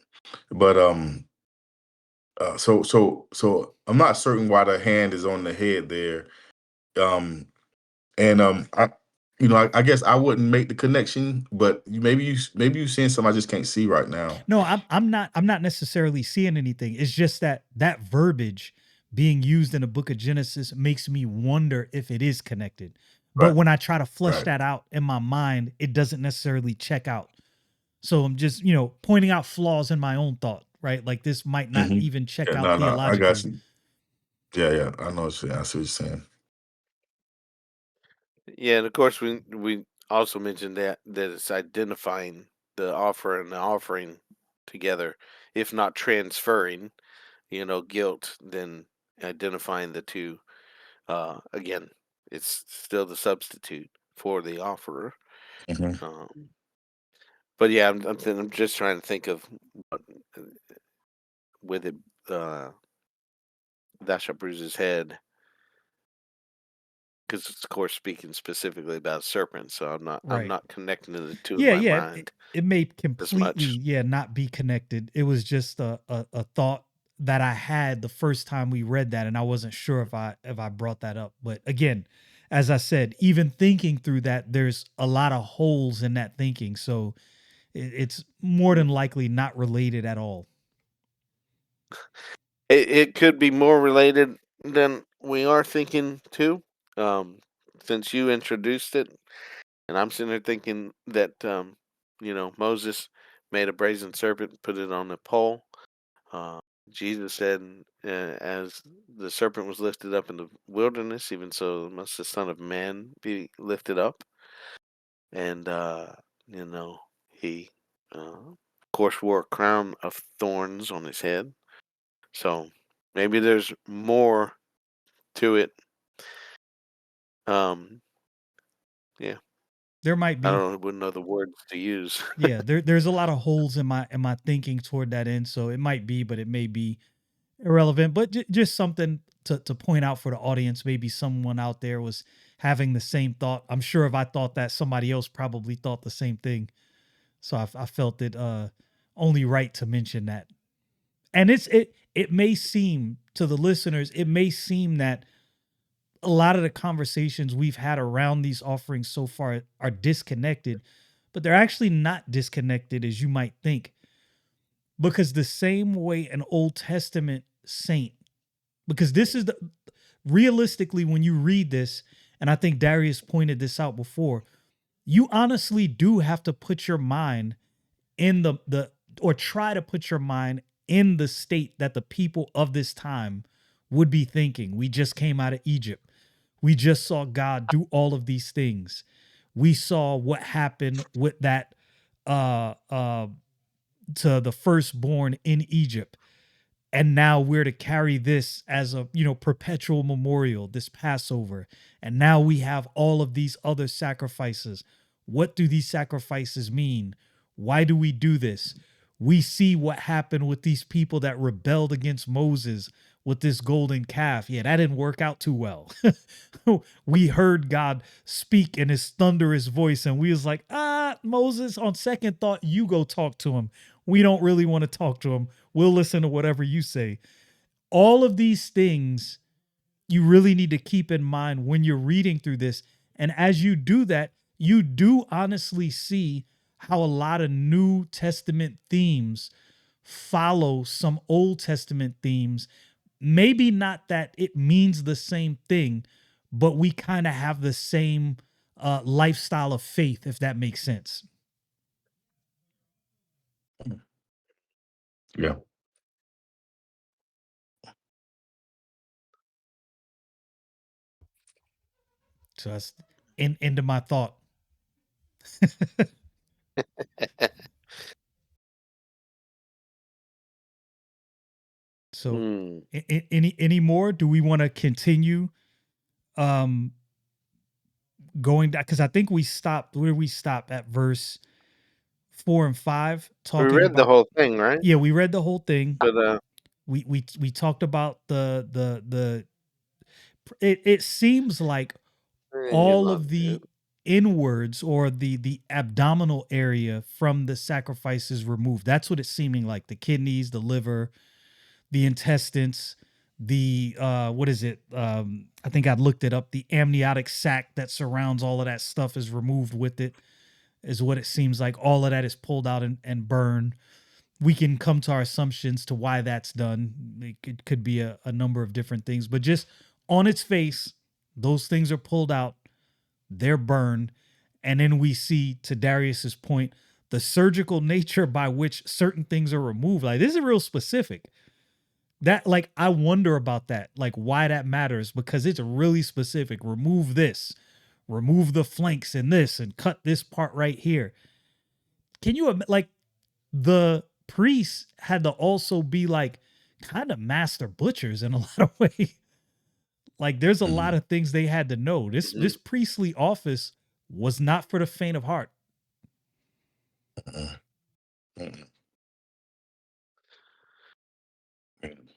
C: But so I'm not certain why the hand is on the head there. Um, and I guess I wouldn't make the connection, but maybe you seeing something I just can't see right now.
A: No, I'm not necessarily seeing anything. It's just that verbiage being used in the book of Genesis makes me wonder if it is connected. But
C: Right,
A: when I try to flush
C: right.
A: that out in my mind, it doesn't necessarily check out. So I'm just, pointing out flaws in my own thought, right? Like this might not
C: Hmm.
A: even check
C: Yeah,
A: out
C: no, no, I got
A: theologically.
C: you. Yeah, yeah, I know. I see what you're saying.
B: yeah, and of course we also mentioned that it's identifying the offer and the offering together, if not transferring, guilt, then identifying the two. Again, it's still the substitute for the offerer.
C: Hmm.
B: Um, but yeah, I'm just trying to think of what with it. Uh, Thou shalt bruise his head, because it's of course speaking specifically about serpents. So I'm
A: Right.
B: not connecting the two in
A: Yeah,
B: my
A: yeah. It,
B: mind
A: it may
B: as
A: completely,
B: much.
A: yeah, not be connected. It was just a thought that I had the first time we read that, and I wasn't sure if I brought that up. But again, as I said, even thinking through that, there's a lot of holes in that thinking. So it's more
B: Mm.
A: than likely not related at all.
B: It could be more related than we are thinking too. Um, since you introduced it, and I'm sitting there thinking that Moses made a brazen serpent and put it on a pole. Uh, Jesus said, as the serpent was lifted up in the wilderness, even so must the Son of Man be lifted up. And, he, of course, wore a crown of thorns on his head. So maybe there's more to it. Um, yeah,
A: There might
B: I
A: be.
B: don't know, wouldn't know the words to use.
A: Yeah, there's a lot of holes in my thinking toward that end, so it might be, but it may be irrelevant. But just something to point out for the audience. Maybe someone out there was having the same thought. I'm sure if I thought that, somebody else probably thought the same thing. So I felt it only right to mention that. And it may seem to the listeners, it may seem that a lot of the conversations we've had around these offerings so far are disconnected, but they're actually not disconnected as you might think. Because the same way an Old Testament saint, because this is the realistically, when you read this, and I think Darius pointed this out before, you honestly do have to put your mind in the or try to put your mind in the state that the people of this time would be thinking. We just came out of Egypt. We just saw God do all of these things. We saw what happened with that to the firstborn in Egypt. And now we're to carry this as a perpetual memorial, this Passover. And now we have all of these other sacrifices. What do these sacrifices mean? Why do we do this? We see what happened with these people that rebelled against Moses with this golden calf. Yeah, that didn't work out too well. We heard God speak in his thunderous voice, and we was like, Moses, on second thought, you go talk to him. We don't really want to talk to him. We'll listen to whatever you say. All of these things you really need to keep in mind when you're reading through this. And as you do that, you do honestly see how a lot of New Testament themes follow some Old Testament themes. Maybe not that it means the same thing, but we kind of have the same lifestyle of faith, if that makes sense.
C: Yeah.
A: So that's into my thought. So,
B: Hmm.
A: any more? Do we want to continue um going down? Because I think we stopped. Where did we stop at? Verse 4 and 5,
B: We
A: talking
B: read the
A: about.
B: whole thing, right?
A: Yeah, we read the whole thing.
B: But
A: We talked about the. It seems like
B: you
A: all
B: lost
A: of
B: it.
A: the inwards or the abdominal area from the sacrifice is removed. That's what it's seeming like. The kidneys, the liver, the intestines, the what is it? I think I looked it up. The amniotic sac that surrounds all of that stuff is removed with it, is what it seems like. All of that is pulled out and burned. We can come to our assumptions to why that's done. It could be a number of different things, but just on its face, those things are pulled out, they're burned, and then we see, to Darius's point, the surgical nature by which certain things are removed. Like, this is real specific. That, like, I wonder about that, like why that matters, because it's really specific. Remove this, remove the flanks in this, and cut this part right here. Can you like, the priests had to also be like kind of master butchers in a lot of ways. Like, there's a lot
C: Mhm.
A: of things they had to know. This
B: Mhm.
A: priestly office was not for the faint of heart.
C: Mhm. Mhm. Mhm.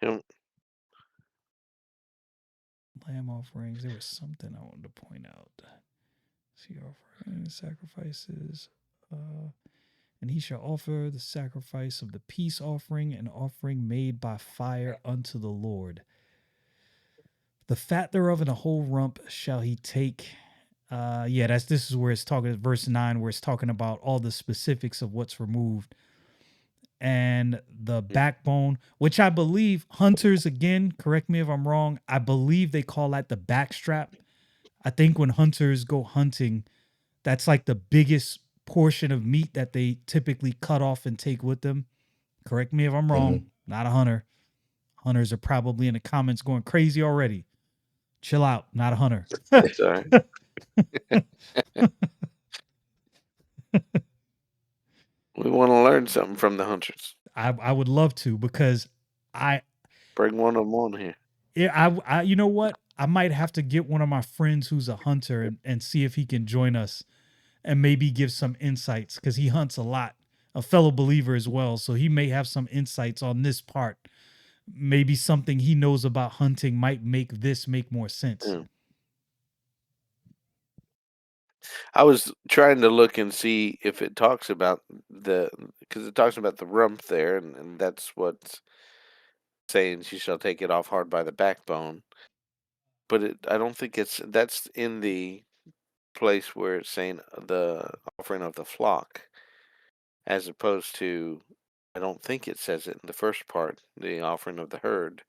B: Him-
A: Lamb offerings. There was something I wanted to point out. See, offerings, sacrifices. And he shall offer the sacrifice of the peace offering, an offering made by fire unto the Lord. The fat thereof and a whole rump shall he take. Yeah, this is where it's talking, verse 9, where it's talking about all the specifics of what's removed. And the backbone, which I believe hunters, again, correct me if I'm wrong, I believe they call that the backstrap. I think when hunters go hunting, That's like the biggest portion of meat that they typically cut off and take with them. Correct me if I'm wrong.
C: Hmm.
A: Not a hunter. Hunters are probably in the comments going crazy already. Chill out. Not a hunter.
B: It's all right. We want to learn something from the hunters.
A: I would love to because I
B: Bring one of them on here.
A: yeah, you know what? I might have to get one of my friends who's a hunter and see if he can join us and maybe give some insights because he hunts a lot, a fellow believer as well. So he may have some insights on this part. Maybe something he knows about hunting might make this make more sense.
B: Yeah. I was trying to look and see if it talks about because it talks about the rump there, and that's what's saying she shall take it off hard by the backbone. But I don't think that's in the place where it's saying the offering of the flock, as opposed to, I don't think it says it in the first part, the offering of the herd.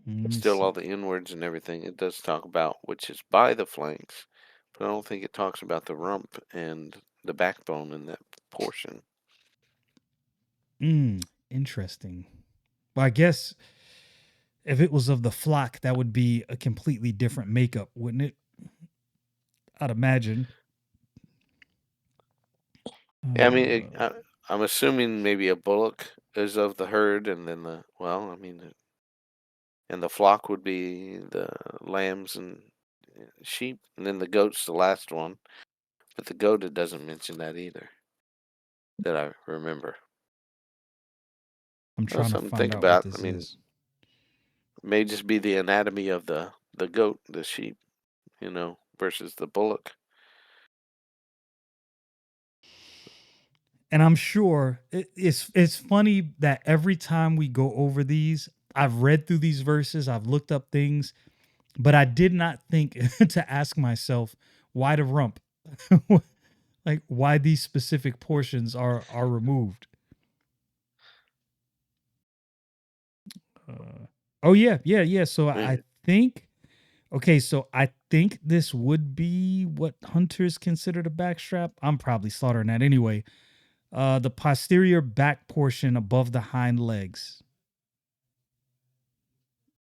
A: Let
B: But
A: me
B: still,
A: see.
B: all the inwards and everything, it does talk about which is by the flanks, but I don't think it talks about the rump and the backbone in that portion.
A: Interesting. Well, I guess if it was of the flock, that would be a completely different makeup, wouldn't it? I'd imagine.
B: Yeah, I mean,
A: Uh,
B: I'm assuming maybe a bullock is of the herd, and then well, I mean, and the flock would be the lambs and sheep, and then the goat's the last one. But the goat, it doesn't mention that either, that I remember.
A: I'm
B: Well,
A: trying to
B: something to
A: find
B: think
A: out what
B: about. I
A: this
B: mean,
A: is.
B: it may just be the anatomy of the goat, the sheep, versus the bullock.
A: And I'm sure it's funny that every time we go over these, I've read through these verses, I've looked up things, but I did not think to ask myself why the rump, like why these specific portions are removed. Oh yeah, yeah, yeah. So I
B: Yeah.
A: think okay, so I think this would be what hunters consider the backstrap. I'm probably slaughtering that anyway. The posterior back portion above the hind legs.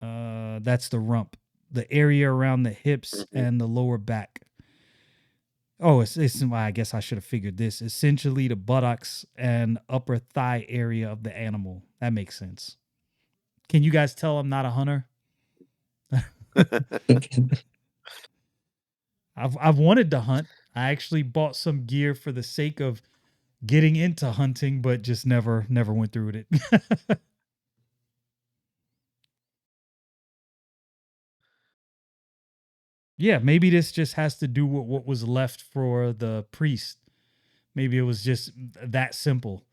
A: That's the rump. The area around the hips
B: Hmm.
A: and the lower back. Oh, it's I guess I should have figured this. Essentially the buttocks and upper thigh area of the animal. That makes sense. Can you guys tell I'm not a hunter? I've wanted to hunt. I actually bought some gear for the sake of getting into hunting, but just never went through with it. Yeah, maybe this just has to do with what was left for the priest. Maybe it was just that simple.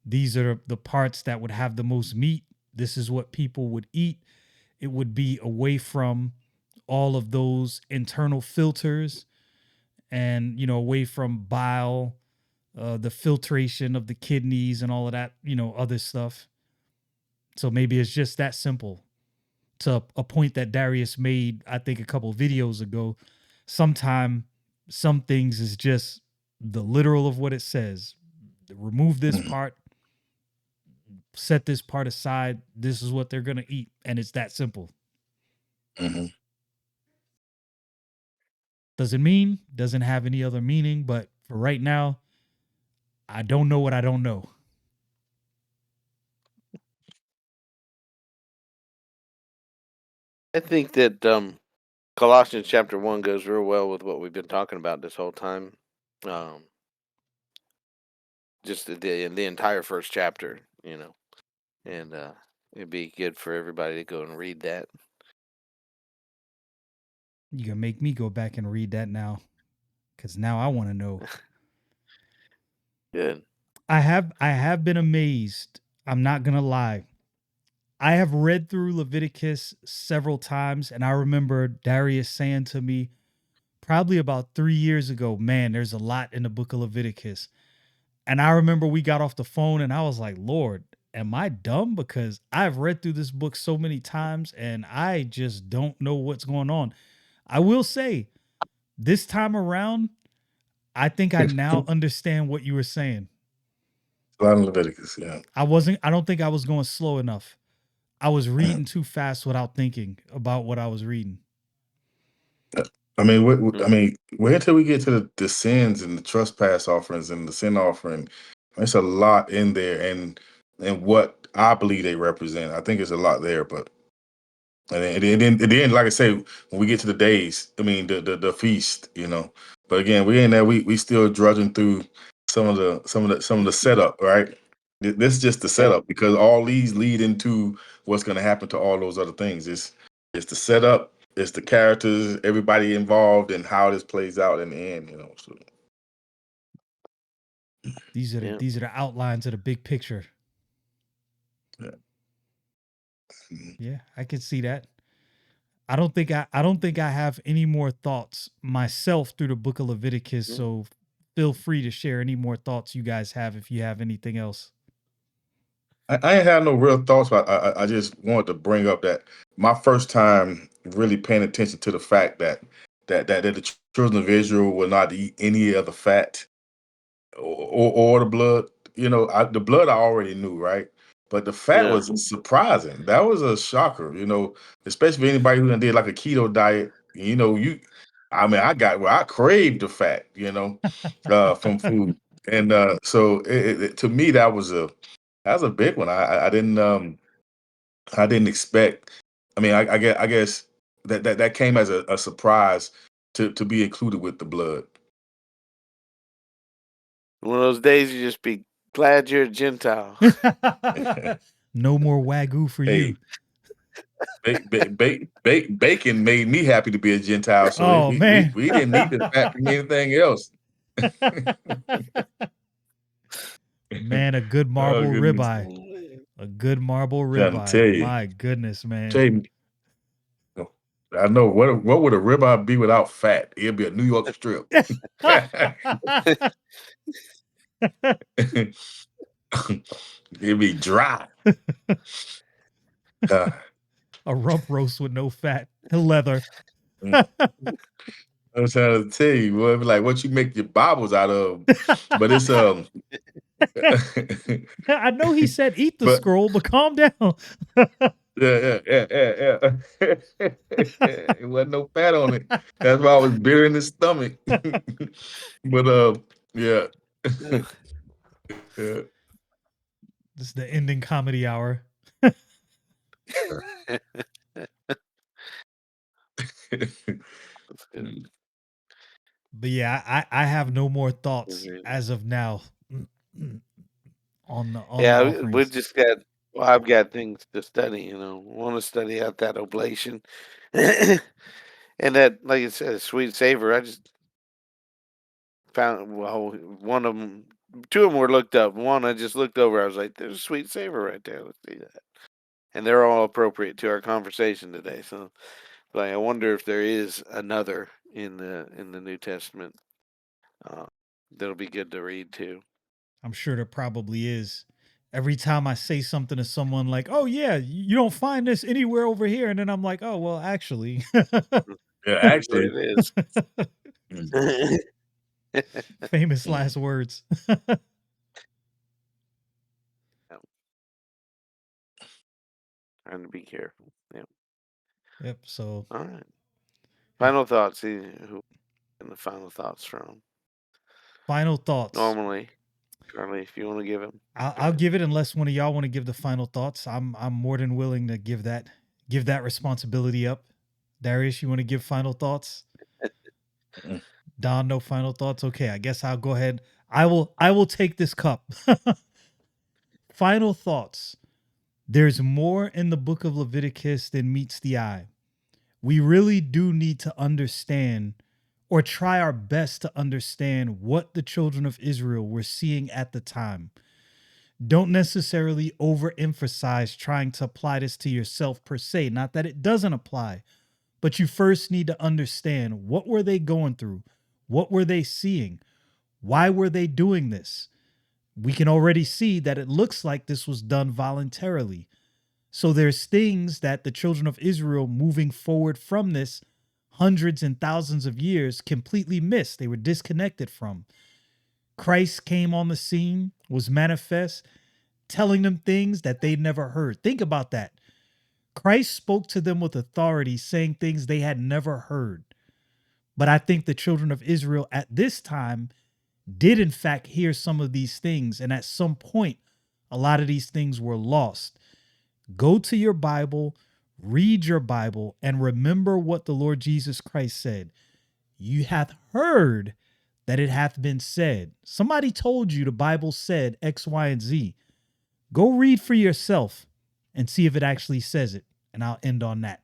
A: These are the parts that would have the most meat. This is what people would eat. It would be away from all of those internal filters and, away from bile, the filtration of the kidneys and all of that, other stuff. So maybe it's just that simple. To a point that Darius made, I think a couple of videos ago. Sometime some things is just the literal of what it says. Remove this
C: Hmm.
A: part, set this part aside. This is what they're gonna eat, and it's that simple.
C: Hmm.
A: Doesn't have any other meaning, but for right now, I don't know what I don't know.
B: I think that Colossians chapter 1 goes real well with what we've been talking about this whole time. Um, just the entire first chapter. And it'd be good for everybody to go and read that.
A: You can make me go back and read that now, because now I want to know.
B: Good.
A: I have been amazed. I'm not gonna lie. I have read through Leviticus several times, and I remember Darius saying to me probably about 3 years ago, "Man, there's a lot in the Book of Leviticus." And I remember we got off the phone, and I was like, "Lord, am I dumb? Because I've read through this book so many times, and I just don't know what's going on." I will say this time around, I think I now understand what you were saying.
C: A lot of Leviticus, yeah.
A: I don't think I was going slow enough. I was reading too fast without thinking about what I was reading.
C: I mean, I
B: Mm.
C: mean, wait until we get to the sins and the trespass offerings and the sin offering. There's a lot in there, and what I believe they represent. I think there's a lot there, but and then, like I say, when we get to the days, I mean, the feast, you know. But again, we in there. We still drudging through some of the setup, right? This is just the
B: Yeah.
C: setup because all these lead into what's going to happen to all those other things. It's the setup, it's the characters, everybody involved, and how this plays out in the end. You know, so
B: Yeah.
A: These are the outlines of the big picture.
C: yeah. Mhm.
A: Yeah, I can see that. I don't think I have any more thoughts myself through the book of Leviticus,
B: Mm.
A: so feel free to share any more thoughts you guys have if you have anything else.
C: I ain't had no real thoughts, but I just wanted to bring up that my first time really paying attention to the fact that the children of Israel will not eat any of the fat or the blood. You know, the blood I already knew, right? But the fat
B: Yeah.
C: was surprising. That was a shocker, you know, especially for anybody who done did like a keto diet. You know, I mean, I craved the fat, you know, from food, and so to me that was a big one. I didn't expect. I mean, I guess that came as a surprise to be included with the blood.
B: One of those days you just be glad you're a Gentile.
A: No more wagyu for you.
C: Hey, bacon made me happy to be a Gentile, so
A: Oh man.
C: we didn't need the fat from anything else.
A: Man, a good
C: Oh
A: marble
C: goodness,
A: ribeye. A good marble
C: trying to
A: ribeye.
C: tell you,
A: My goodness, man.
C: Jay, I know what would a ribeye be without fat? It'd be a New York strip. It'd be dry. Uh,
A: A rump roast with no fat. Leather.
C: mm, I'm trying to tell you, boy, be like what you make your Bibles out of, but it's
A: I know he said eat the
C: but
A: scroll, but calm down.
C: yeah. It wasn't no fat on it. That's why I was bitter in the stomach. But yeah.
B: Yeah.
C: Yeah.
A: This is the ending comedy hour.
B: That's good.
A: But yeah, I have no more thoughts
B: Mhm.
A: as of now on the
B: Yeah, we
A: offerings.
B: just got. Well, I've got things to study. Want to study out that oblation, and that, like you said, sweet savor. I just found one of them, two of them were looked up. One I just looked over. I was like, "There's a sweet savor right there. Let's see that." And they're all appropriate to our conversation today. So, like, I wonder if there is another in the New Testament uh, that'll be good to read too.
A: I'm sure there probably is. Every time I say something to someone like, "Oh yeah, you don't find this anywhere over here," and then I'm like, "Oh well, actually."
C: Yeah,
B: There
C: actually.
B: it is.
C: Mm.
A: Famous
C: Mm.
A: last words.
B: Yeah, trying to be careful. Yeah.
A: Yep. So
B: All right.
A: if
B: Final thoughts. See who and the final thoughts from.
A: final thoughts.
B: Normally, Charlie, if you want to give them, go
A: I'll
B: ahead.
A: give it unless one of y'all want to give the final thoughts. I'm more than willing to give that responsibility up. Darius, you want to give final thoughts?
C: Mm.
A: Don, no final thoughts. Okay, I guess I'll go ahead. I will take this cup. Final thoughts. There's more in the book of Leviticus than meets the eye. We really do need to understand or try our best to understand what the children of Israel were seeing at the time. Don't necessarily overemphasize trying to apply this to yourself per se, not that it doesn't apply, but you first need to understand what were they going through? What were they seeing? Why were they doing this? We can already see that it looks like this was done voluntarily. So there's things that the children of Israel moving forward from this hundreds and thousands of years completely missed. They were disconnected from. Christ came on the scene, was manifest, telling them things that they'd never heard. Think about that. Christ spoke to them with authority, saying things they had never heard. But I think the children of Israel at this time did, in fact, hear some of these things. And at some point, a lot of these things were lost. Go to your Bible, read your Bible, and remember what the Lord Jesus Christ said. You hath heard that it hath been said. Somebody told you the Bible said X, Y, and Z. Go read for yourself and see if it actually says it. And I'll end on that.